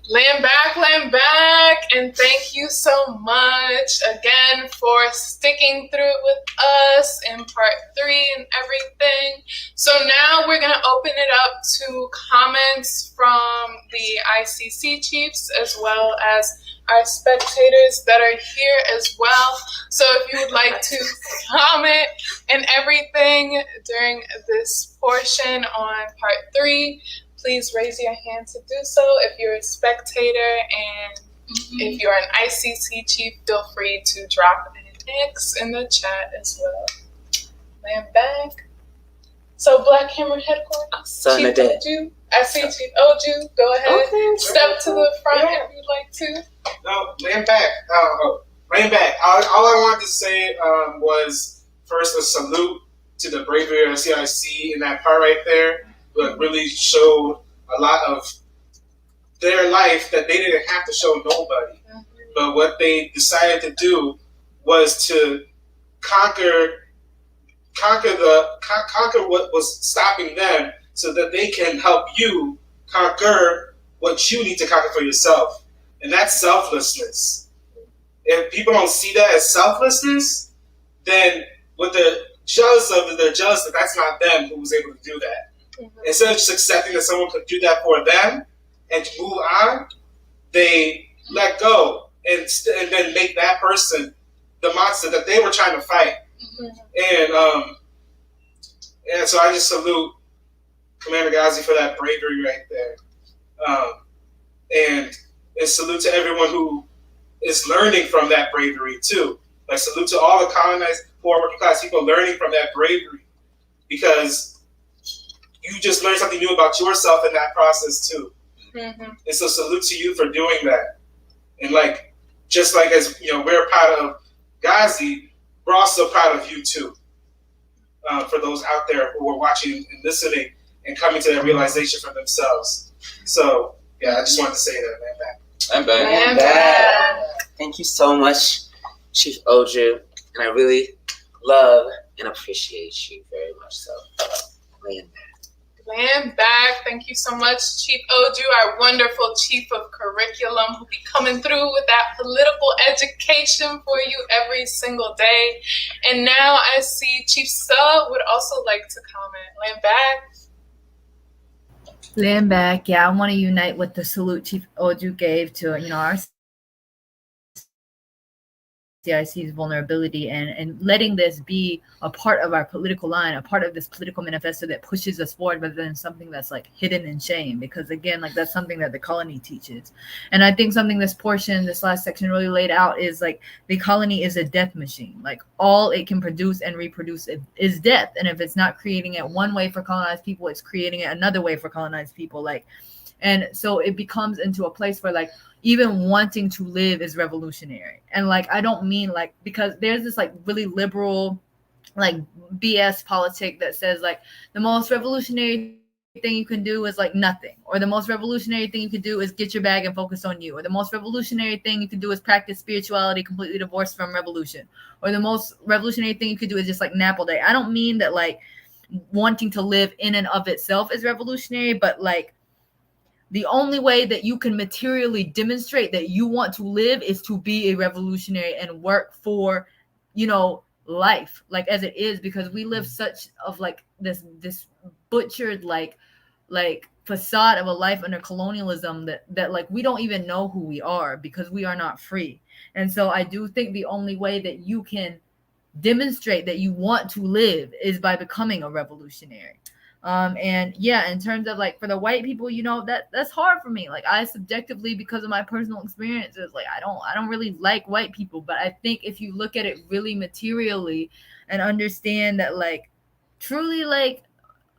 Land back, and thank you so much again for sticking through with us in part 3 and everything. So now we're going to open it up to comments from the ICC chiefs as well as our spectators that are here as well. So if you would like to comment and everything during this portion on part 3, please raise your hand to do so if you're a spectator, and if you're an ICC chief, feel free to drop an X in the chat as well. Land back. So Black Hammer headquarters, Chief Oju. I see Chief Oju. Go ahead. Okay. Step to the front if you'd like to. No, land back. Land back. All I wanted to say was first a salute to the bravery of the CIC in that part right there. But really showed a lot of their life that they didn't have to show nobody. Mm-hmm. But what they decided to do was to conquer what was stopping them, so that they can help you conquer what you need to conquer for yourself, and that's selflessness. If people don't see that as selflessness, then what they're jealous of is they're jealous that that's not them who was able to do that. Instead of just accepting that someone could do that for them and to move on, they let go and then make that person the monster that they were trying to fight. Mm-hmm. And so I just salute Commander Gazi for that bravery right there. And salute to everyone who is learning from that bravery too. Like, salute to all the colonized, poor working class people learning from that bravery, because you just learned something new about yourself in that process too. Mm-hmm. And so salute to you for doing that. And like, just like as you know, we're proud of Gazi, we're also proud of you too. For those out there who are watching and listening and coming to that realization for themselves. So yeah, I just wanted to say that, man. I'm back. I'm back. Thank you so much, Chief Oju, and I really love and appreciate you very much. So, land back. Land back. Thank you so much, Chief Oju, our wonderful Chief of Curriculum, who'll be coming through with that political education for you every single day. And now I see Chief Suh would also like to comment. Land back. Land back. Yeah, I want to unite with the salute Chief Oju gave to, our CIC's vulnerability and letting this be a part of our political line, a part of this political manifesto that pushes us forward rather than something that's like hidden in shame. Because again, like, that's something that the colony teaches. And I think something this last section really laid out is like, the colony is a death machine. Like, all it can produce and reproduce is death. And if it's not creating it one way for colonized people, it's creating it another way for colonized people. Like, and so it becomes into a place where like, even wanting to live is revolutionary. And like, I don't mean like, because there's this like really liberal like BS politic that says like the most revolutionary thing you can do is like nothing, or the most revolutionary thing you can do is get your bag and focus on you, or the most revolutionary thing you can do is practice spirituality completely divorced from revolution, or the most revolutionary thing you could do is just like nap all day. I don't mean that like wanting to live in and of itself is revolutionary, but like, the only way that you can materially demonstrate that you want to live is to be a revolutionary and work for, life, like as it is, because we live such of like this butchered like facade of a life under colonialism that like we don't even know who we are because we are not free. And so I do think the only way that you can demonstrate that you want to live is by becoming a revolutionary. And yeah, in terms of like for the white people, that's hard for me. Like, I subjectively, because of my personal experiences, like I don't really like white people. But I think if you look at it really materially and understand that like truly like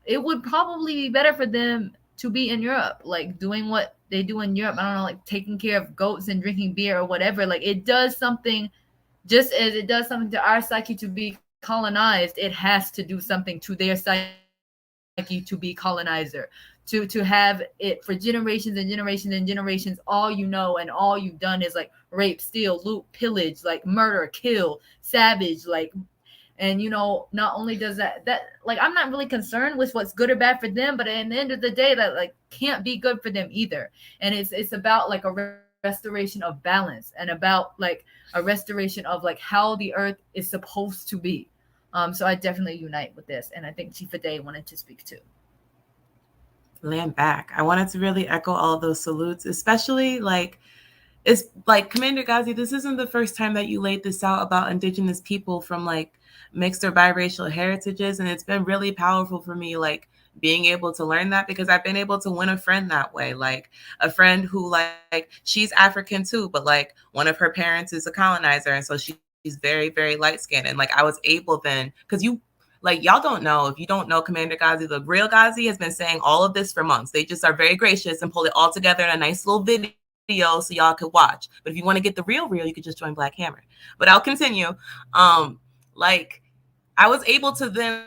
it would probably be better for them to be in Europe, like doing what they do in Europe. I don't know, like taking care of goats and drinking beer or whatever. Like it does something, just as it does something to our psyche to be colonized, it has to do something to their psyche to be colonizer, to have it for generations and generations and generations. All you know and all you've done is like rape, steal, loot, pillage, like murder, kill, savage, like. And not only does that like, I'm not really concerned with what's good or bad for them, but at the end of the day, that like can't be good for them either. And it's about like a restoration of balance, and about like a restoration of like how the earth is supposed to be. So I definitely unite with this, and I think Chifa Day wanted to speak too. Land back. I wanted to really echo all of those salutes, especially like, it's like Commander Gazi, this isn't the first time that you laid this out about Indigenous people from like mixed or biracial heritages, and it's been really powerful for me, like being able to learn that, because I've been able to win a friend that way, like a friend who like she's African too, but like one of her parents is a colonizer, and so she's very, very light skinned, and like I was able then, because y'all don't know, if you don't know Commander Gazi, the real Gazi has been saying all of this for months. They just are very gracious and pull it all together in a nice little video so y'all could watch. But if you want to get the real, you could just join Black Hammer. But I'll continue. Like I was able to then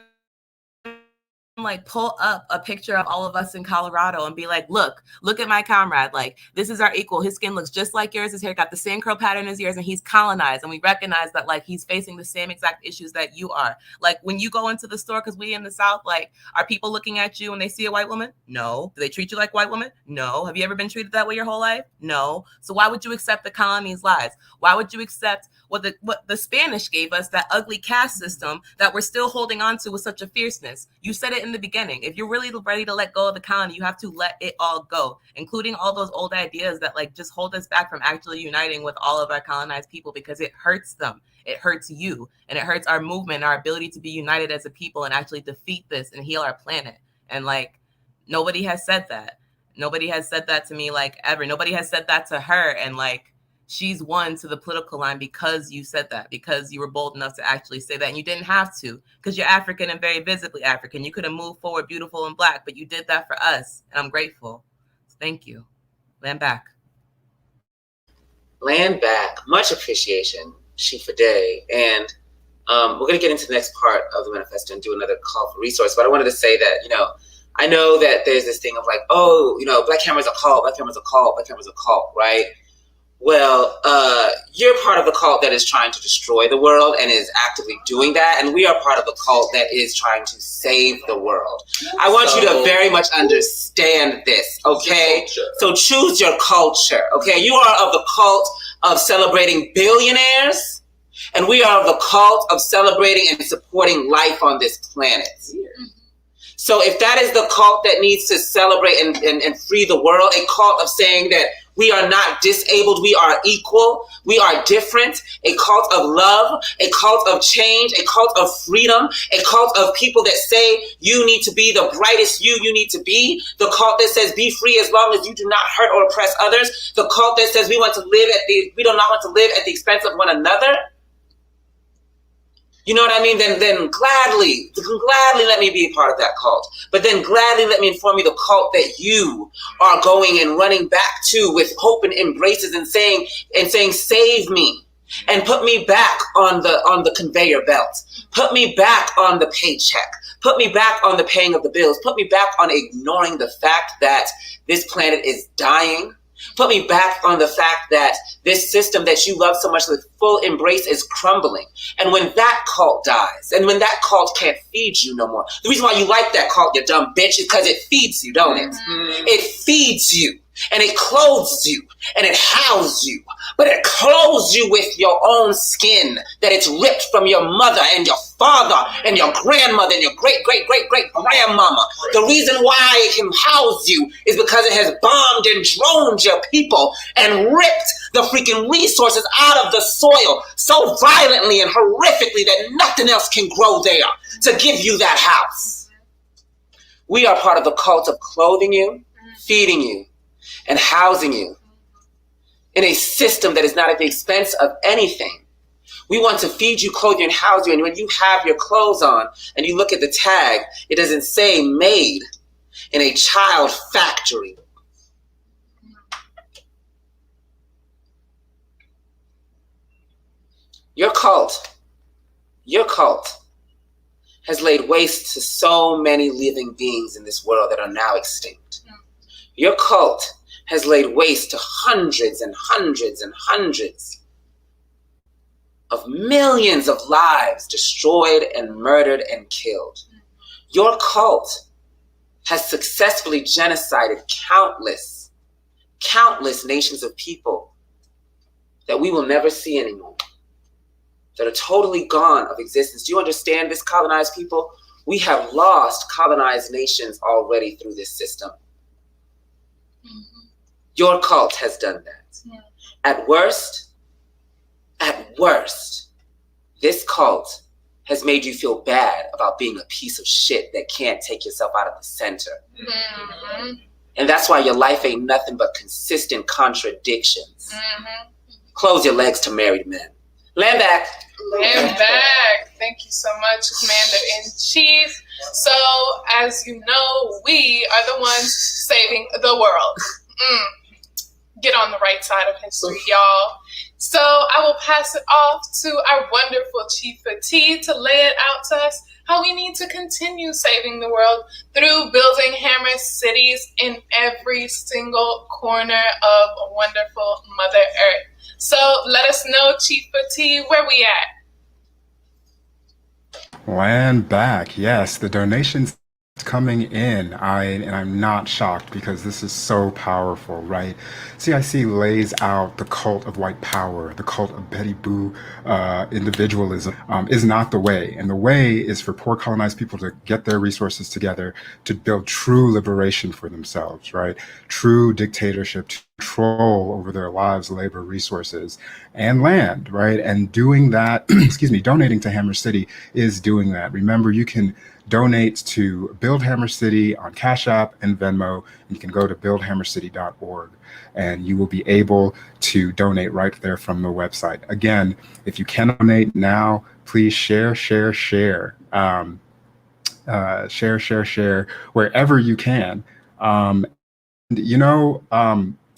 like pull up a picture of all of us in Colorado and be like, look at my comrade. Like, this is our equal. His skin looks just like yours. His hair got the same curl pattern as yours, and he's colonized. And we recognize that like he's facing the same exact issues that you are. Like when you go into the store, because we in the South, like, are people looking at you when they see a white woman? No. Do they treat you like a white woman? No. Have you ever been treated that way your whole life? No. So why would you accept the colony's lies? Why would you accept what the Spanish gave us, that ugly caste system that we're still holding on to with such a fierceness? You said it in the beginning. If you're really ready to let go of the colony, you have to let it all go, including all those old ideas that like just hold us back from actually uniting with all of our colonized people, because it hurts them. It hurts you, and it hurts our movement, our ability to be united as a people and actually defeat this and heal our planet. And like, nobody has said that. Nobody has said that to me, like, ever. Nobody has said that to her. And like, she's won to the political line because you said that, because you were bold enough to actually say that. And you didn't have to, because you're African and very visibly African. You could have moved forward beautiful and Black, but you did that for us. And I'm grateful. So thank you. Land back. Land back. Much appreciation, Chifa Day. And we're going to get into the next part of the manifesto and do another call for resource. But I wanted to say that, I know that there's this thing of like, oh, Black Hammer's a cult, Black Hammer's a cult, Black Hammer's a cult, right? Well, you're part of the cult that is trying to destroy the world and is actively doing that. And we are part of the cult that is trying to save the world. I want you to very much understand this, okay? So choose your culture, okay? You are of the cult of celebrating billionaires, and we are of the cult of celebrating and supporting life on this planet. So if that is the cult that needs to celebrate and free the world, a cult of saying that we are not disabled, we are equal, we are different, a cult of love, a cult of change, a cult of freedom, a cult of people that say you need to be the brightest you need to be, the cult that says be free as long as you do not hurt or oppress others, the cult that says we do not want to live at the expense of one another. You know what I mean? Then gladly let me be a part of that cult. But then gladly let me inform you the cult that you are going and running back to with hope and embraces and saying, save me and put me back on the conveyor belt. Put me back on the paycheck. Put me back on the paying of the bills. Put me back on ignoring the fact that this planet is dying. Put me back on the fact that this system that you love so much with full embrace is crumbling. And when that cult dies, and when that cult can't feed you no more, the reason why you like that cult, you dumb bitch, is because it feeds you, don't it? It feeds you, and it clothes you, and it houses you. But it clothes you with your own skin that it's ripped from your mother and your father and your grandmother and your great-great-great-great-grandmama. The reason why it can house you is because it has bombed and droned your people and ripped the freaking resources out of the soil so violently and horrifically that nothing else can grow there to give you that house. We are part of the cult of clothing you, feeding you, and housing you in a system that is not at the expense of anything. We want to feed you, clothe you, and house you. And when you have your clothes on and you look at the tag, it doesn't say made. in a child factory. Your cult has laid waste to so many living beings in this world that are now extinct. Your cult has laid waste to hundreds and hundreds and hundreds of millions of lives destroyed and murdered and killed. Your cult has successfully genocided countless nations of people that we will never see anymore, that are totally gone of existence. Do you understand this, colonized people? We have lost colonized nations already through this system. Your cult has done that. Yeah. At worst, this cult has made you feel bad about being a piece of shit that can't take yourself out of the center. And that's why your life ain't nothing but consistent contradictions. Close your legs to married men. Land back. Land back. Thank you so much, Commander-in-Chief. So, as you know, we are the ones saving the world. Get on the right side of history, y'all. So I will pass it off to our wonderful Chief Fatih to lay it out to us how we need to continue saving the world through building hammer cities in every single corner of wonderful Mother Earth. So let us know, Chief Fatih, where we at? Land back. Yes, the donations coming in. I'm not shocked because this is so powerful, right? CIC lays out the cult of white power, the cult of Betty Boo individualism is not the way. And the way is for poor colonized people to get their resources together to build true liberation for themselves, right? True dictatorship, control over their lives, labor, resources, and land, right? And doing that, donating to Hammer City is doing that. Remember, you can donate to Build Hammer City on Cash App and Venmo, and you can go to buildhammercity.org, and you will be able to donate right there from the website. Again, if you can donate now, please share wherever you can.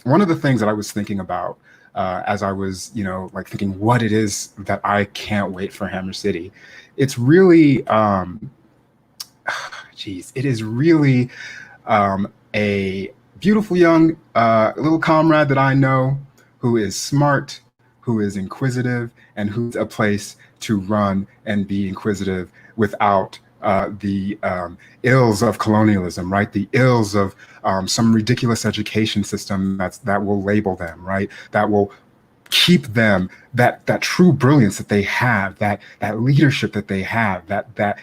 One of the things that I was thinking about as I was, thinking what it is that I can't wait for Hammer City, it's really, it is really a beautiful young little comrade that I know who is smart, who is inquisitive, and who's a place to run and be inquisitive without the ills of colonialism, right? The ills of some ridiculous education system that will label them, right? That will keep them that true brilliance that they have, that leadership that they have, that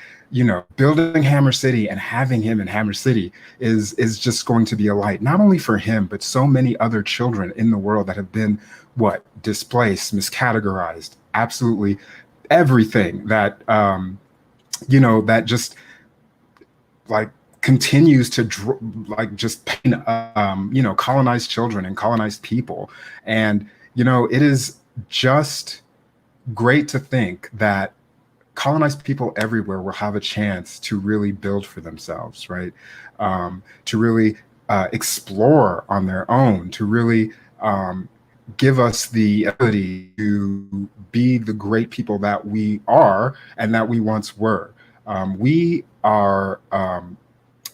building Hammer City and having him in Hammer City is just going to be a light, not only for him, but so many other children in the world that have been displaced, miscategorized, absolutely everything that that just continues to just pain colonized children and colonized people. And it is just great to think that colonized people everywhere will have a chance to really build for themselves, right? To really explore on their own, to really give us the ability to be the great people that we are and that we once were. We are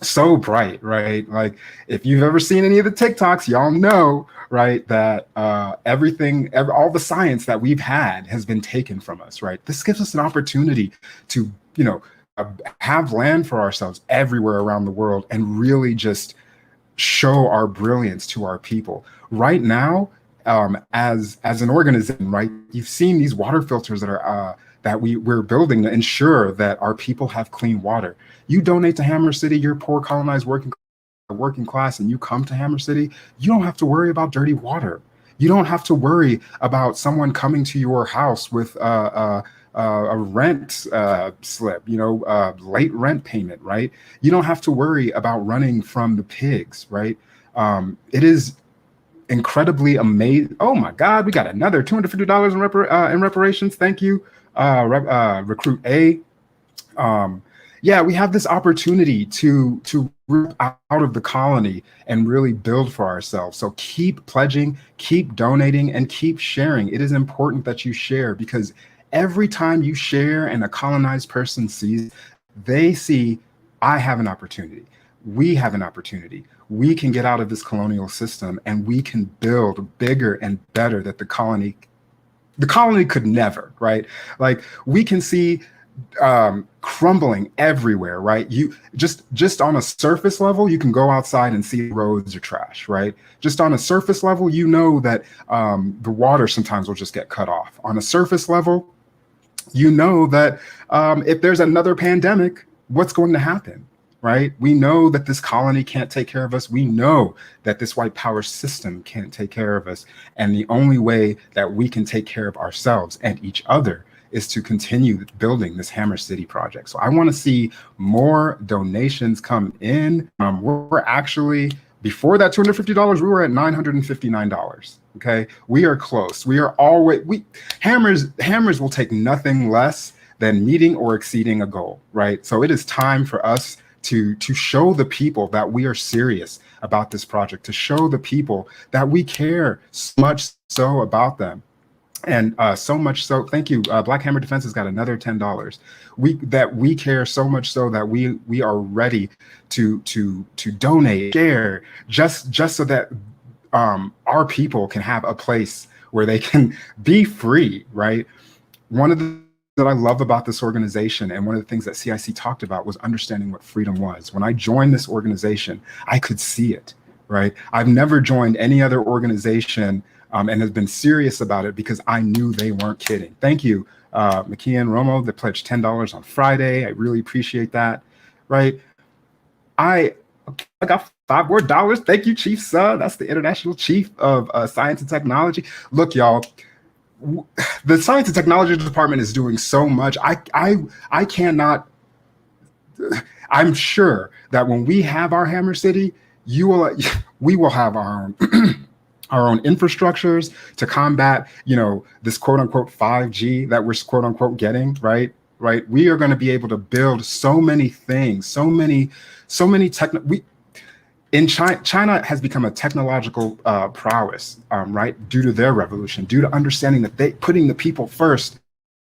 so bright, right? If you've ever seen any of the TikToks, y'all know, right, that all the science that we've had has been taken from us, right? This gives us an opportunity to, have land for ourselves everywhere around the world and really just show our brilliance to our people. Right now, as an organization, right, you've seen these water filters that are that we're building to ensure that our people have clean water. You donate to Hammer City, you're poor colonized working class, and you come to Hammer City, you don't have to worry about dirty water. You don't have to worry about someone coming to your house with a rent slip, late rent payment, right? You don't have to worry about running from the pigs, right? It is incredibly amazing. Oh my God, we got another $250 in reparations. Thank you, Recruit A. yeah, we have this opportunity to rip out of the colony and really build for ourselves. So keep pledging, keep donating, and keep sharing. It is important that you share, because every time you share and a colonized person sees, they see, I have an opportunity. We have an opportunity. We can get out of this colonial system and we can build bigger and better that the colony could never, right? Like, we can see crumbling everywhere, right? You just on a surface level, you can go outside and see roads are trash, right? Just on a surface level, you know that the water sometimes will just get cut off. On a surface level, you know that if there's another pandemic, what's going to happen, right? We know that this colony can't take care of us. We know that this white power system can't take care of us. And the only way that we can take care of ourselves and each other is to continue building this Hammer City project. So I want to see more donations come in. We're actually, before that $250, we were at $959. Okay, we are close. We are always, hammers will take nothing less than meeting or exceeding a goal, right? So it is time for us to show the people that we are serious about this project, to show the people that we care so much so about them. And so much so, thank you. Black Hammer Defense has got another $10. We care so much so that we are ready to donate, share, just so that our people can have a place where they can be free, right? One of the that I love about this organization, and one of the things that CIC talked about, was understanding what freedom was. When I joined this organization, I could see it, right? I've never joined any other organization and has been serious about it because I knew they weren't kidding. Thank you, McKeon Romo, that pledged $10 on Friday. I really appreciate that, right? I got $5 more. Thank you, Chief Suh. That's the International Chief of Science and Technology. Look, y'all, the Science and Technology Department is doing so much. I cannot. I'm sure that when we have our Hammer City, we will have our own our own infrastructures to combat, this quote unquote 5G that we're quote unquote getting, right? We are going to be able to build so many things, so many in China has become a technological prowess, right? Due to their revolution, due to understanding that putting the people first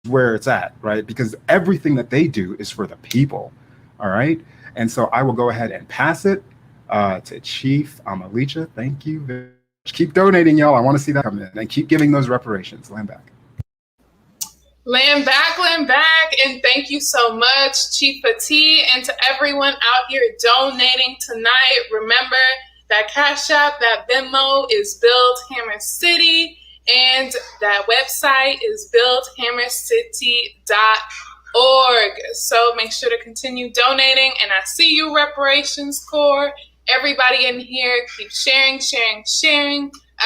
is where it's at, right? Because everything that they do is for the people, all right? And so I will go ahead and pass it to Chief Amalicha. Thank you very much. Keep donating, y'all. I want to see that come in, and keep giving those reparations. Land back. Land back, and thank you so much, Chief Petit, and to everyone out here donating tonight. Remember that Cash App, that Venmo is Build Hammer City, and that website is buildhammercity.org. So make sure to continue donating, and I see you, Reparations Corps. Everybody in here, keep sharing,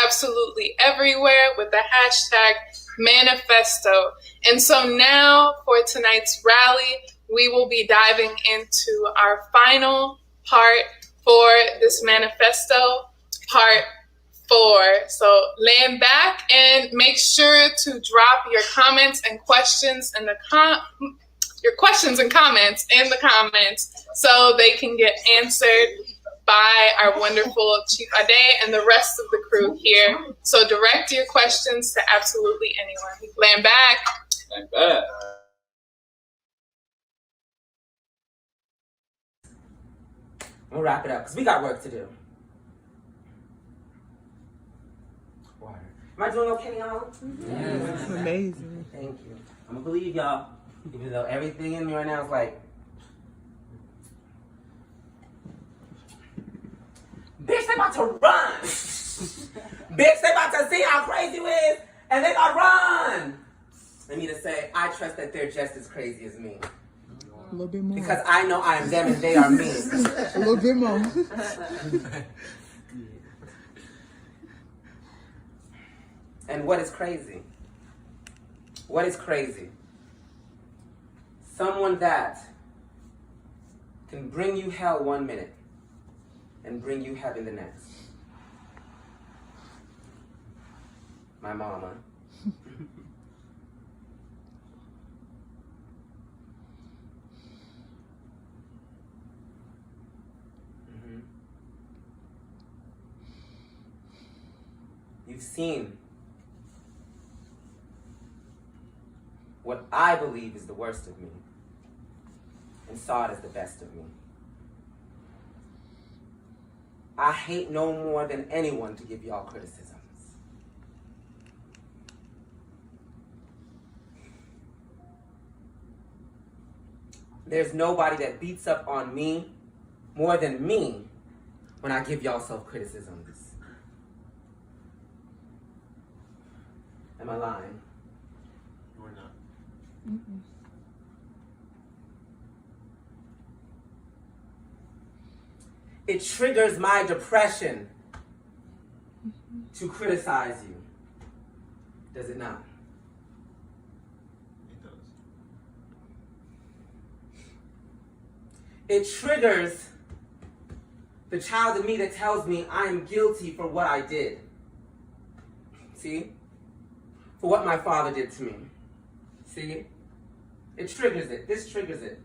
absolutely everywhere with the hashtag Manifesto. And so now for tonight's rally, we will be diving into our final part for this manifesto, part 4. So land back and make sure to drop your comments and questions in the comments so they can get answered by our wonderful Chief Ade and the rest of the crew here. So direct your questions to absolutely anyone. Land back. Land back. We'll wrap it up because we got work to do. Water. Am I doing okay, y'all? Yes. Amazing. Thank you. I'm gonna believe y'all, even though everything in me right now is like, bitch, they about to run. Bitch, they about to see how crazy you is, and they gonna run. Let me just say, I trust that they're just as crazy as me. A little bit more. Because I know I am them and they are me. A little bit more. And what is crazy? What is crazy? Someone that can bring you hell 1 minute and bring you heaven the next. My mama. seen what I believe is the worst of me and saw it as the best of me. I hate no more than anyone to give y'all criticisms. There's nobody that beats up on me more than me when I give y'all self-criticisms. Am I lying? You're not. Mm-mm. It triggers my depression to criticize you. Does it not? It does. It triggers the child in me that tells me I am guilty for what I did. See? For what my father did to me. See? It triggers it. This triggers it.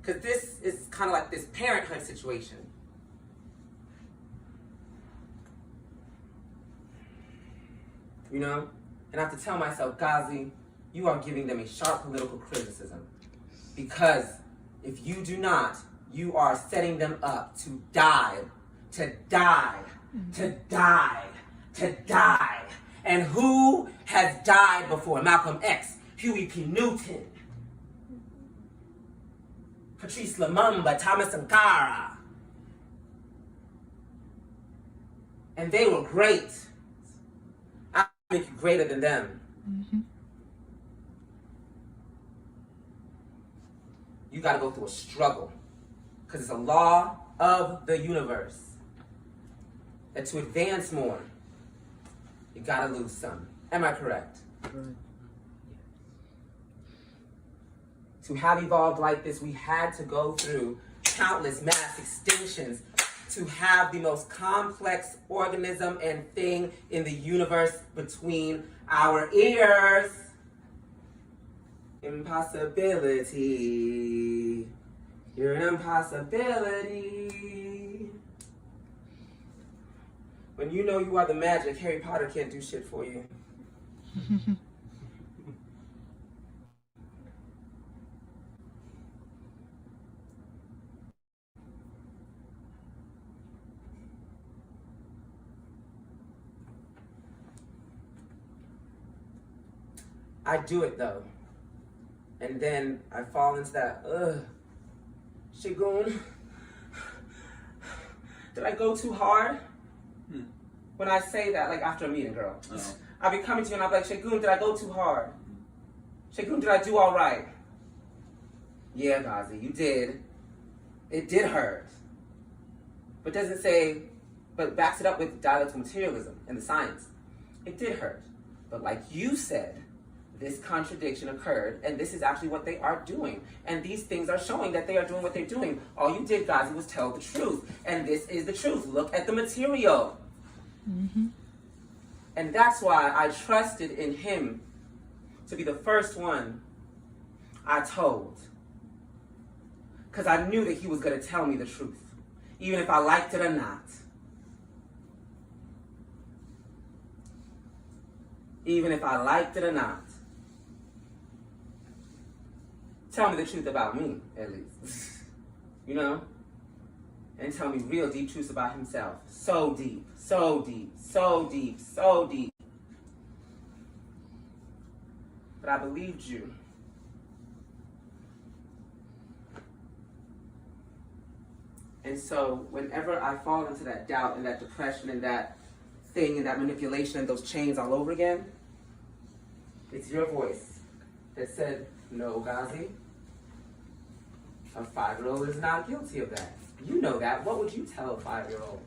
Because this is kind of like this parenthood situation. You know? And I have to tell myself, Gazi, you are giving them a sharp political criticism. Because if you do not, you are setting them up to die, to die, to die, to die. And who has died before? Malcolm X, Huey P. Newton, Patrice Lumumba, Thomas Sankara. And they were great. I make you greater than them. Mm-hmm. You gotta go through a struggle. Because it's a law of the universe that to advance more, you gotta lose some. Am I correct? Right. To have evolved like this, we had to go through countless mass extinctions to have the most complex organism and thing in the universe between our ears. Impossibility. You're an impossibility. When you know you are the magic, Harry Potter can't do shit for you. I do it though. And then I fall into that, Shagun, did I go too hard? When I say that, like after a meeting, girl, I'll be coming to you and I'll be like, Shagun, did I go too hard? Shagun, did I do all right? Yeah, Gazi, you did. It did hurt. But doesn't say, but backs it up with dialectical materialism and the science. It did hurt. But like you said, this contradiction occurred, and this is actually what they are doing. And these things are showing that they are doing what they're doing. All you did, Gazi, was tell the truth. And this is the truth. Look at the material. Mm-hmm. And that's why I trusted in him to be the first one I told. Because I knew that he was going to tell me the truth, even if I liked it or not. Even if I liked it or not. Tell me the truth about me, at least. You know? And tell me real deep truths about himself. So deep, so deep, so deep, so deep. But I believed you. And so whenever I fall into that doubt and that depression and that thing and that manipulation and those chains all over again, it's your voice that said, no, Gazi, a 5-year-old is not guilty of that. You know that. What would you tell a 5-year-old?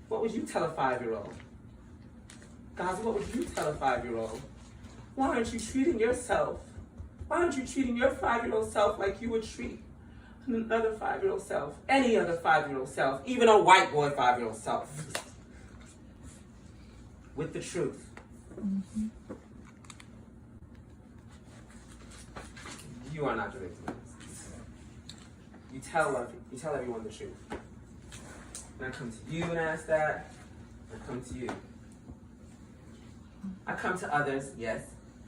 What would you tell a 5-year-old? Gazi, what would you tell a 5-year-old? Why aren't you treating yourself? Why aren't you treating your 5-year-old self like you would treat another 5-year-old self? Any other 5-year-old self, even a white boy 5-year-old self. With the truth. Mm-hmm. You are not the victim. you tell everyone the truth. When I come to you and ask that, I come to you. I come to others, yes,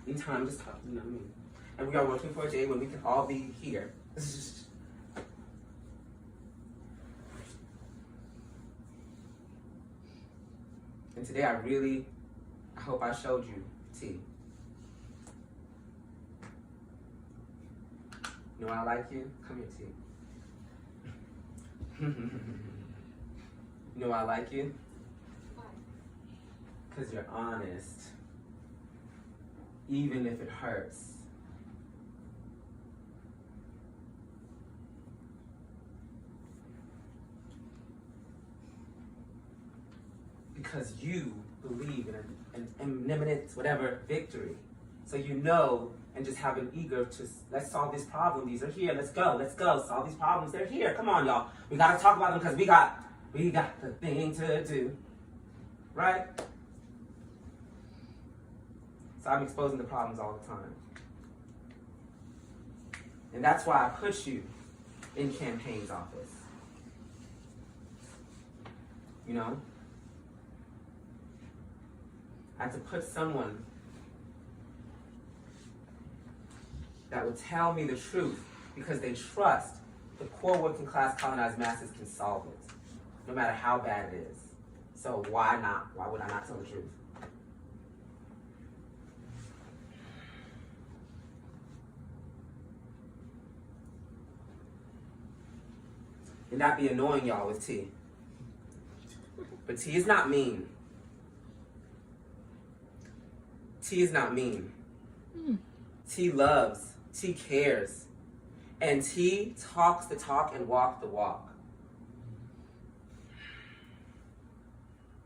in time to talk, you know what I mean? And we are working for a day when we can all be here. And today I hope I showed you, T. You know why I like you? Come here, T. You know why I like you? Because you're honest, even if it hurts. Because you believe in an imminent, whatever, victory. So you know, and just have an eager to, let's solve this problem. These are here, let's go, solve these problems. They're here, come on, y'all. We gotta talk about them because we got the thing to do, right? So I'm exposing the problems all the time. And that's why I put you in campaign's office. You know? I had to put someone that would tell me the truth because they trust the poor working class colonized masses can solve it, no matter how bad it is. So why not? Why would I not tell the truth? And that be annoying y'all with T. But T is not mean. T is not mean. T loves, T cares, and T talks the talk and walks the walk.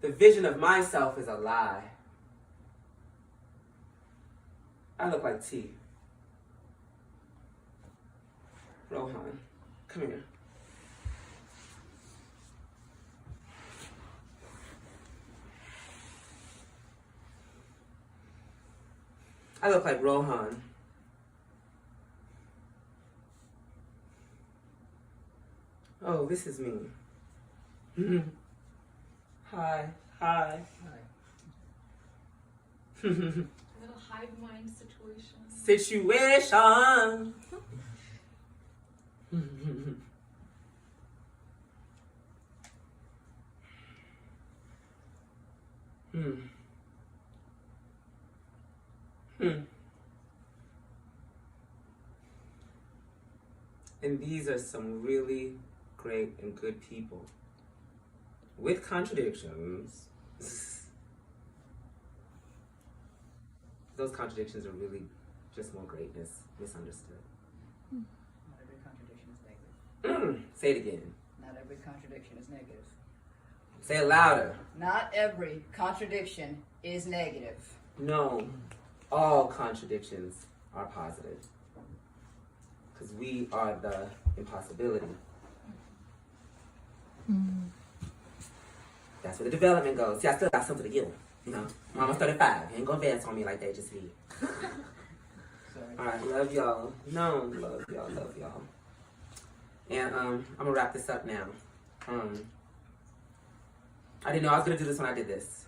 The vision of myself is a lie. I look like T. Rohan, come here. I look like Rohan. Oh, this is me. Hi. A little hive mind situation. Situation. And these are some really great and good people with contradictions. Those contradictions are really just more greatness, misunderstood. Not every contradiction is negative. Say it again. Not every contradiction is negative. Say it louder. Not every contradiction is negative. No, all contradictions are positive. Because we are the impossibility. That's where the development goes. See, I still got something to give. You know, I'm almost 35. You ain't gonna advance on me like that, just me. Alright, love y'all. No, love y'all. And I'm gonna wrap this up now. I didn't know I was gonna do this when I did this.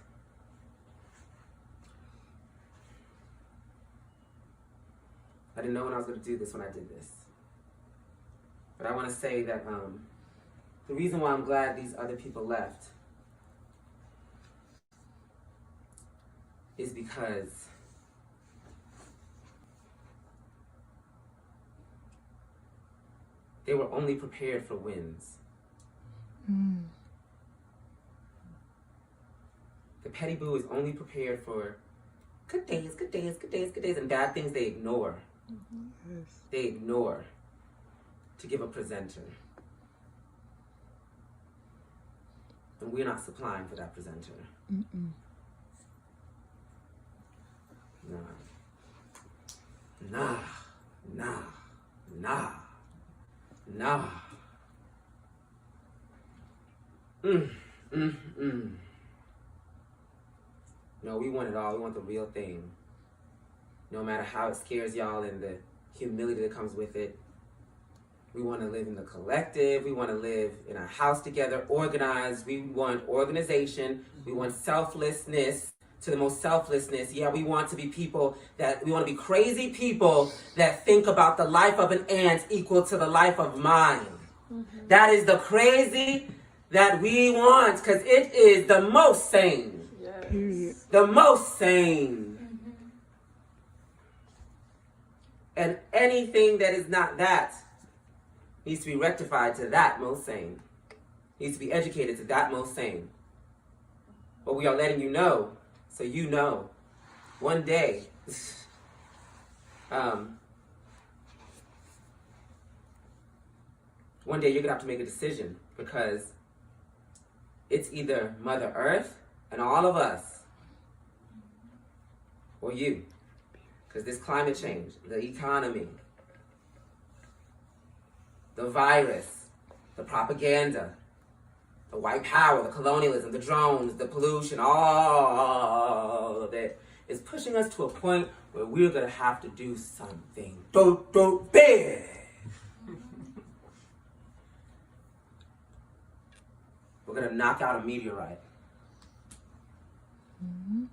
I didn't know when I was gonna do this when I did this. But I wanna say that the reason why I'm glad these other people left is because they were only prepared for wins. The petty boo is only prepared for good days, and bad things they ignore. They ignore to give a presenter. And we're not supplying for that presenter. Nah. No, we want it all. We want the real thing. No matter how it scares y'all and the humility that comes with it, We want to live in the collective. We want to live in a house together, organized. We want organization. We want selflessness to the most selflessness. Yeah, we want to be people we want to be crazy people that think about the life of an ant equal to the life of mine. Mm-hmm. That is the crazy that we want, because it is the most sane. Yes. The most sane. Mm-hmm. And anything that is not that needs to be rectified to that most sane. Needs to be educated to that most sane. But we are letting you know, so you know, one day, one day you're gonna have to make a decision, because it's either Mother Earth and all of us, or you. Because this climate change, the economy, the virus, the propaganda, the white power, the colonialism, the drones, the pollution, all of it is pushing us to a point where we're gonna have to do something big. We're gonna knock out a meteorite. Mm-hmm.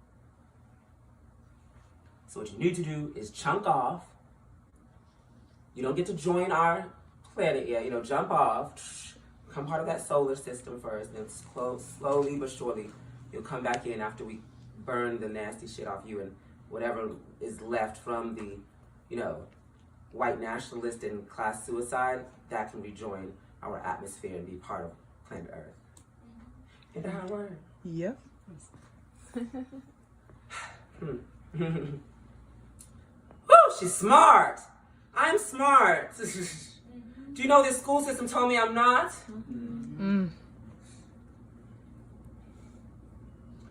So what you need to do is chunk off. You don't get to join our planet yet, jump off, become part of that solar system first, and then slowly but surely, you'll come back in after we burn the nasty shit off you, and whatever is left from the, white nationalist and class suicide, that can rejoin our atmosphere and be part of planet Earth. Isn't that how it works? Yep. Woo, she's smart. I'm smart. Do you know this school system told me I'm not? Mm.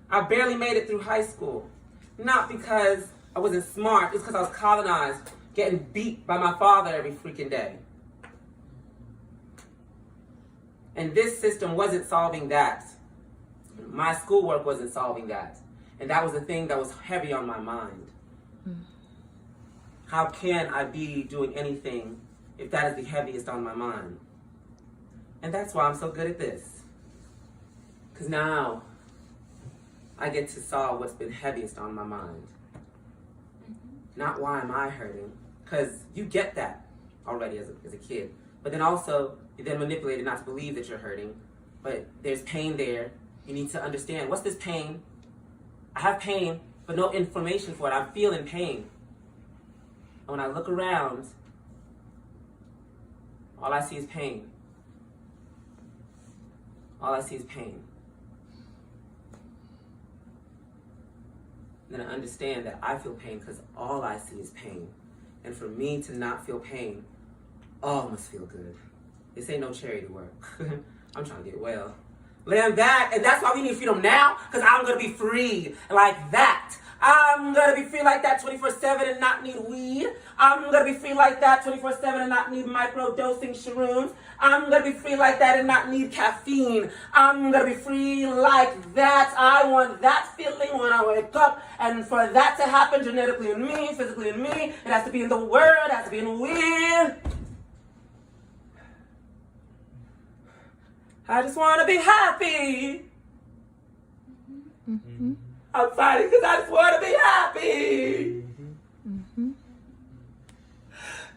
I barely made it through high school. Not because I wasn't smart, it's because I was colonized, getting beat by my father every freaking day. And this system wasn't solving that. My schoolwork wasn't solving that. And that was the thing that was heavy on my mind. Mm. How can I be doing anything if that is the heaviest on my mind? And that's why I'm so good at this. Because now I get to solve what's been heaviest on my mind. Not why am I hurting? Because you get that already as a kid. But then also, you're then manipulated not to believe that you're hurting. But there's pain there. You need to understand, what's this pain? I have pain, but no information for it. I'm feeling pain. And when I look around, all I see is pain. All I see is pain. Then I understand that I feel pain because all I see is pain. And for me to not feel pain, all must feel good. This ain't no charity work. I'm trying to get well. Land back, and that's why we need freedom now, because I'm going to be free like that. I'm going to be free like that 24/7 and not need weed. I'm going to be free like that 24/7 and not need micro-dosing shrooms. I'm going to be free like that and not need caffeine. I'm going to be free like that. I want that feeling when I wake up, and for that to happen genetically in me, physically in me, it has to be in the word, it has to be in weed. I just want to be happy. Mm-hmm. I'm fighting because I just want to be happy. Mm-hmm.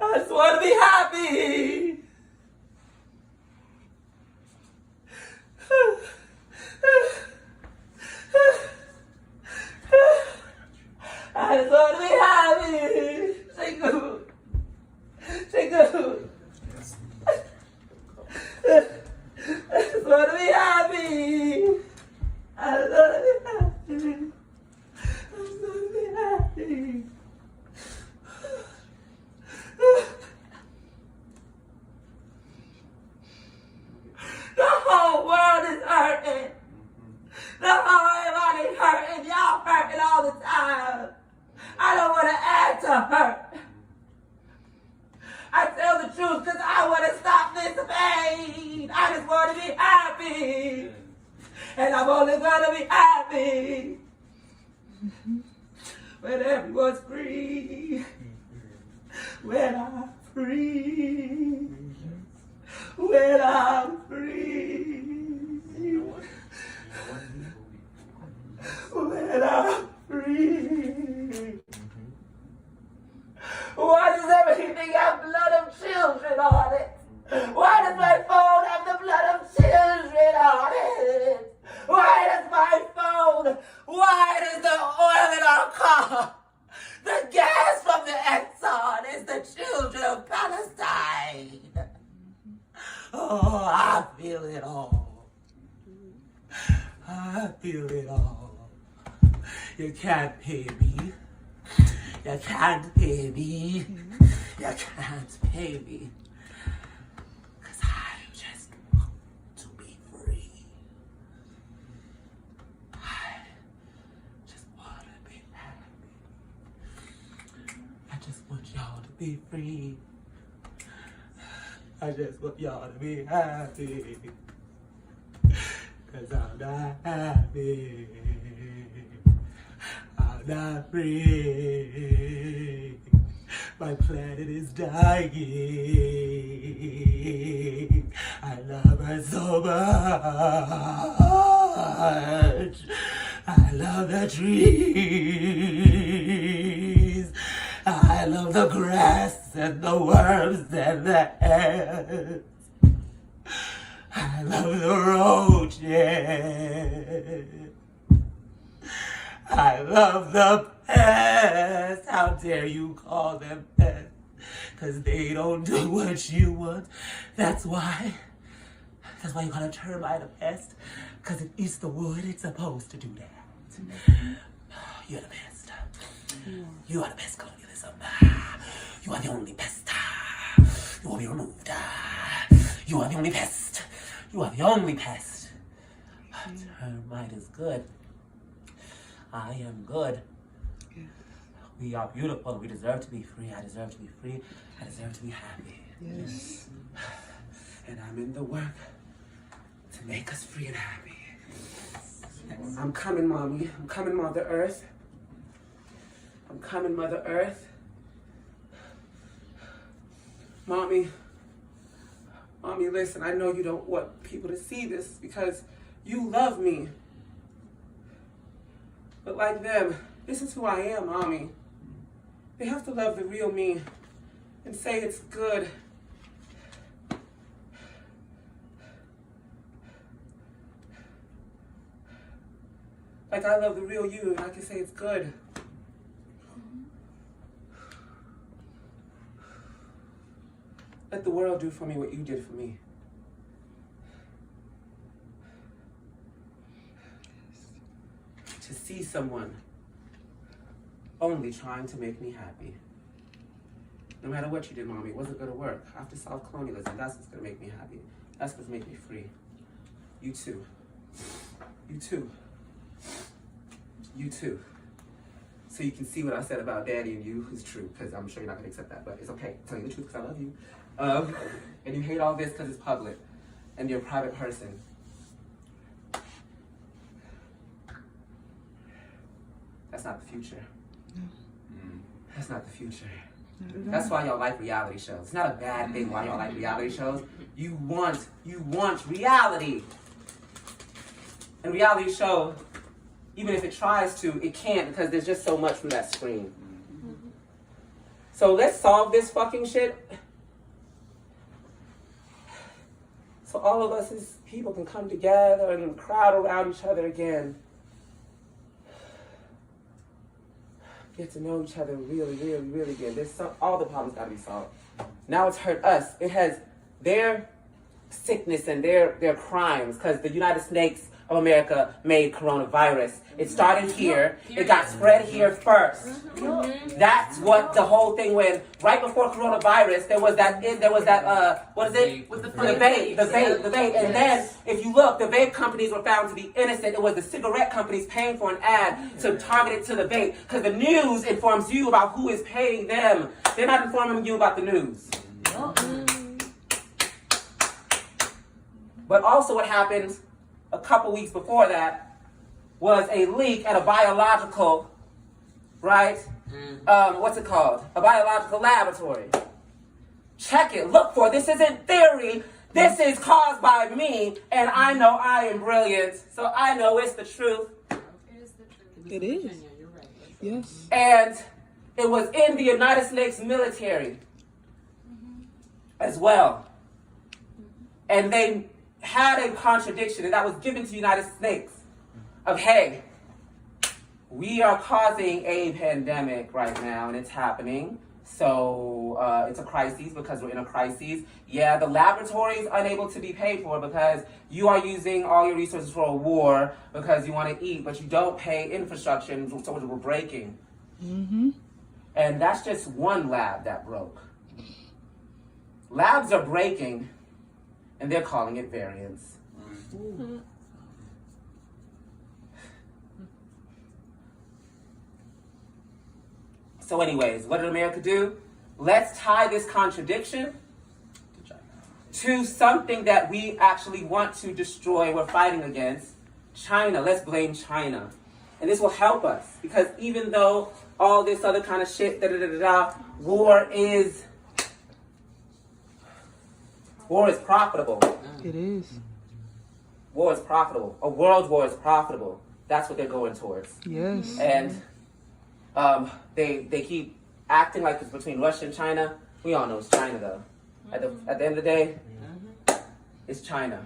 I just want to be happy. I just want to be happy. Say good. Say good. I just want to be happy. I just want to be happy. I just want to be happy. The whole world is hurting. The whole everybody's hurting. Y'all hurting all the time. I don't want to add to hurt. I tell the truth because I want to stop this pain. I just want to be happy. And I'm only going to be happy when everyone's free. When I'm free. when I'm free. When I'm free. Why does everything have blood of children on it? Why does my phone have the blood of children on it? Why does my phone, why does the oil in our car, the gas from the Exxon is the children of Palestine? Oh, I feel it all. I feel it all. You can't pay me. You can't pay me. You can't pay me. Because I just want to be free. I just want to be happy. I just want y'all to be free. I just want y'all to be happy. Because I'm not happy. I'm not free. My planet is dying. I love her so much. I love the trees. I love the grass and the worms and the ants. I love the roaches. I love the pests. How dare you call them pests? Because they don't do what you want. That's why you call a termite a pest. Because it eats the wood, it's supposed to do that. You're the pest. You are the pest colonialism. You are the only pest. You will be removed. You are the only pest. You are the only pest. Termite is good. I am good. We are beautiful. We deserve to be free. I deserve to be free. I deserve to be happy. Yes. And I'm in the work to make us free and happy. I'm coming, Mommy. I'm coming, Mother Earth. I'm coming, Mother Earth. Mommy, listen, I know you don't want people to see this because you love me. But like them, this is who I am, Mommy. They have to love the real me and say it's good. Like I love the real you and I can say it's good. Let the world do for me what you did for me. To see someone only trying to make me happy. No matter what you did, Mommy, it wasn't going to work. I have to solve colonialism. That's what's going to make me happy. That's what's going to make me free. You too. You too. You too. So you can see what I said about Daddy and you is true, because I'm sure you're not going to accept that, but it's okay. I'm telling you the truth because I love you. And you hate all this because it's public and you're a private person. That's not the future. That's not the future. That's why y'all like reality shows. It's not a bad thing why y'all like reality shows. You want reality. And reality show, even if it tries to, it can't because there's just so much from that screen. So let's solve this fucking shit. So all of us as people can come together and crowd around each other again. Get to know each other really, really, really good. All the problems gotta be solved. Now it's hurt us. It has their sickness and their crimes, because the United States of America made coronavirus. It started here. It got spread here first. That's what the whole thing was. Right before coronavirus, there was that what is it? With the vape. And then, if you look, the vape companies were found to be innocent. It was the cigarette companies paying for an ad to target it to the vape. Because the news informs you about who is paying them. They're not informing you about the news. But also what happened a couple weeks before that was a leak at a biological, right? What's it called? A biological laboratory. Check it, look for it. This isn't theory. This is caused by me, and I know I am brilliant, so I know it's the truth. It is. Yes. And it was in the United States military as well. And they had a contradiction, and that was given to the United States of, hey, we are causing a pandemic right now, and it's happening. So it's a crisis because we're in a crisis. Yeah, the laboratory is unable to be paid for because you are using all your resources for a war because you want to eat, but you don't pay infrastructure, and so we're breaking. Mm-hmm. And that's just one lab that broke. Labs are breaking, and they're calling it variants. Mm-hmm. So anyways, what did America do? Let's tie this contradiction to something that we actually want to destroy, we're fighting against, China. Let's blame China. And this will help us, because even though all this other kind of shit, war is profitable. It is. War is profitable. A world war is profitable. That's what they're going towards. Yes. And they keep acting like it's between Russia and China. We all know it's China, though. At the end of the day, it's China.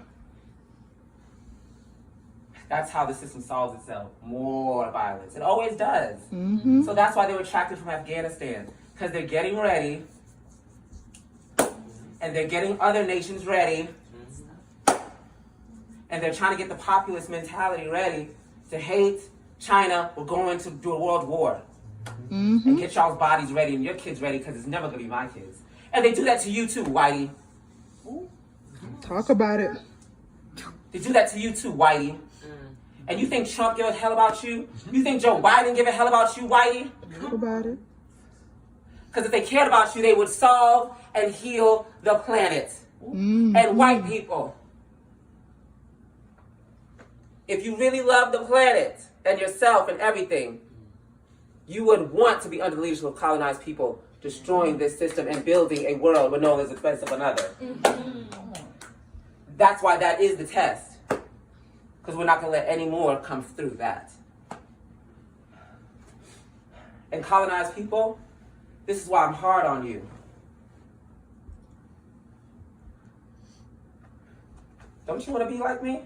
That's how the system solves itself. More violence. It always does. Mm-hmm. So that's why they were attracted from Afghanistan. Because they're getting ready. And they're getting other nations ready. And they're trying to get the populist mentality ready to hate China. We're going to do a world war. Mm-hmm. And get y'all's bodies ready and your kids ready, because it's never going to be my kids. And they do that to you too, Whitey. Talk about it. They do that to you too, Whitey. And you think Trump give a hell about you? You think Joe Biden give a hell about you, Whitey? Talk about it. Because if they cared about you, they would solve and heal the planet. Mm-hmm. And white people, if you really love the planet and yourself and everything, you would want to be under the leadership of colonized people, destroying this system and building a world where no one is expensive of another. That's why that is the test. Because we're not going to let any more come through that. And colonized people, this is why I'm hard on you. Don't you want to be like me?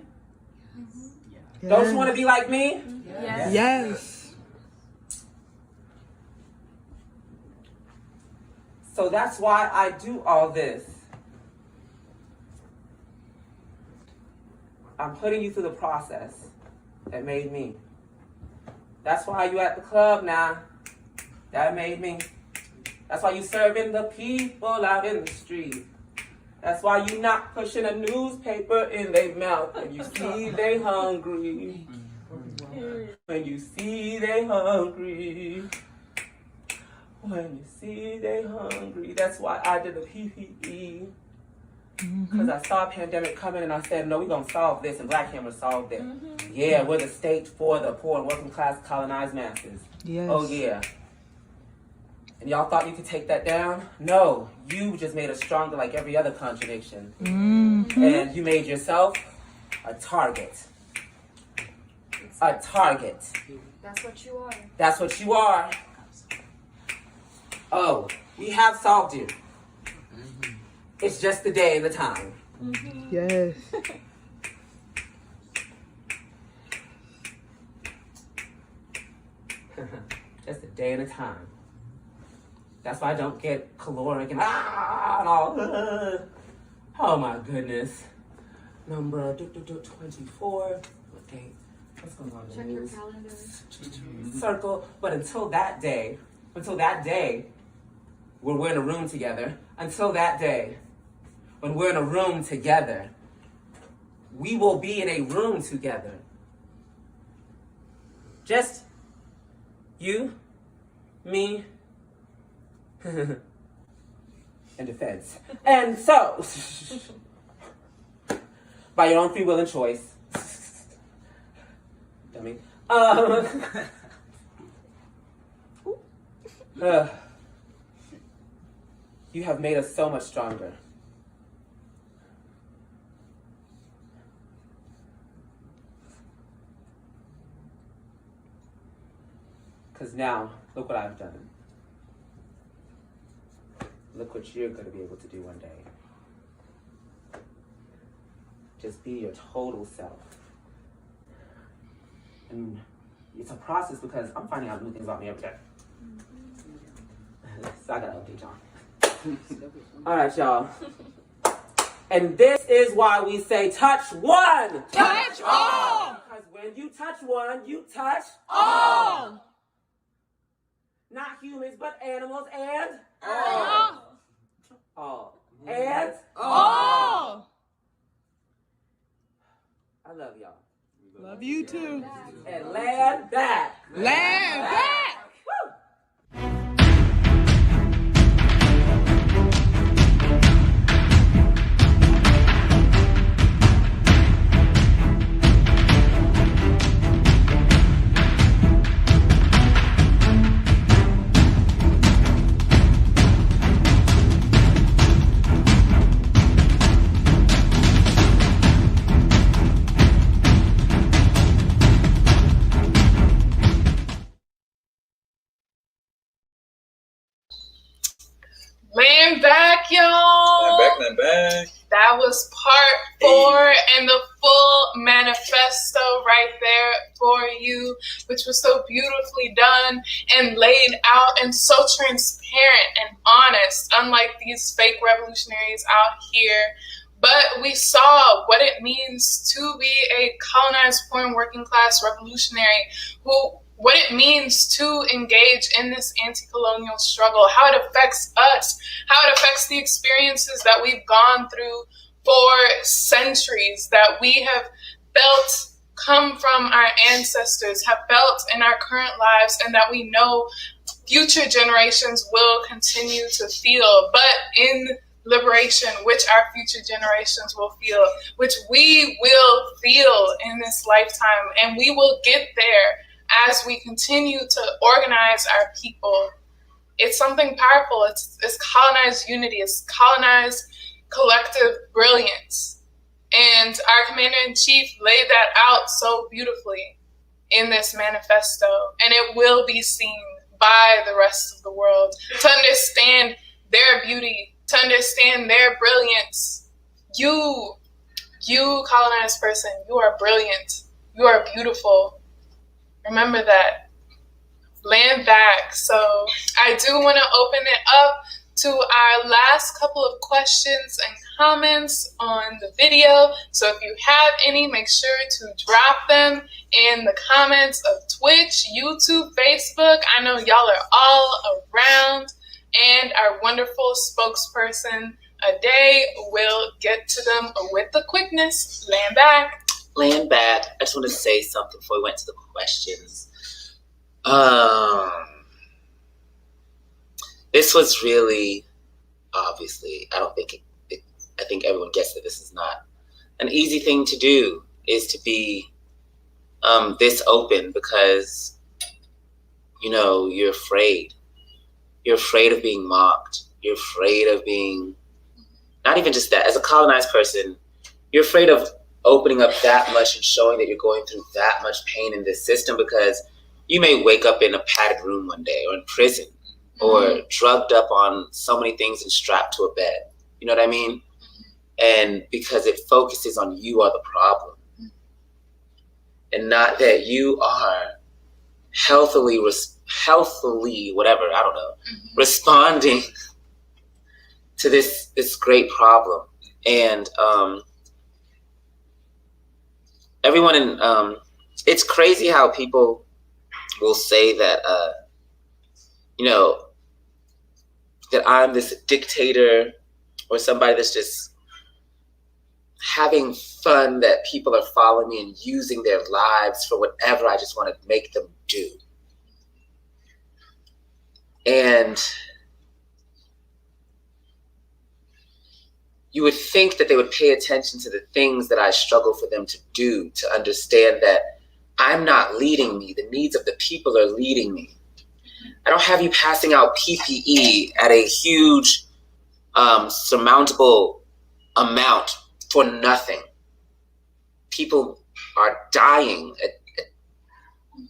Yes. Don't you want to be like me? Yes. Yes. So that's why I do all this. I'm putting you through the process that made me. That's why you at the club now. That made me. That's why you serving the people out in the street. That's why you not pushing a newspaper in their mouth when you see they hungry. When you see they hungry. When you see they hungry. That's why I did the PPE. Because I saw a pandemic coming and I said, no, we're going to solve this, and Black Hammer solved it. Yeah, we're the state for the poor and working class colonized masses. Yes. Oh, yeah. And y'all thought you could take that down? No, you just made us stronger like every other contradiction. Mm-hmm. And you made yourself a target. A target. That's what you are. That's what you are. Oh, we have solved you. It's just the day and the time. Yes. Just a day and a time. That's why I don't get caloric and all. Oh my goodness. Number 24. Okay, what's going on in the Check your news? calendar. Circle. But until that day, when we're in a room together, until that day, when we're in a room together, we will be in a room together. Just you, me, and defense. And so, by your own free will and choice, dummy, you have made us so much stronger. Because now, look what I've done. Look what you're going to be able to do one day. Just be your total self. And it's a process because I'm finding out new things about me every day. So I got to update y'all. All right, y'all. And this is why we say touch one. Touch all. Because when you touch one, you touch All. not humans, but animals and All. all. And All. I love y'all. Love you too. And land back. Land back. Land back, y'all. Land back. That was part 4 and the full manifesto right there for you, which was so beautifully done and laid out and so transparent and honest, unlike these fake revolutionaries out here. But we saw what it means to be a colonized, poor, and working class revolutionary, what it means to engage in this anti-colonial struggle, how it affects us, how it affects the experiences that we've gone through for centuries, that we have felt come from our ancestors, have felt in our current lives, and that we know future generations will continue to feel. But in liberation, which our future generations will feel, which we will feel in this lifetime, and we will get there as we continue to organize our people. It's something powerful. It's colonized unity. It's colonized collective brilliance. And our commander-in-chief laid that out so beautifully in this manifesto. And it will be seen by the rest of the world to understand their beauty, to understand their brilliance. You colonized person, you are brilliant. You are beautiful. Remember that. Land back. So I do want to open it up to our last couple of questions and comments on the video. So if you have any, make sure to drop them in the comments of Twitch, YouTube, Facebook. I know y'all are all around, and our wonderful spokesperson, Ade, will get to them with the quickness. Land back. Land back. I just want to say something before we went to the questions. This was really, obviously, I don't think I think everyone gets that this is not an easy thing to do, is to be this open, because, you know, you're afraid. You're afraid of being mocked. You're afraid of being, not even just that, as a colonized person, you're afraid of opening up that much and showing that you're going through that much pain in this system, because you may wake up in a padded room one day, or in prison, or drugged up on so many things and strapped to a bed. You know what I mean? And because it focuses on you are the problem, and not that you are healthily, whatever, I don't know, responding to this great problem. And everyone in, it's crazy how people will say that, you know, that I'm this dictator or somebody that's just having fun, that people are following me and using their lives for whatever I just want to make them do. And you would think that they would pay attention to the things that I struggle for them to do, to understand that I'm not leading me. The needs of the people are leading me. I don't have you passing out PPE at a huge, surmountable amount for nothing. People are dying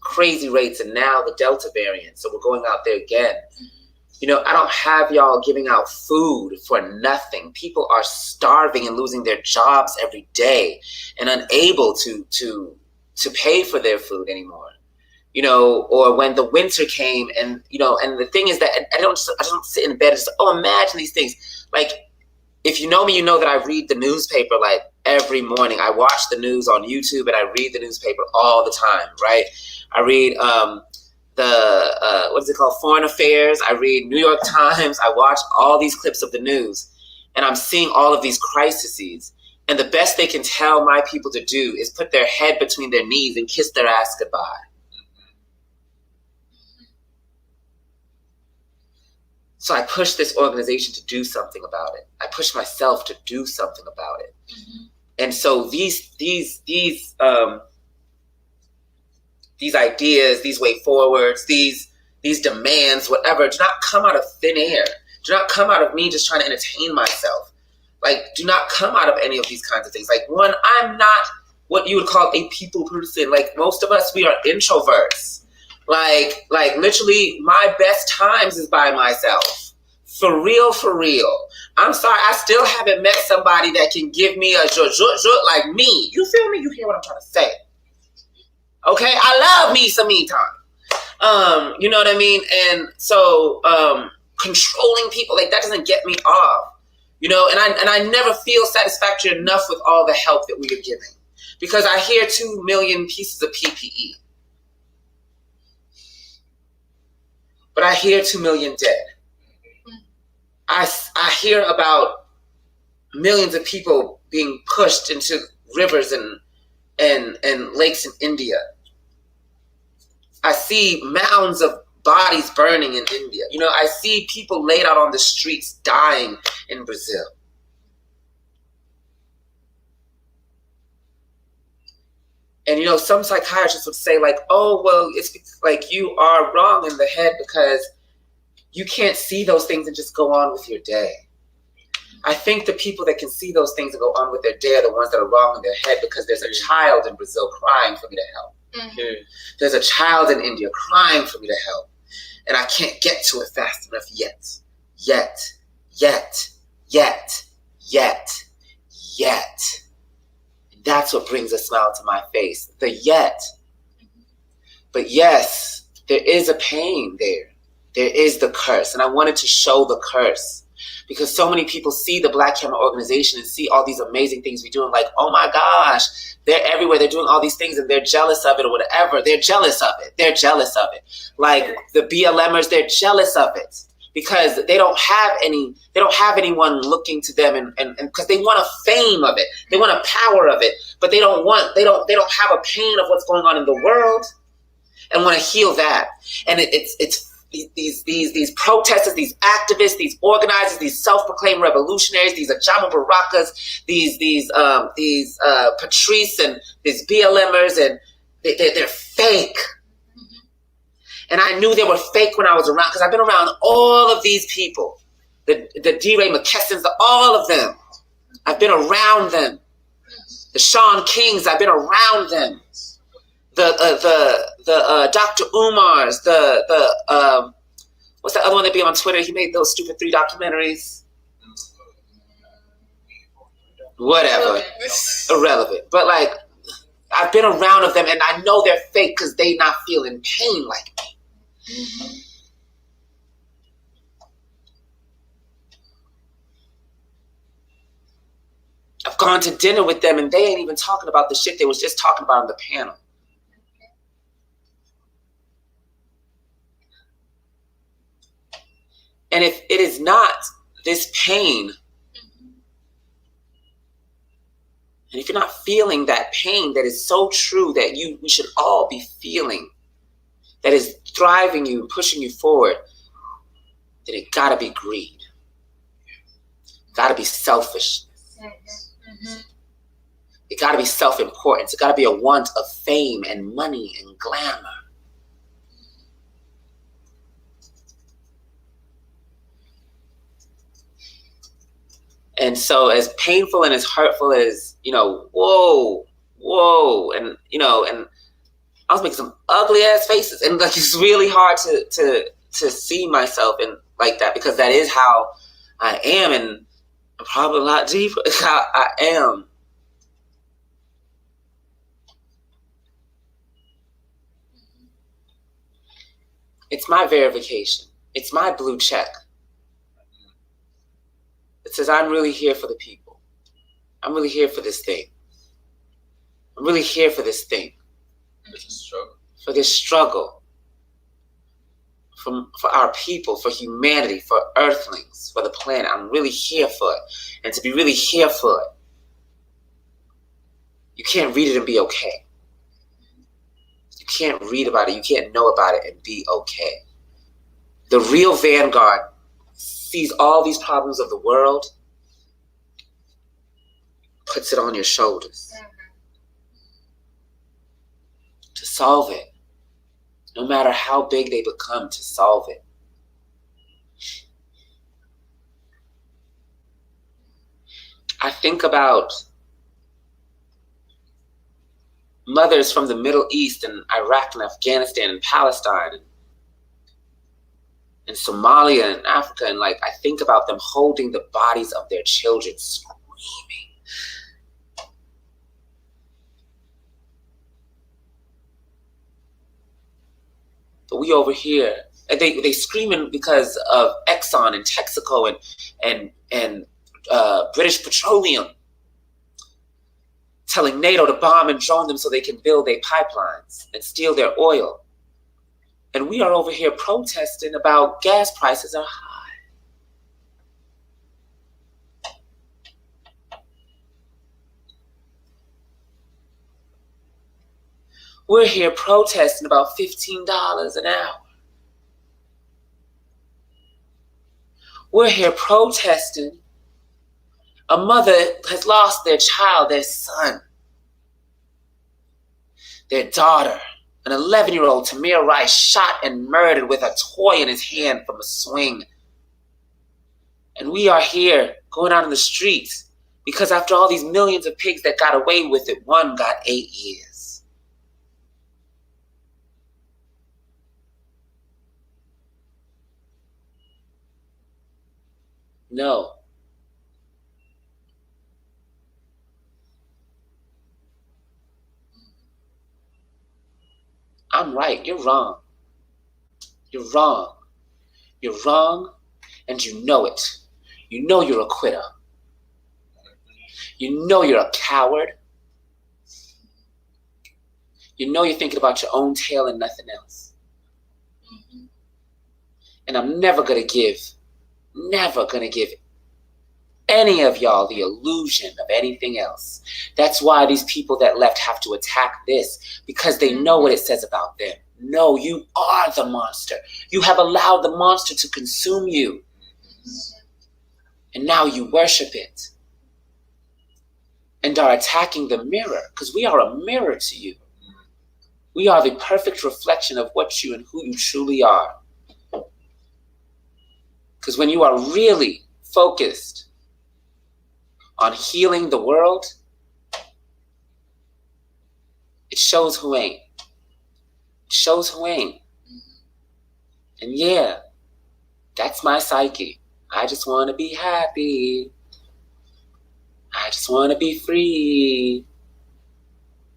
crazy rates, and now the Delta variant. So we're going out there again. You know, I don't have y'all giving out food for nothing. People are starving and losing their jobs every day and unable to pay for their food anymore. You know, or when the winter came, and you know, and the thing is that I don't sit in bed and just, oh, imagine these things. Like, if you know me, you know that I read the newspaper like every morning. I watch the news on YouTube and I read the newspaper all the time, right? I read what is it called? Foreign Affairs. I read New York Times. I watch all these clips of the news, and I'm seeing all of these crises. And the best they can tell my people to do is put their head between their knees and kiss their ass goodbye. So I push this organization to do something about it. I push myself to do something about it. And so these ideas, these way forwards, these demands, whatever, do not come out of thin air. Do not come out of me just trying to entertain myself. Like, do not come out of any of these kinds of things. Like, one, I'm not what you would call a people person. Like, most of us, we are introverts. Like literally, my best times is by myself. For real, for real. I'm sorry, I still haven't met somebody that can give me a like me. You feel me? You hear what I'm trying to say? Okay, I love me some me time. You know what I mean? And so controlling people, like, that doesn't get me off. You know, and I never feel satisfactory enough with all the help that we are giving, because I hear 2 million pieces of PPE. But I hear 2 million dead. I hear about millions of people being pushed into rivers and lakes in India. I see mounds of bodies burning in India. You know, I see people laid out on the streets dying in Brazil. And, you know, some psychiatrists would say, like, oh, well, it's like you are wrong in the head because you can't see those things and just go on with your day. I think the people that can see those things and go on with their day are the ones that are wrong in their head, because there's a child in Brazil crying for me to help. Mm-hmm. There's a child in India crying for me to help. And I can't get to it fast enough yet. That's what brings a smile to my face. The yet. But yes, there is a pain there. There is the curse. And I wanted to show the curse, because so many people see the Black Hammer organization and see all these amazing things we do, and like, oh my gosh, they're everywhere. They're doing all these things and they're jealous of it or whatever. They're jealous of it. They're jealous of it. Like the BLMers, they're jealous of it because they don't have anyone looking to them, and because they want a fame of it. They want a power of it, but they don't have a pain of what's going on in the world and want to heal that. And it's these protesters, these activists, these organizers, these self-proclaimed revolutionaries, these Ajama Barakas, these Patrice and these BLMers, and they're fake. And I knew they were fake when I was around, because I've been around all of these people, the D. Ray McKessons, all of them. I've been around them. The Sean Kings, I've been around them. The Dr. Umars, what's that other one that be on Twitter? He made those stupid 3 documentaries. Whatever. Irrelevant. But like, I've been around of them, and I know they're fake because they not feeling pain like me. I've gone to dinner with them, and they ain't even talking about the shit they was just talking about on the panel. And if it is not this pain, and if you're not feeling that pain that is so true that we should all be feeling, that is driving you, pushing you forward, then it gotta be greed. Gotta be selfishness. It gotta be self-importance. It gotta be a want of fame and money and glamour. And so as painful and as hurtful as, whoa, and, and I was making some ugly ass faces, and like it's really hard to see myself in like that, because that is how I am, and probably a lot deeper is how I am. It's my verification. It's my blue check. It says I'm really here for the people. I'm really here for this thing. I'm really here for this thing. For this struggle. For our people, for humanity, for earthlings, for the planet. I'm really here for it. And to be really here for it, you can't read it and be okay. You can't read about it, you can't know about it and be okay. The real vanguard sees all these problems of the world, puts it on your shoulders to solve it, no matter how big they become, to solve it. I think about mothers from the Middle East and Iraq and Afghanistan and Palestine and Somalia and Africa, and like I think about them holding the bodies of their children, screaming. But we over here, and they screaming because of Exxon and Texaco and British Petroleum telling NATO to bomb and drone them so they can build their pipelines and steal their oil. And we are over here protesting about gas prices are high. We're here protesting about $15 an hour. We're here protesting. A mother has lost their child, their son, their daughter. An 11-year-old, Tamir Rice, shot and murdered with a toy in his hand from a swing. And we are here going out in the streets because after all these millions of pigs that got away with it, one got 8 years. No. I'm right, you're wrong. You're wrong. You're wrong, and you know it. You know you're a quitter. You know you're a coward. You know you're thinking about your own tail and nothing else. And I'm never gonna give any of y'all the illusion of anything else. That's why these people that left have to attack this, because they know what it says about them. No, you are the monster. You have allowed the monster to consume you. And now you worship it. And are attacking the mirror, because we are a mirror to you. We are the perfect reflection of what you and who you truly are. Because when you are really focused on healing the world, it shows who ain't. It shows who ain't. And yeah, that's my psyche. I just want to be happy. I just want to be free.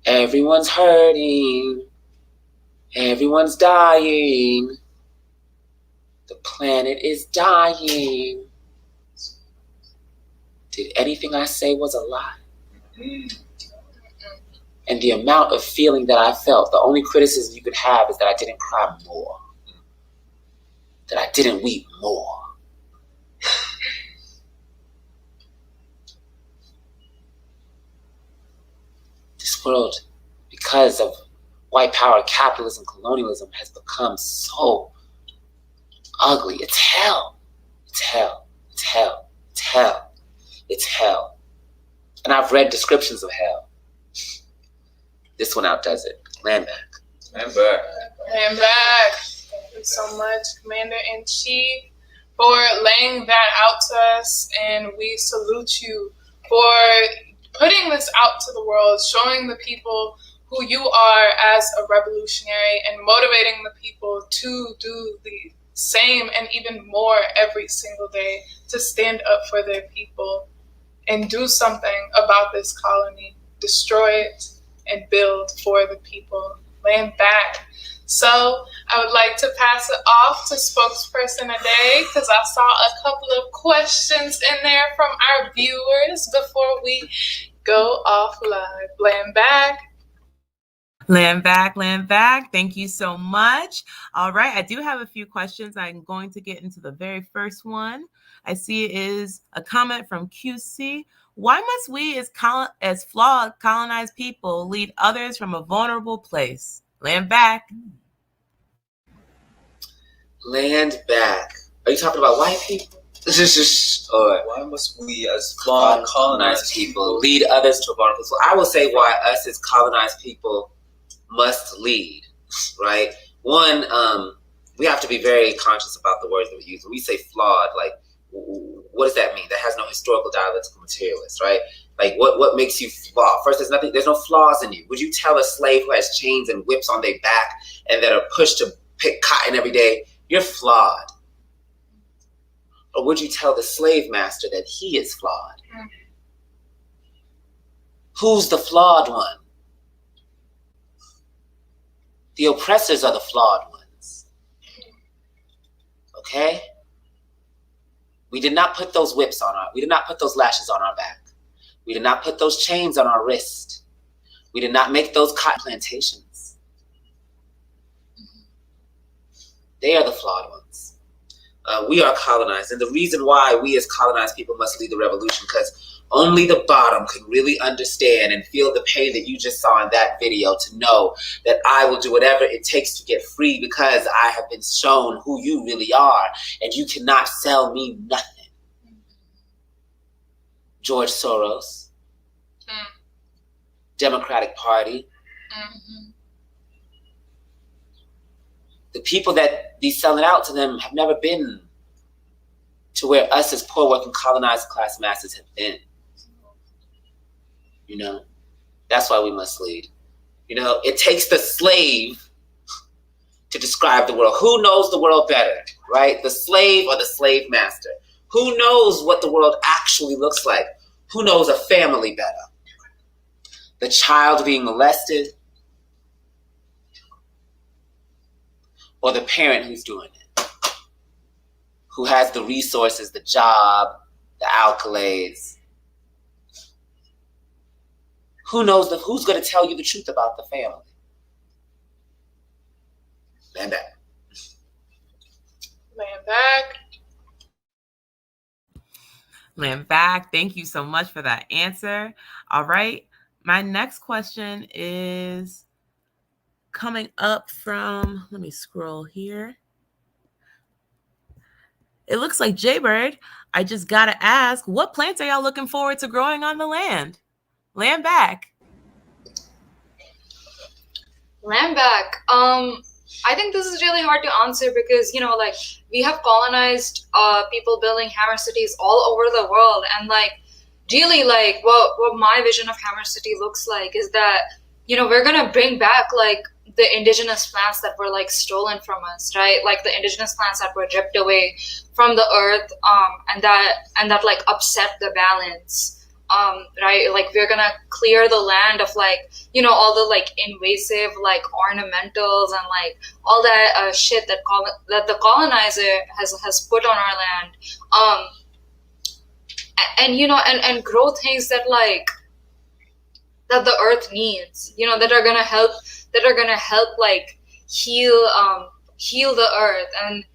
Everyone's hurting. Everyone's dying. The planet is dying. Did anything I say was a lie? And the amount of feeling that I felt, the only criticism you could have is that I didn't cry more. That I didn't weep more. This world, because of white power, capitalism, colonialism, has become so ugly. It's hell. It's hell. It's hell. It's hell. It's hell. And I've read descriptions of hell. This one outdoes it. Land back. Land back. Land back. Thank you so much, Commander-in-Chief, for laying that out to us. And we salute you for putting this out to the world, showing the people who you are as a revolutionary and motivating the people to do the same and even more every single day, to stand up for their people and do something about this colony, destroy it and build for the people. Land back. So I would like to pass it off to spokesperson a day, because I saw a couple of questions in there from our viewers before we go off live. Land back. Land back. Thank you so much. All right, I do have a few questions. I'm going to get into the very first one. I see it is a comment from QC. Why must we as flawed colonized people lead others from a vulnerable place? Land back. Land back. Are you talking about white people? Or Why must we, as flawed colonized people, lead others to a vulnerable place? So I will say why us as colonized people must lead, right? One, we have to be very conscious about the words that we use. When we say flawed, like, what does that mean? That has no historical dialectical materialist, right? Like, what makes you flawed? First, there's no flaws in you. Would you tell a slave who has chains and whips on their back and that are pushed to pick cotton every day, you're flawed? Or would you tell the slave master that he is flawed? Who's the flawed one? The oppressors are the flawed ones. Okay? We did not put those whips on we did not put those lashes on our back. We did not put those chains on our wrist. We did not make those cotton plantations. They are the flawed ones. We are colonized. And the reason why we as colonized people must lead the revolution, because only the bottom can really understand and feel the pain that you just saw in that video, to know that I will do whatever it takes to get free, because I have been shown who you really are, and you cannot sell me nothing. George Soros, Democratic Party, the people that be selling out to them have never been to where us as poor working colonized class masses have been. You know, that's why we must lead. You know, it takes the slave to describe the world. Who knows the world better, right? The slave or the slave master? Who knows what the world actually looks like? Who knows a family better? The child being molested, or the parent who's doing it? Who has the resources, the job, the accolades? Who knows who's going to tell you the truth about the family? Land back. Land back. Land back. Thank you so much for that answer. All right. My next question is coming up from, let me scroll here. It looks like Jaybird. I just got to ask, what plants are y'all looking forward to growing on the land? Land back. Land back. I think this is really hard to answer because, you know, like, we have colonized people building hammer cities all over the world. And, like, really, like, what my vision of hammer city looks like is that, you know, we're going to bring back, like, the indigenous plants that were, like, stolen from us, right? Like, the indigenous plants that were ripped away from the earth, and that like upset the balance. Right, like, we're gonna clear the land of, like, you know, all the, like, invasive, like, ornamentals and, like, all that shit that the colonizer has put on our land, and you know, and grow things that, like, that the earth needs, you know, that are gonna help like heal the earth, and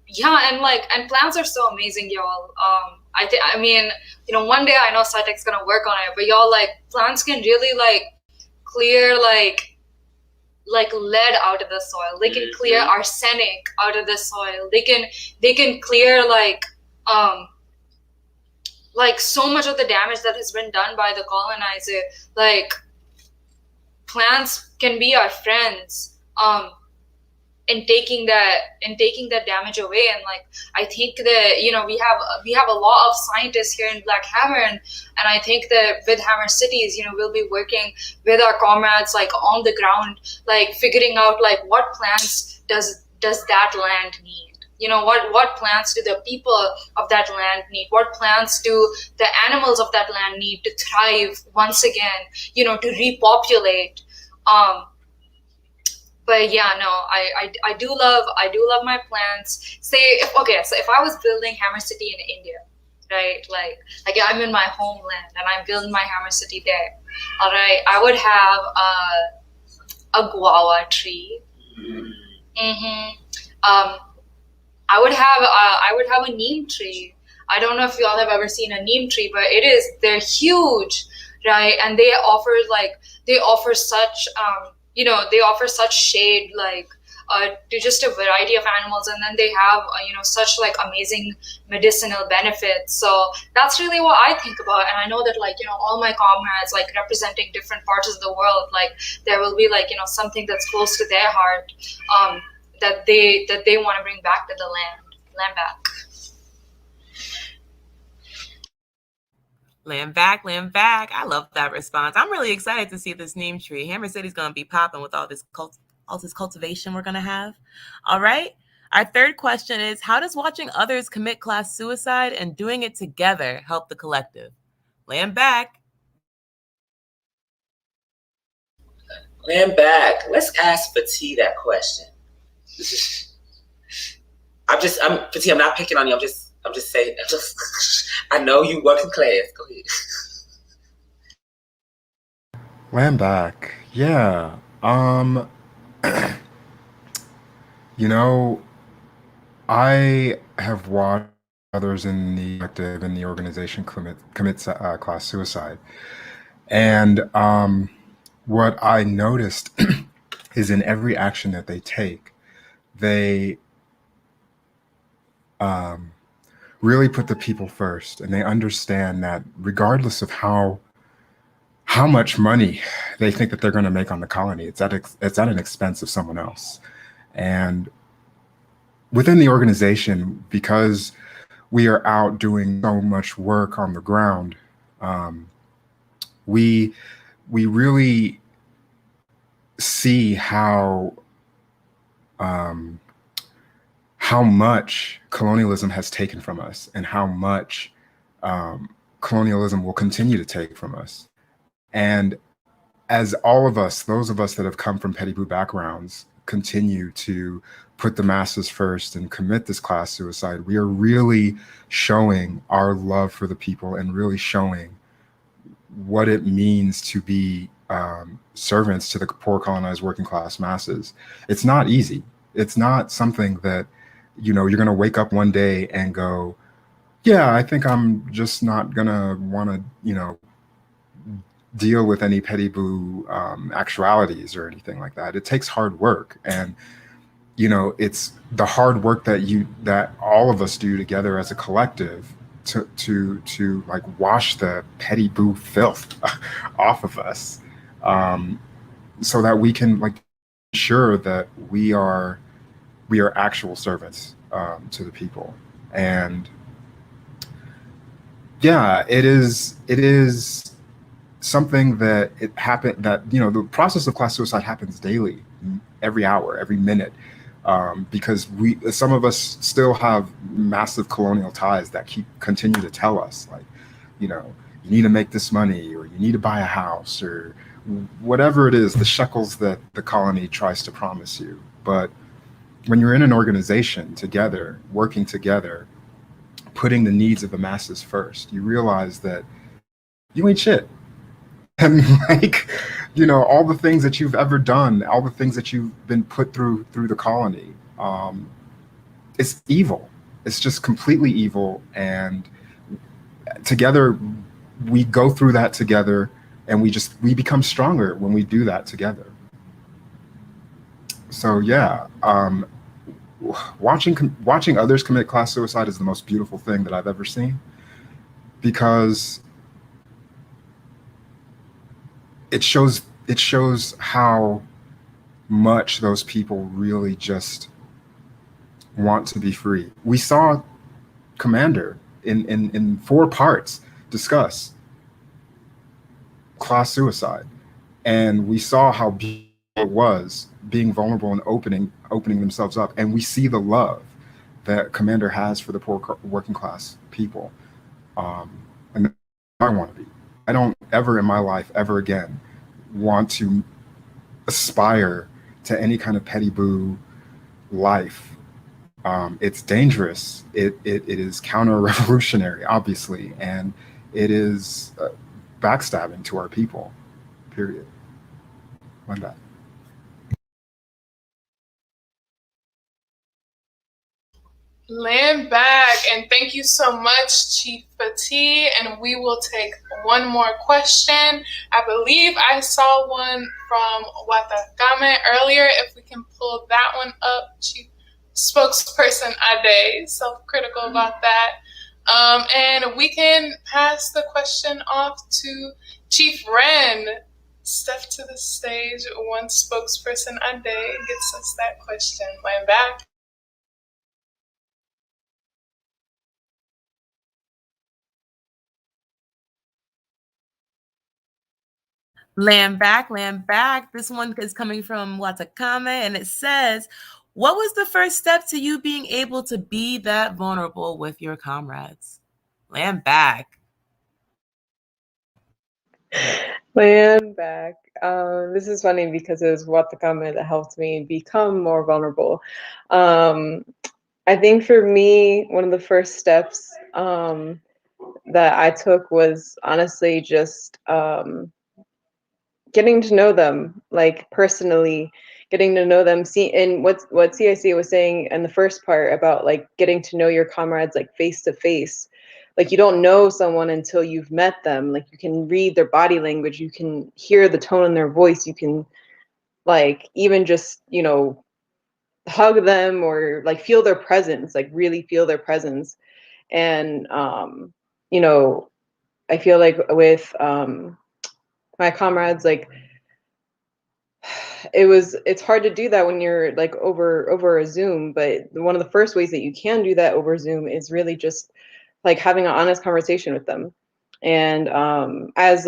yeah, and plants are so amazing, y'all. I mean, you know, one day I know SciTech's gonna work on it, but y'all, like, plants can really, like, clear, like lead out of the soil. They can clear arsenic out of the soil. They can clear, like so much of the damage that has been done by the colonizer. Like, plants can be our friends. in taking that damage away. And like, I think that, you know, we have a lot of scientists here in Black Hammer, and I think that with Hammer Cities, you know, we'll be working with our comrades like on the ground, like figuring out like what plants does that land need. You know, what plants do the people of that land need? What plants do the animals of that land need to thrive once again, you know, to repopulate? But yeah, no, I do love my plants. So if I was building Hammer City in India, right? Like I'm in my homeland and I'm building my Hammer City there. All right, I would have a guava tree. I would have a neem tree. I don't know if y'all have ever seen a neem tree, but they're huge, right? And they offer such they offer such shade, like to just a variety of animals, and then they have such like amazing medicinal benefits. So that's really what I think about. And I know that all my comrades like representing different parts of the world, like there will be something that's close to their heart, that they want to bring back to the land back. Land back, land back. I love that response. I'm really excited to see this neem tree. Hammer City's going to be popping with all this cultivation we're going to have. All right. Our third question is, how does watching others commit class suicide and doing it together help the collective? Land back. Land back. Let's ask Fatih that question. Fatih, I'm not picking on you. I'm just saying, I know you working class. Go ahead. Land back. Yeah. I have watched others in the organization commit class suicide. And what I noticed is in every action that they take, they really put the people first, and they understand that regardless of how much money they think that they're going to make on the colony, it's at an expense of someone else. And within the organization, because we are out doing so much work on the ground, we really see how much colonialism has taken from us, and how much colonialism will continue to take from us. And as all of us, those of us that have come from petty blue backgrounds, continue to put the masses first and commit this class suicide, we are really showing our love for the people and really showing what it means to be servants to the poor colonized working class masses. It's not easy. It's not something that you're going to wake up one day and go, yeah, I think I'm just not going to want to, deal with any petty blue actualities or anything like that. It takes hard work. And, it's the hard work that all of us do together as a collective to like wash the petty blue filth off of us, so that we can like ensure that we are actual servants to the people. And yeah, it is something that the process of class suicide happens daily, every hour, every minute, because some of us still have massive colonial ties that continue to tell us, like, you need to make this money, or you need to buy a house, or whatever it is, the shekels that the colony tries to promise you. But when you're in an organization together, working together, putting the needs of the masses first, you realize that you ain't shit. And all the things that you've ever done, all the things that you've been put through the colony, it's evil. It's just completely evil. And together, we go through that together, and we become stronger when we do that together. So yeah, watching others commit class suicide is the most beautiful thing that I've ever seen, because it shows how much those people really just want to be free. We saw Commander in 4 parts discuss class suicide, and we saw how beautiful it was being vulnerable and opening themselves up, and we see the love that Commander has for the poor working class people, and that's what I want to be. I don't ever in my life ever again want to aspire to any kind of petty boo life. It's dangerous. It is counter-revolutionary, obviously, and it is backstabbing to our people, period. Like that. Land back, and thank you so much, Chief Fatih. And we will take one more question. I believe I saw one from Watakame earlier. If we can pull that one up, Chief Spokesperson Ade, self-critical about that. And we can pass the question off to Chief Ren. Step to the stage once Spokesperson Ade gets us that question. Land back. Land back, land back. This one is coming from Watakame, and it says, what was the first step to you being able to be that vulnerable with your comrades? Land back. Land back. This is funny because it was Watakame that helped me become more vulnerable. I think for me, one of the first steps that I took was honestly just getting to know them, like personally, getting to know them. See, and what CIC was saying in the first part about like getting to know your comrades like face to face. Like you don't know someone until you've met them. Like you can read their body language, you can hear the tone in their voice, you can like even just, you know, hug them or like feel their presence, like really feel their presence. And you know, I feel like with my comrades, like it's hard to do that when you're like over a Zoom, but one of the first ways that you can do that over Zoom is really just like having an honest conversation with them. And as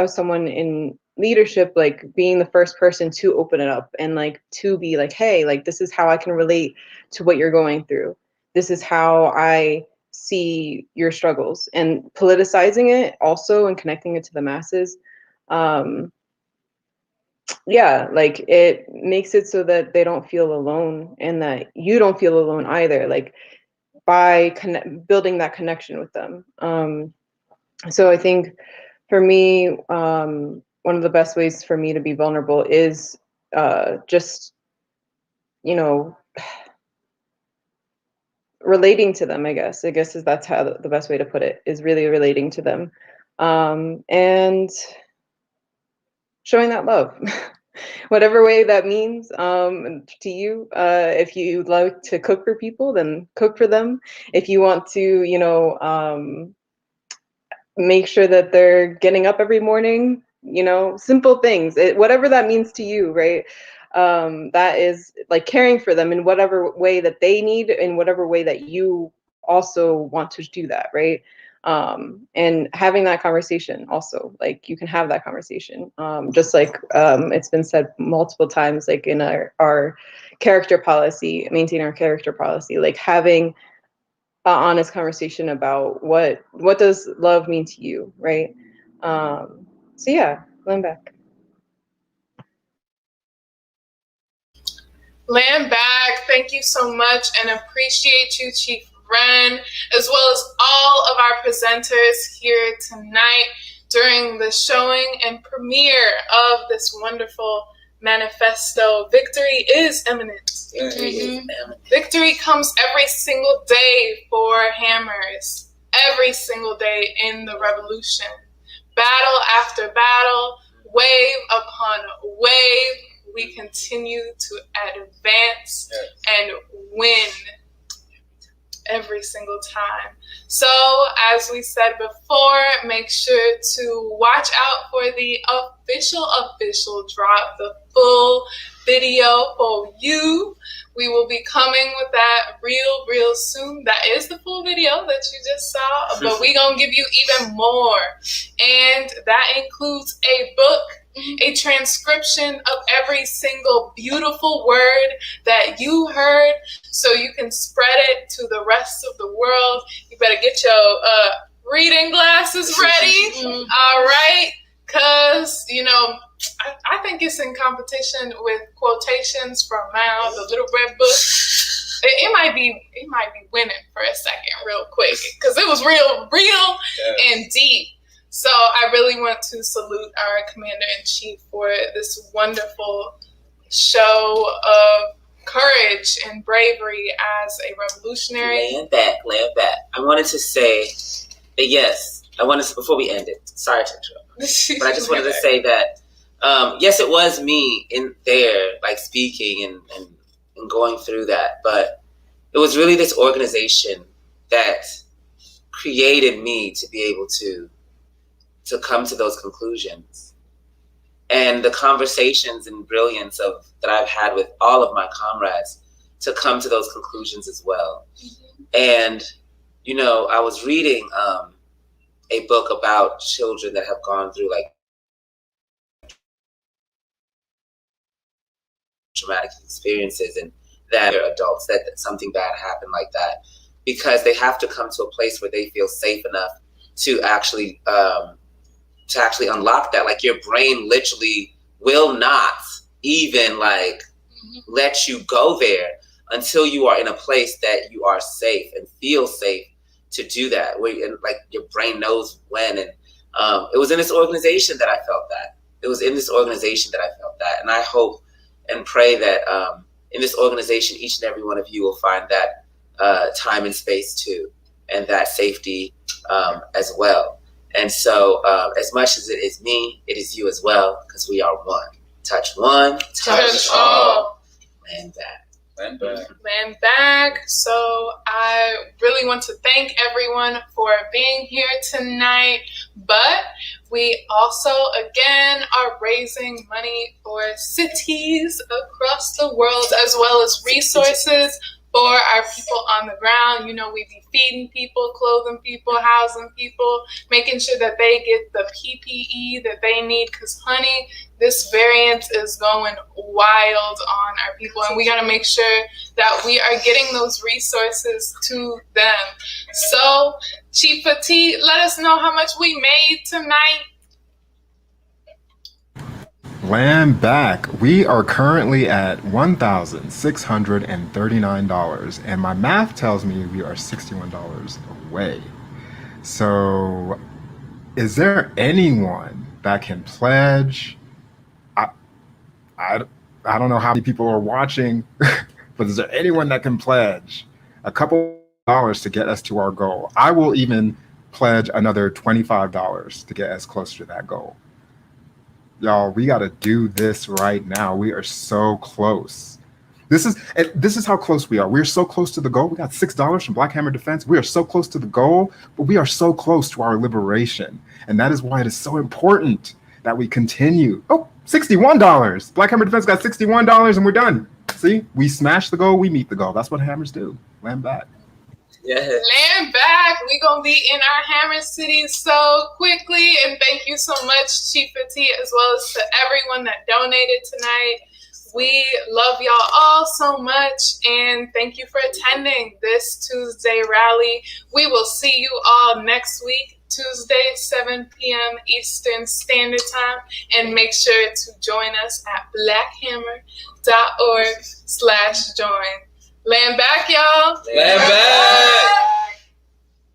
someone in leadership, like being the first person to open it up and like to be like, hey, like this is how I can relate to what you're going through. This is how I see your struggles, and politicizing it also and connecting it to the masses. Yeah, like it makes it so that they don't feel alone and that you don't feel alone either, like by building that connection with them. So I think for me, one of the best ways for me to be vulnerable is just, you know, relating to them, I guess is that's how the best way to put it, is really relating to them, and showing that love. Whatever way that means to you. If you like to cook for people, then cook for them. If you want to, you know, make sure that they're getting up every morning, you know, simple things, whatever that means to you, right? That is like caring for them in whatever way that they need, in whatever way that you also want to do that, right? And having that conversation also, like you can have that conversation, just like it's been said multiple times, like in our character policy, maintain our character policy, like having an honest conversation about what does love mean to you, right? So yeah, going back. Land back, thank you so much, and appreciate you, Chief Ren, as well as all of our presenters here tonight during the showing and premiere of this wonderful manifesto. Victory is imminent. Victory comes every single day for Hammers, every single day in the revolution. Battle after battle, wave upon wave, we continue to advance and win every single time. So as we said before, make sure to watch out for the official drop, the full video for you. We will be coming with that real soon. That is the full video that you just saw, but we gonna give you even more. And that includes a book, a transcription of every single beautiful word that you heard, so you can spread it to the rest of the world. You better get your reading glasses ready, all right? Because, you know, I think it's in competition with quotations from Mao, the Little Red Book. It might be winning for a second real quick, because it was real and deep. So I really want to salute our Commander-in-Chief for this wonderful show of courage and bravery as a revolutionary. Land back. I wanted to say that yes, before we end it, sorry to interrupt, but I just wanted to say that yes, it was me in there, like speaking and going through that, but it was really this organization that created me to be able to come to those conclusions, and the conversations and brilliance that I've had with all of my comrades to come to those conclusions as well. And, you know, I was reading a book about children that have gone through like traumatic experiences, and that they're adults, that something bad happened like that, because they have to come to a place where they feel safe enough to actually unlock that. Like, your brain literally will not even like let you go there until you are in a place that you are safe and feel safe to do that, and like your brain knows when. And it was in this organization that I felt that. And I hope and pray that in this organization, each and every one of you will find that time and space too, and that safety as well. And so as much as it is me, it is you as well, because we are one. Touch one, touch all. Land back. So I really want to thank everyone for being here tonight. But we also, again, are raising money for cities across the world, as well as resources for our people on the ground. You know, we be feeding people, clothing people, housing people, making sure that they get the PPE that they need, because, honey, this variant is going wild on our people, and we got to make sure that we are getting those resources to them. So, Chief Petit, let us know how much we made tonight. Land back. We are currently at $1,639, and my math tells me we are $61 away. So, is there anyone that can pledge? I don't know how many people are watching, but is there anyone that can pledge a couple dollars to get us to our goal? I will even pledge another $25 to get us closer to that goal. Y'all, we got to do this right now. We are so close. This is how close we are. We're so close to the goal. We got $6 from Black Hammer Defense. We are so close to the goal, but we are so close to our liberation. And that is why it is so important that we continue. Oh, $61. Black Hammer Defense got $61 and we're done. See, we smash the goal, we meet the goal. That's what hammers do. Land back. Yeah. Land back. We're going to be in our Hammer City so quickly. And thank you so much, Chief Petit, as well as to everyone that donated tonight. We love y'all all so much. And thank you for attending this Tuesday rally. We will see you all next week, Tuesday, 7 p.m. Eastern Standard Time. And make sure to join us at blackhammer.org/join. Land back, y'all. Land back.